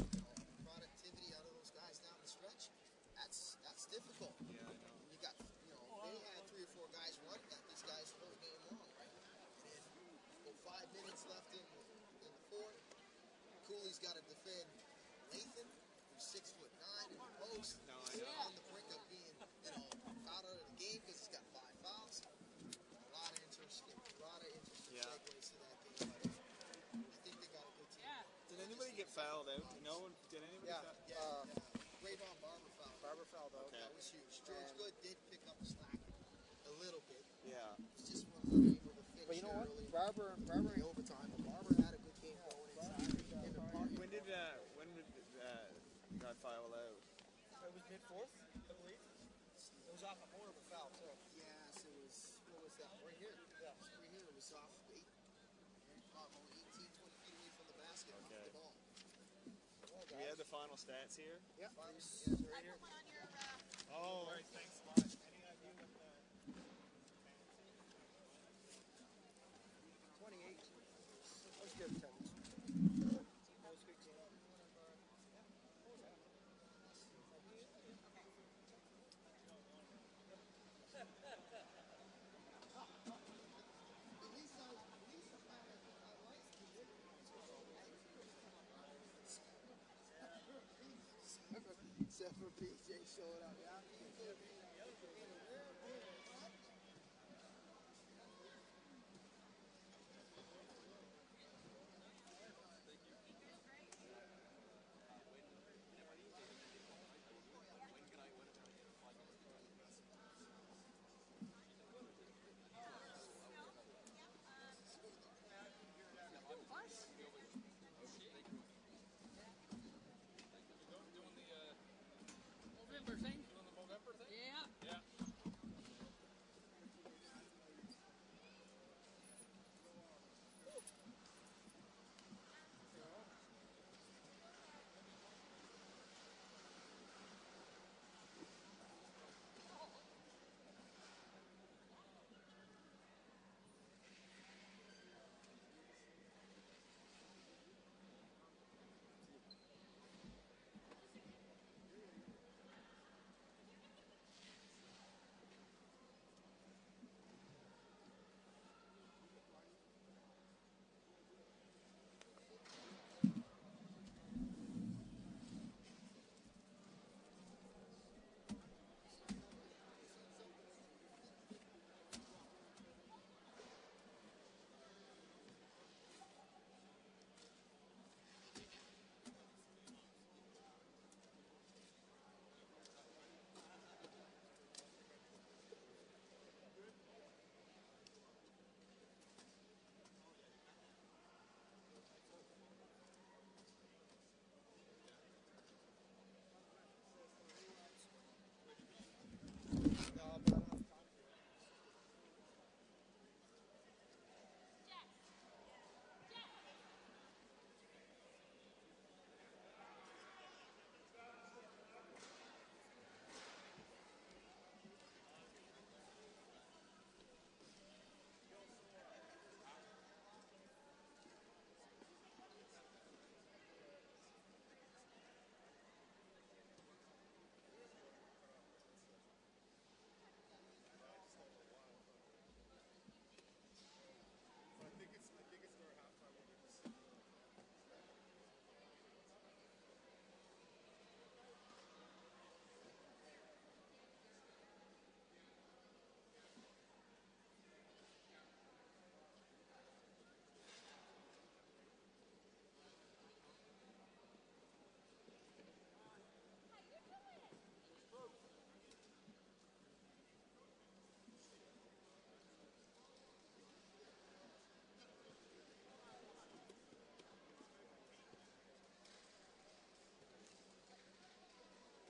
productivity out of those guys down the stretch. That's difficult. Yeah, I know. And you got, they had 3 or 4 guys running at these guys the whole game long, right? And then 5 minutes left in the 4th. Cooley's got to defend Lathan, who's 6'9" in the post. No, I He's know. on the brink of being, out of the game because he's got 5 fouls. A lot of interesting Yeah. segues to that game. But I think they got a good team. Did anybody get fouled out? No one? Did anybody? Yeah. Rayvon Barber fouled. Barber fouled out. Okay. That was huge. George Good did pick up the slack a little bit. Yeah. It's just one of the game with the finish. But you know what? early Barber in the overtime. But Barber had a good game going inside. When did got fouled out? It was mid-4th, I believe. It was off more of a foul, too. Yes, it was. What was that? Right here. Yeah. Right here. It was off 18, 20 feet away from the basket. Okay. Off the ball. Do we have the final stats here? Yeah. Right here. Oh, right. Thanks so much. Any idea what the 28. That was good, Kevin. That was a good game. Except for PJ showed up, yeah.